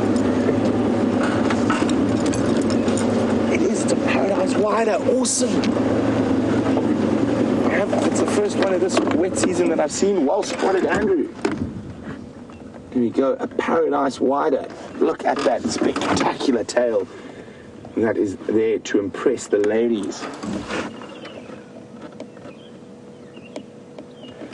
It is the paradise wider. Awesome. It's the first one of this wet season that I've seen. Well spotted, Andrew. Here we go, a paradise wider. Look at that spectacular tail. That is there to impress the ladies.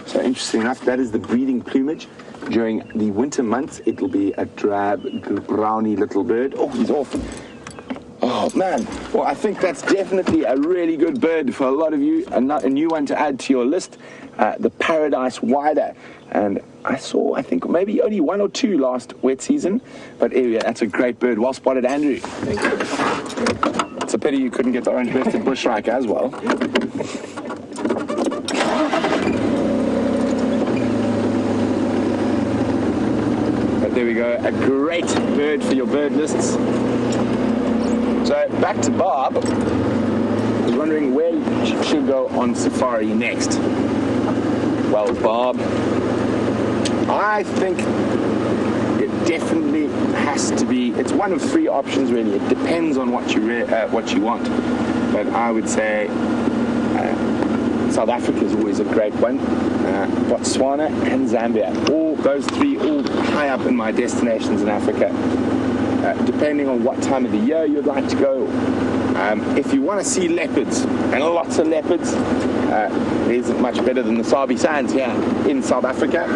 So interesting enough, that is the breeding plumage. During the winter months, it will be a drab, browny little bird. Oh, he's off. Oh, man. Well, I think that's definitely a really good bird for a lot of you. A new one to add to your list, the paradise wider. And I think, maybe only 1 or 2 last wet season. But anyway, that's a great bird. Well spotted, Andrew. Thank you. It's a pity you couldn't get the orange-breasted bushshrike as well. But there we go. A great bird for your bird lists. So back to Bob. I was wondering where you should go on safari next. Well, Bob, I think it definitely has to be. It's one of 3 options, really. It depends on what you want. But I would say South Africa is always a great one. Botswana and Zambia. All those 3, all high up in my destinations in Africa. Depending on what time of the year you'd like to go. If you want to see leopards, and lots of leopards, it isn't much better than the Sabi Sands here in South Africa.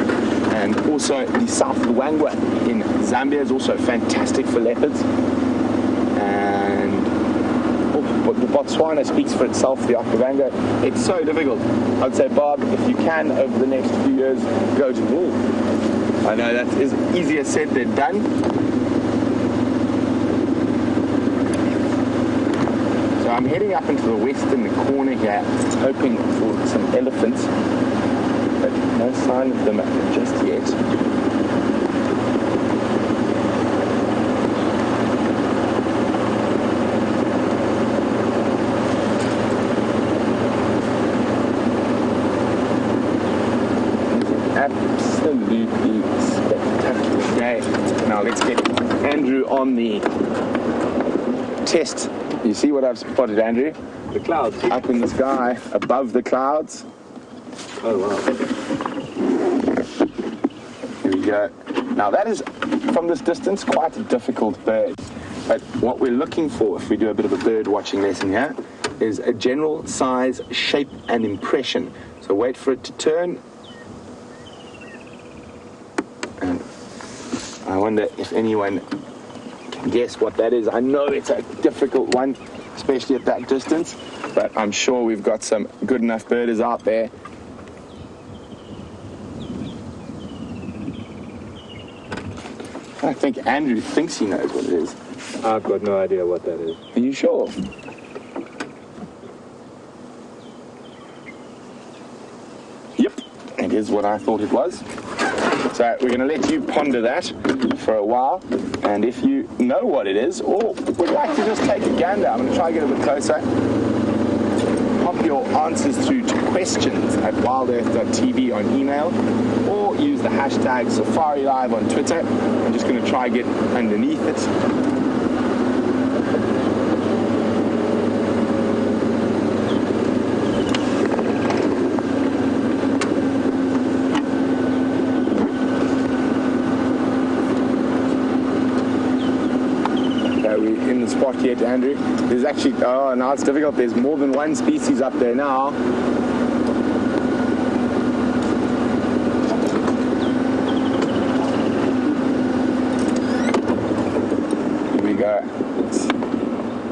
And also the South Luangwa in Zambia is also fantastic for leopards. And Botswana speaks for itself, the Okavango. It's so difficult. I'd say, Bob, if you can, over the next few years, go to Wool. I know that is easier said than done. I'm heading up into the western corner here, hoping for some elephants, but no sign of them just yet. Absolutely spectacular day. Now let's get Andrew on the test. You see what I've spotted, Andrew? The clouds. Up in the sky, above the clouds. Oh, wow. Here we go. Now that is, from this distance, quite a difficult bird. But what we're looking for, if we do a bit of a bird watching lesson here, is a general size, shape, and impression. So wait for it to turn. And I wonder if anyone guess what that is. I know it's a difficult one, especially at that distance, but I'm sure we've got some good enough birders out there. I think Andrew thinks he knows what it is. I've got no idea what that is. Are you sure? Yep, it is what I thought it was. So we're going to let you ponder that for a while, and if you know what it is, or would like to just take a gander, I'm going to try and get a bit closer. Pop your answers through to questions at wildearth.tv on email, or use the hashtag SafariLive on Twitter. I'm just going to try and get underneath it. In the spot yet, Andrew. There's actually, oh, now it's difficult. There's more than one species up there now. Here we go.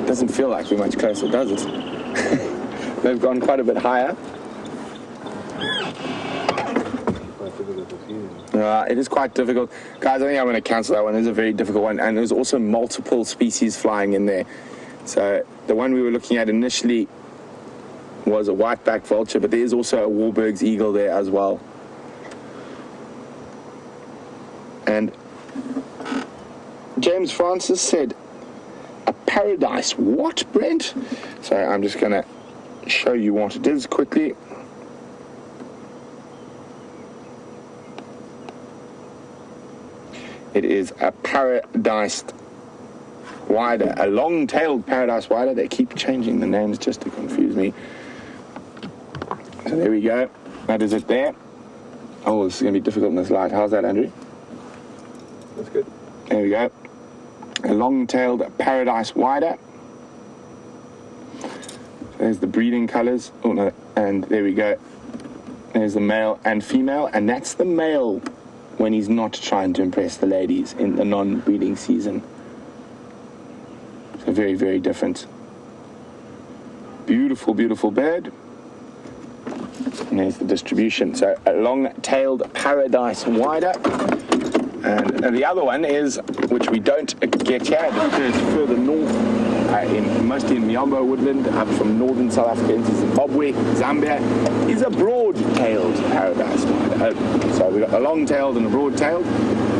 It doesn't feel like we're much closer, does it? They've gone quite a bit higher. It is quite difficult. Guys, I think I'm going to cancel that one. It's a very difficult one. And there's also multiple species flying in there. So the one we were looking at initially was a white-backed vulture, but there is also a Warburg's eagle there as well. And James Francis said, a paradise. What, Brent? So I'm just going to show you what it is quickly. It is a paradise wider, a long-tailed paradise wider. They keep changing the names just to confuse me. So there we go. That is it there. Oh, this is going to be difficult in this light. How's that, Andrew? That's good. There we go. A long-tailed paradise wider. There's the breeding colors. Oh no, and there we go. There's the male and female, and that's the male when he's not trying to impress the ladies in the non-breeding season. So very, very different. Beautiful, beautiful bird. And there's the distribution. So a long-tailed paradise wider. And the other one is, which we don't get here, it occurs further north, mostly in Miombo woodland, up from northern South Africa into Zimbabwe, Zambia, is a broad-tailed paradise wider. So we've got a long-tailed and a broad-tailed.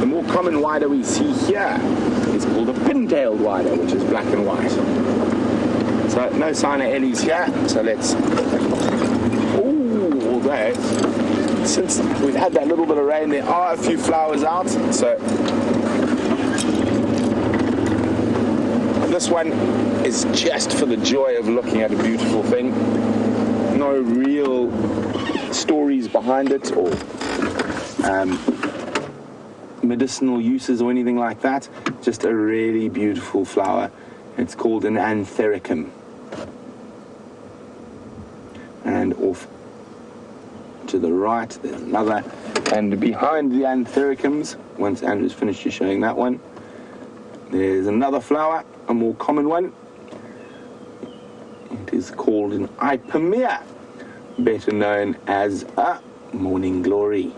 The more common wider we see here is called a pin-tailed wider, which is black and white. So no sign of Ellies here, so let's... Ooh, although... Since we've had that little bit of rain, there are a few flowers out. So this one is just for the joy of looking at a beautiful thing. No real stories behind it or medicinal uses or anything like that. Just a really beautiful flower. It's called an anthericum. And off to the right, there's another, and behind the anthericums, once Andrew's finished just showing that one, there's another flower, a more common one. It is called an ipomea, better known as a morning glory.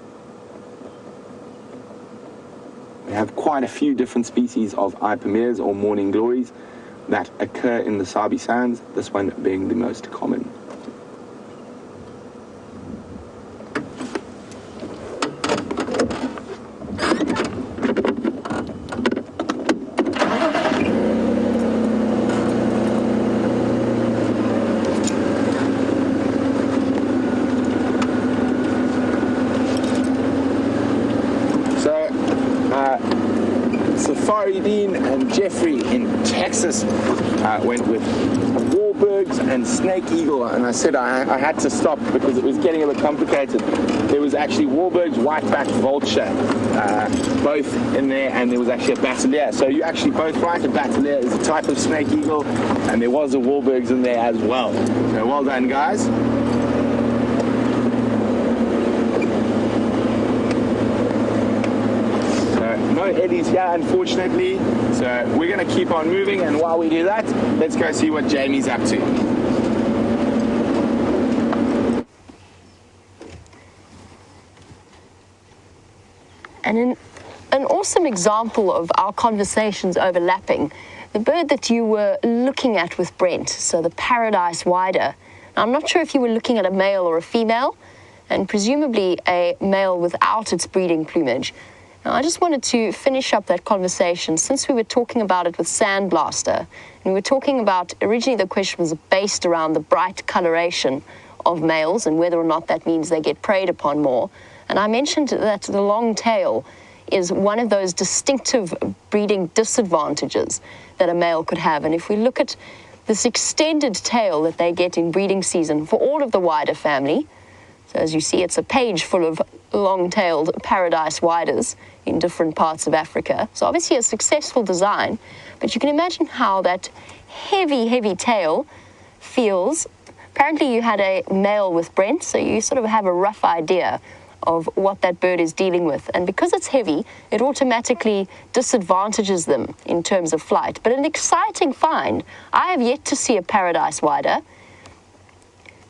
We have quite a few different species of ipomeas or morning glories that occur in the Sabi Sands, this one being the most common. Dean and Jeffrey in Texas went with Warburgs and Snake Eagle, and I said I had to stop because it was getting a bit complicated. There was actually Warburgs white-backed vulture both in there, and there was actually a Bateleur. So you actually both right, a Bateleur is a type of Snake Eagle, and there was a Warburgs in there as well. So well done, guys. No eddies here, unfortunately, so we're going to keep on moving, and while we do that, let's go see what Jamie's up to. And an awesome example of our conversations overlapping, the bird that you were looking at with Brent, so the paradise wider. Now, I'm not sure if you were looking at a male or a female, and presumably a male without its breeding plumage. Now, I just wanted to finish up that conversation since we were talking about it with Sandblaster, and we were talking about, originally the question was based around the bright coloration of males and whether or not that means they get preyed upon more. And I mentioned that the long tail is one of those distinctive breeding disadvantages that a male could have. And if we look at this extended tail that they get in breeding season for all of the wider family, so as you see, it's a page full of long-tailed paradise widers in different parts of Africa. So obviously a successful design, but you can imagine how that heavy, heavy tail feels. Apparently you had a male with Brent, so you sort of have a rough idea of what that bird is dealing with. And because it's heavy, it automatically disadvantages them in terms of flight. But an exciting find. I have yet to see a paradise wider.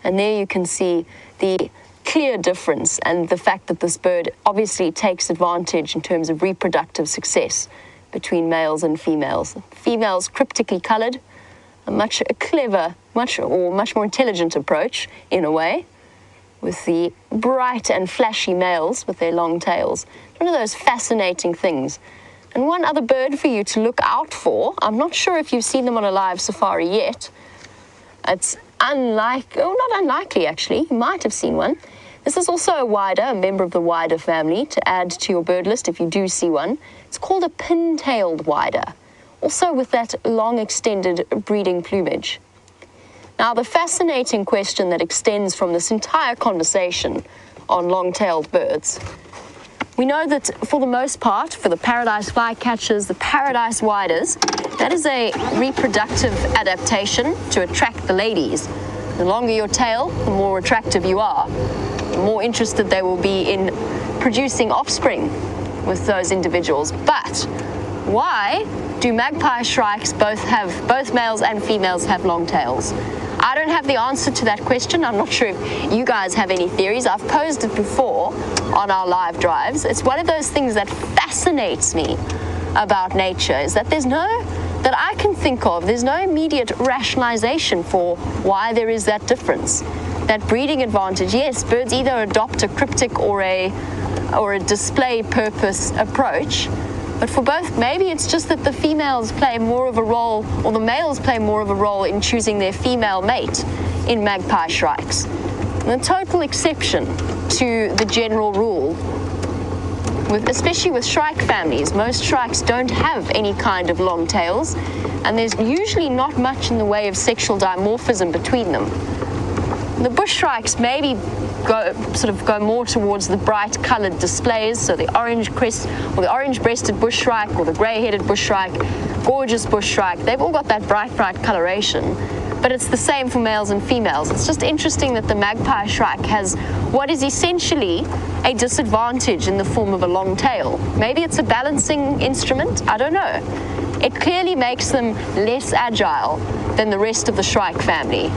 And there you can see the clear difference and the fact that this bird obviously takes advantage in terms of reproductive success between males and females. Females cryptically colored, a much clever, much more intelligent approach in a way, with the bright and flashy males with their long tails. One of those fascinating things. And one other bird for you to look out for, I'm not sure if you've seen them on a live safari yet. It's not unlikely actually, you might have seen one. This is also a wider, a member of the wider family, to add to your bird list if you do see one. It's called a pin-tailed wider, also with that long extended breeding plumage. Now, the fascinating question that extends from this entire conversation on long-tailed birds, we know that for the most part, for the paradise flycatchers, the paradise widers, that is a reproductive adaptation to attract the ladies. The longer your tail, the more attractive you are. The more interested they will be in producing offspring with those individuals. But why do magpie shrikes both males and females have long tails? I don't have the answer to that question. I'm not sure if you guys have any theories. I've posed it before on our live drives. It's one of those things that fascinates me about nature, is that that I can think of, there's no immediate rationalization for why there is that difference. That breeding advantage, yes, birds either adopt a cryptic or a display purpose approach, but for both, maybe it's just that the females play more of a role, or the males play more of a role in choosing their female mate in magpie shrikes. The total exception to the general rule, especially with shrike families. Most shrikes don't have any kind of long tails, and there's usually not much in the way of sexual dimorphism between them. The bush shrikes maybe go more towards the bright colored displays, so the orange crest or the orange breasted bush shrike or the gray-headed bush shrike, gorgeous bush shrike, they've all got that bright coloration, but it's the same for males and females. It's just interesting that the magpie shrike has what is essentially a disadvantage in the form of a long tail. Maybe it's a balancing instrument, I don't know. It clearly makes them less agile than the rest of the shrike family,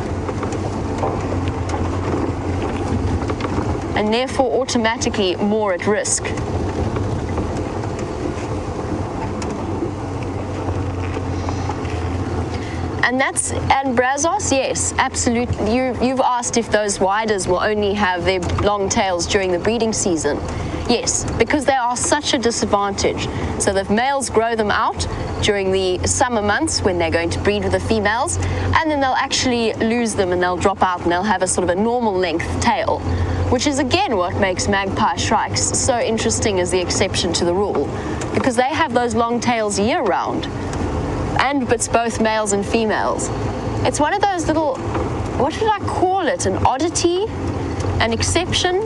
and therefore automatically more at risk. And Brazos, yes, absolutely. You've asked if those widers will only have their long tails during the breeding season. Yes, because they are such a disadvantage. So the males grow them out during the summer months when they're going to breed with the females, and then they'll actually lose them and they'll drop out and they'll have a sort of a normal length tail, which is again what makes magpie shrikes so interesting as the exception to the rule, because they have those long tails year round, and it's both males and females. It's one of those little, what should I call it, an oddity, an exception,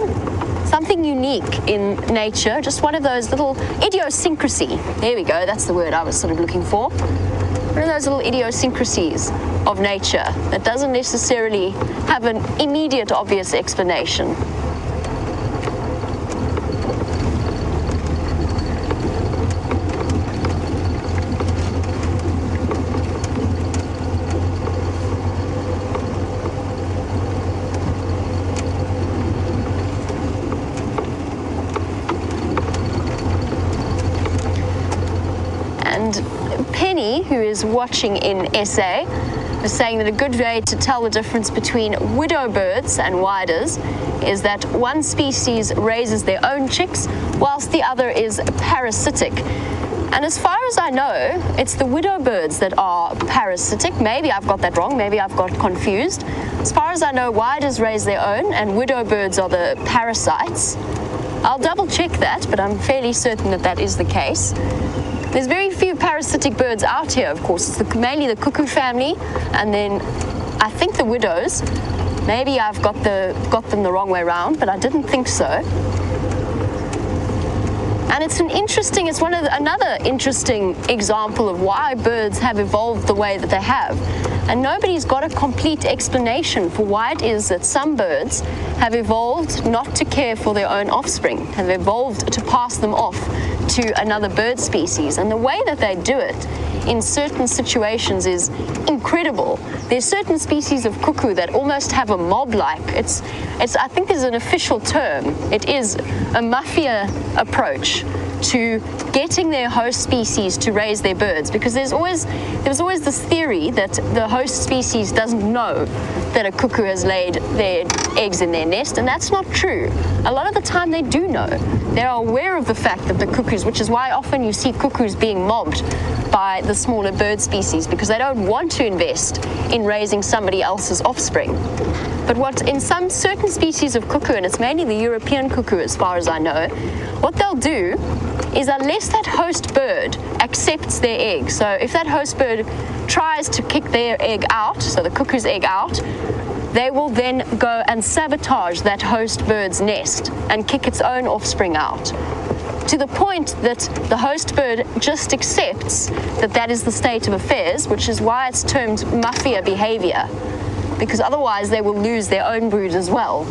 something unique in nature, just one of those little idiosyncrasy. There we go, that's the word I was sort of looking for. One of those little idiosyncrasies of nature that doesn't necessarily have an immediate obvious explanation. Penny, who is watching in SA, is saying that a good way to tell the difference between widow birds and widers is that one species raises their own chicks whilst the other is parasitic. And as far as I know, it's the widow birds that are parasitic. Maybe I've got that wrong, maybe I've got confused. As far as I know, widers raise their own and widow birds are the parasites. I'll double check that, but I'm fairly certain that that is the case. There's very few parasitic birds out here, of course. It's mainly the cuckoo family, and then I think the widows. Maybe I've got them the wrong way around, but I didn't think so. And it's another interesting example of why birds have evolved the way that they have. And nobody's got a complete explanation for why it is that some birds have evolved not to care for their own offspring, have evolved to pass them off to another bird species. And the way that they do it in certain situations is incredible. There's certain species of cuckoo that almost have a mob-like. I think there's an official term. It is a mafia approach to getting their host species to raise their birds, because there was always this theory that the host species doesn't know that a cuckoo has laid their eggs in their nest, and that's not true. A lot of the time they do know. They are aware of the fact that the cuckoos, which is why often you see cuckoos being mobbed by the smaller bird species, because they don't want to invest in raising somebody else's offspring. But what in some certain species of cuckoo, and it's mainly the European cuckoo as far as I know, what they'll do is, unless that host bird accepts their egg, so if that host bird tries to kick their egg out, so the cuckoo's egg out, they will then go and sabotage that host bird's nest and kick its own offspring out, to the point that the host bird just accepts that that is the state of affairs, which is why it's termed mafia behavior, because otherwise they will lose their own brood as well.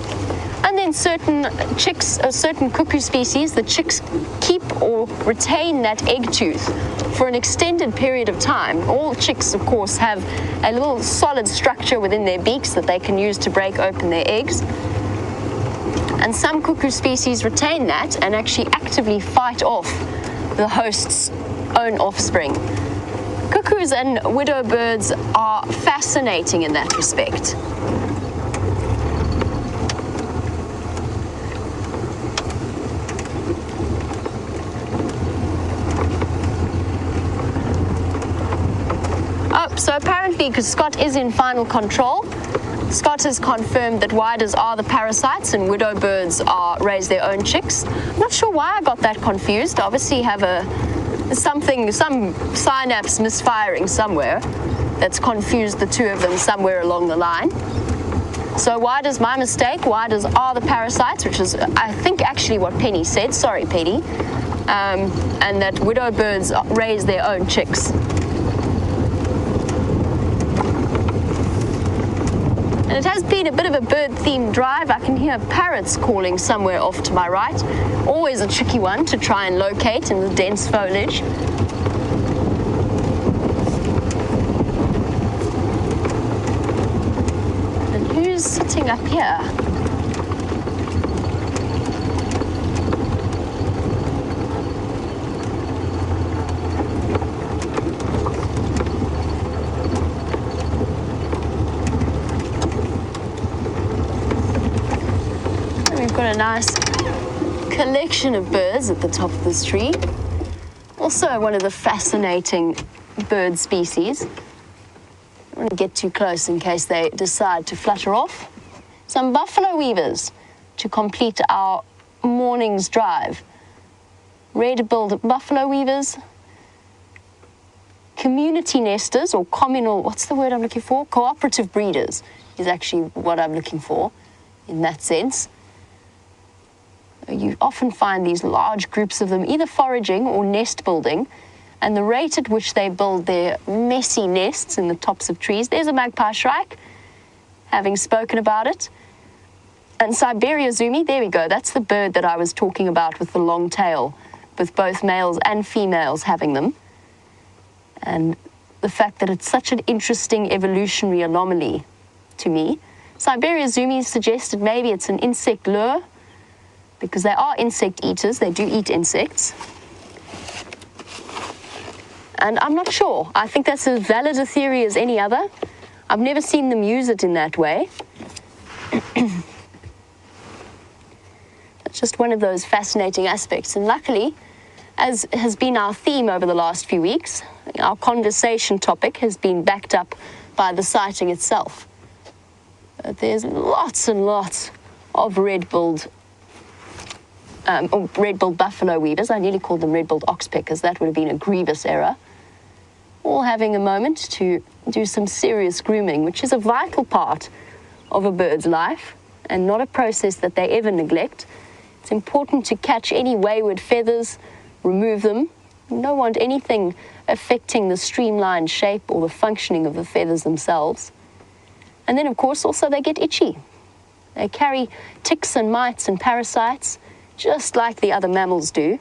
And then certain chicks, certain cuckoo species, the chicks keep or retain that egg tooth for an extended period of time. All chicks, of course, have a little solid structure within their beaks that they can use to break open their eggs. And some cuckoo species retain that and actually actively fight off the host's own offspring. Cuckoos and widow birds are fascinating in that respect. Oh, so apparently, because Scott is in final control, Scott has confirmed that whydahs are the parasites and widow birds raise their own chicks. I'm not sure why I got that confused. I obviously have some synapse misfiring somewhere that's confused the two of them somewhere along the line. So whydahs, my mistake, whydahs are the parasites, which is, I think, actually what Penny said. Sorry, Penny. And that widow birds raise their own chicks. And it has been a bit of a bird-themed drive. I can hear parrots calling somewhere off to my right. Always a tricky one to try and locate in the dense foliage. And who's sitting up here? Got a nice collection of birds at the top of this tree. Also one of the fascinating bird species. I don't want to get too close in case they decide to flutter off. Some buffalo weavers to complete our morning's drive. Red-billed buffalo weavers, community nesters, or communal, what's the word I'm looking for? Cooperative breeders is actually what I'm looking for in that sense. You often find these large groups of them either foraging or nest building, and the rate at which they build their messy nests in the tops of trees. There's a magpie shrike, having spoken about it. And Siberia zumi, there we go, that's the bird that I was talking about with the long tail, with both males and females having them. And the fact that it's such an interesting evolutionary anomaly to me. Siberia zumi suggested maybe it's an insect lure, because they are insect eaters, they do eat insects. And I'm not sure. I think that's as valid a theory as any other. I've never seen them use it in that way. It's just one of those fascinating aspects. And luckily, as has been our theme over the last few weeks, our conversation topic has been backed up by the sighting itself. There's lots and lots of red-billed buffalo weavers. I nearly called them red-billed oxpeckers. That would have been a grievous error. All having a moment to do some serious grooming, which is a vital part of a bird's life and not a process that they ever neglect. It's important to catch any wayward feathers, remove them. You don't want anything affecting the streamlined shape or the functioning of the feathers themselves. And then, of course, also they get itchy. They carry ticks and mites and parasites, just like the other mammals do.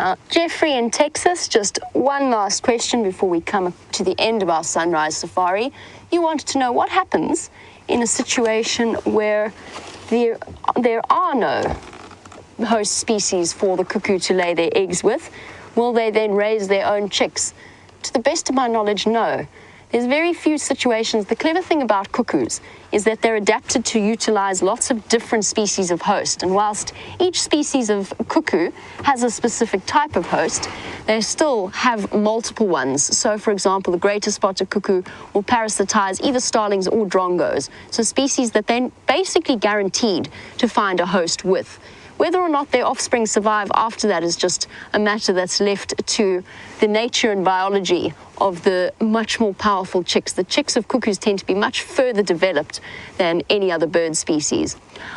Now, Jeffrey in Texas, just one last question before we come to the end of our sunrise safari. You wanted to know what happens in a situation where there are no host species for the cuckoo to lay their eggs with. Will they then raise their own chicks? To the best of my knowledge, no. There's very few situations. The clever thing about cuckoos is that they're adapted to utilize lots of different species of host. And whilst each species of cuckoo has a specific type of host, they still have multiple ones. So, for example, the greater spotted cuckoo will parasitize either starlings or drongos. So species that they're basically guaranteed to find a host with. Whether or not their offspring survive after that is just a matter that's left to the nature and biology of the much more powerful chicks. The chicks of cuckoos tend to be much further developed than any other bird species.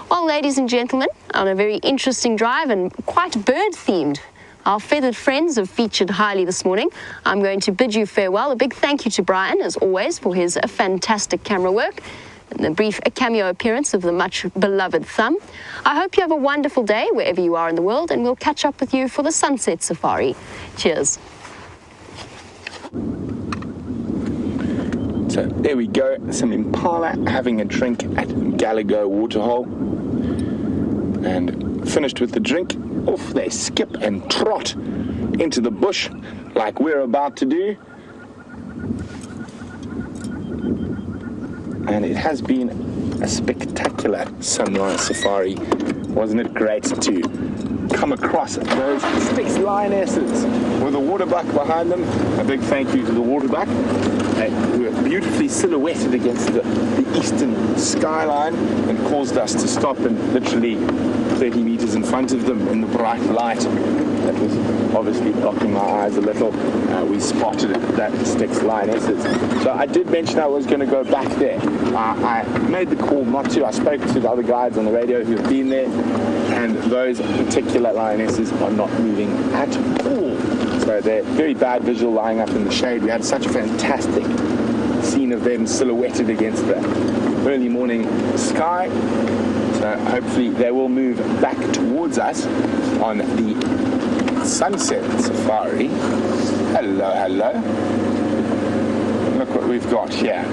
Well, ladies and gentlemen, on a very interesting drive and quite bird-themed, our feathered friends have featured highly this morning. I'm going to bid you farewell. A big thank you to Brian, as always, for his fantastic camera work and the brief cameo appearance of the much beloved Thumb. I hope you have a wonderful day wherever you are in the world, and we'll catch up with you for the sunset safari. Cheers. So there we go, some impala having a drink at Gallagher Waterhole. And finished with the drink, off they skip and trot into the bush like we're about to do. And it has been a spectacular sunrise safari. Wasn't it great to come across those Styx lionesses with a waterbuck behind them? A big thank you to the waterbuck. They were beautifully silhouetted against the eastern skyline and caused us to stop and literally 30 meters in front of them in the bright light. That was obviously blocking my eyes a little. We spotted that Styx lionesses. So I did mention I was going to go back there. I made the call not to. I spoke to the other guides on the radio who have been there, and those particular lionesses are not moving at all. So they're very bad visual lying up in the shade. We had such a fantastic scene of them silhouetted against the early morning sky. So hopefully they will move back towards us on the sunset safari. Hello, hello. Look what we've got here.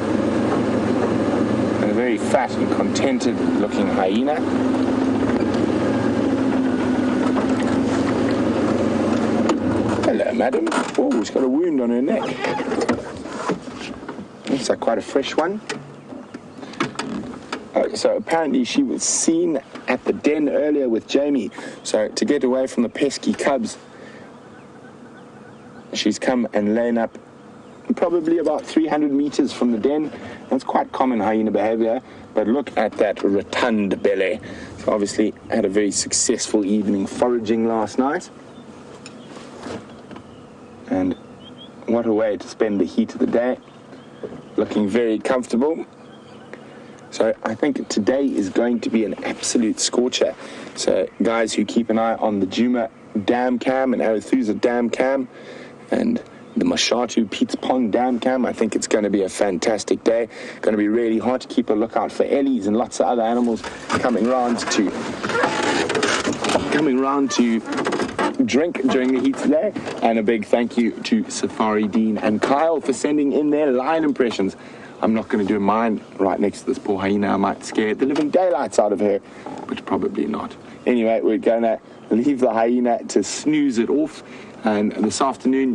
And a very fat and contented looking hyena. Hello, madam. Oh, she's got a wound on her neck. Looks like quite a fresh one. So apparently she was seen at the den earlier with Jamie. So to get away from the pesky cubs, she's come and lain up probably about 300 meters from the den. That's quite common hyena behavior, but look at that rotund belly. So obviously had a very successful evening foraging last night. And what a way to spend the heat of the day. Looking very comfortable. So I think today is going to be an absolute scorcher. So guys who keep an eye on the Juma Dam Cam and Arathusa Dam Cam and the Mashatu Pete's Pond Dam Cam, I think it's going to be a fantastic day. Going to be really hot. Keep a lookout for ellies and lots of other animals coming round to drink during the heat today. And a big thank you to Safari Dean and Kyle for sending in their lion impressions. I'm not going to do mine right next to this poor hyena. I might scare the living daylights out of her, but probably not. Anyway, we're going to leave the hyena to snooze it off. And this afternoon,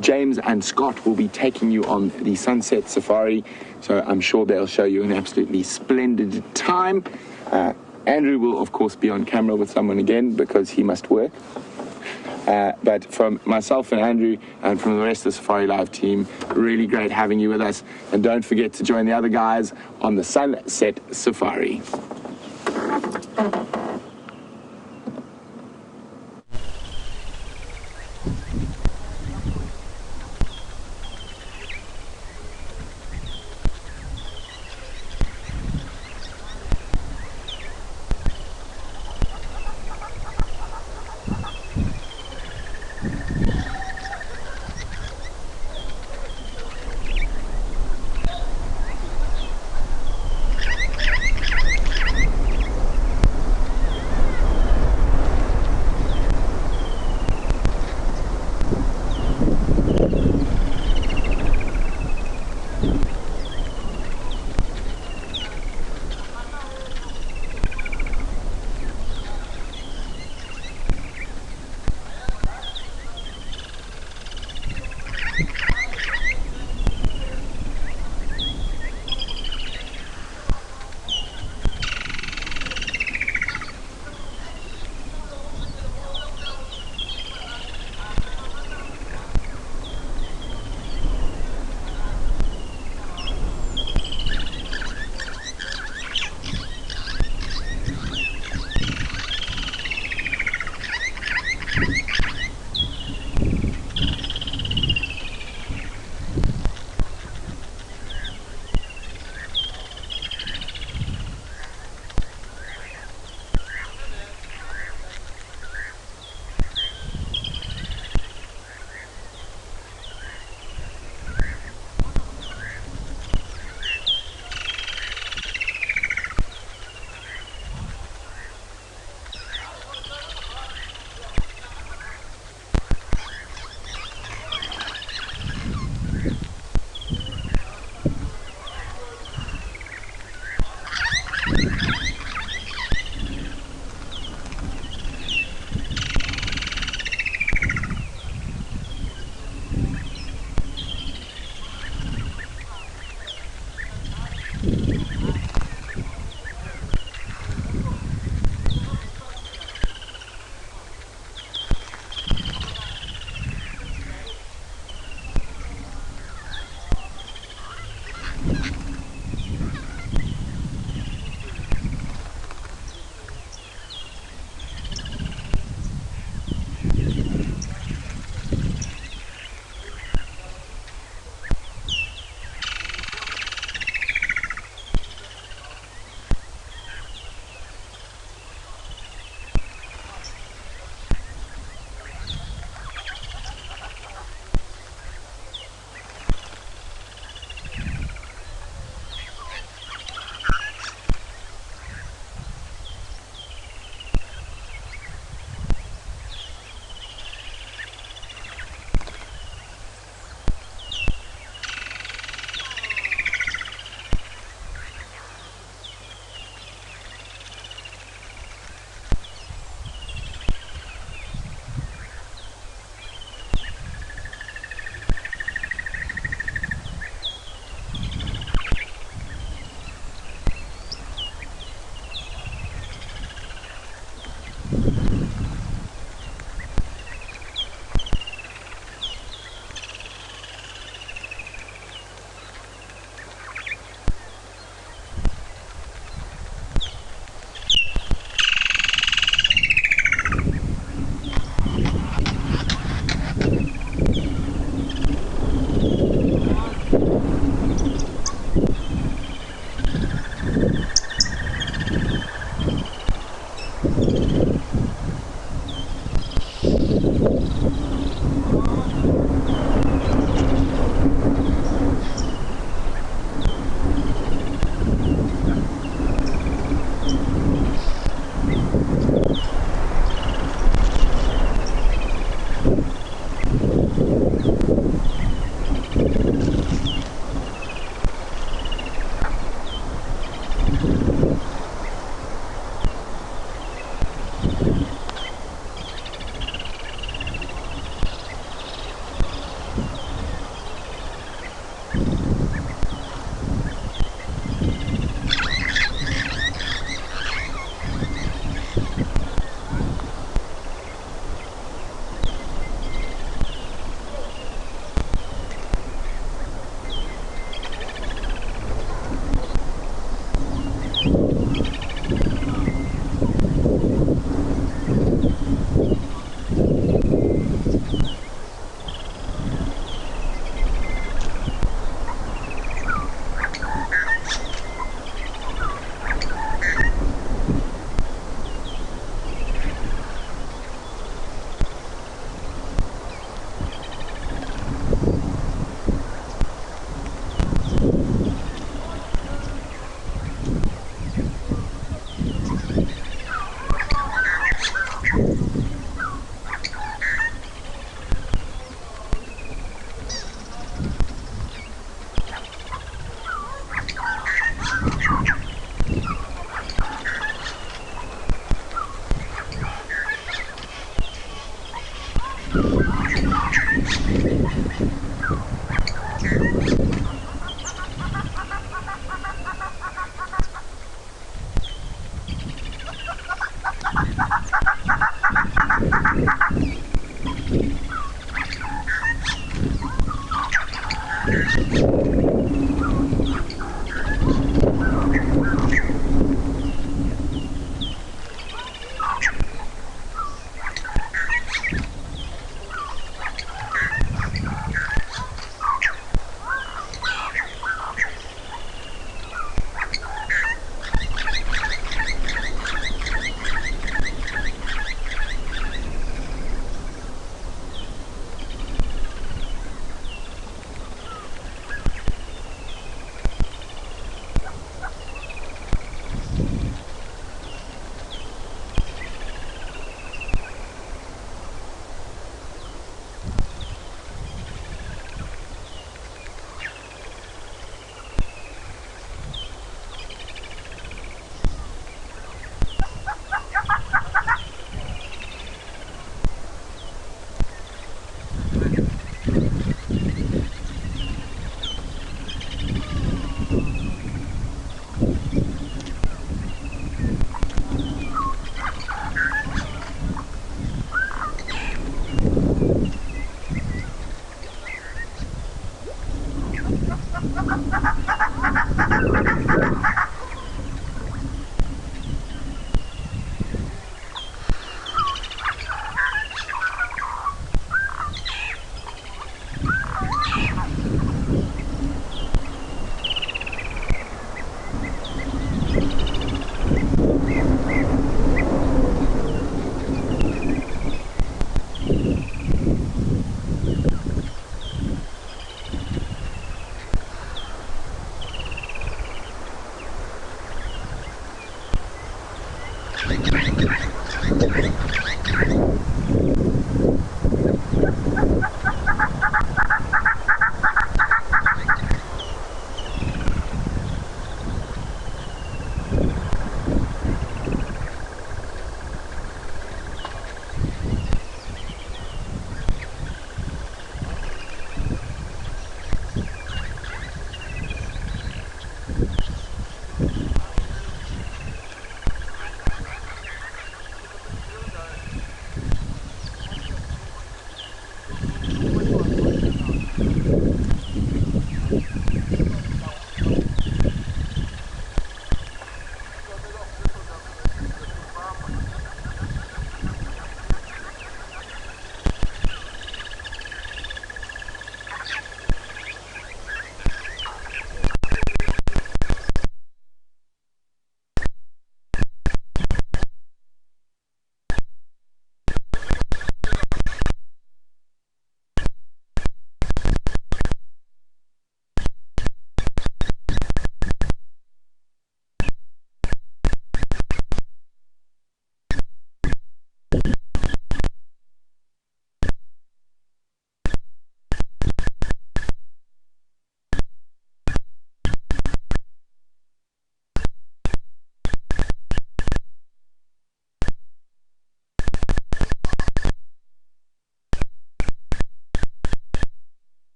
James and Scott will be taking you on the sunset safari. So I'm sure they'll show you an absolutely splendid time. Andrew will, of course, be on camera with someone again because he must work. But from myself and Andrew and from the rest of the Safari Live team, really great having you with us. And don't forget to join the other guys on the Sunset Safari.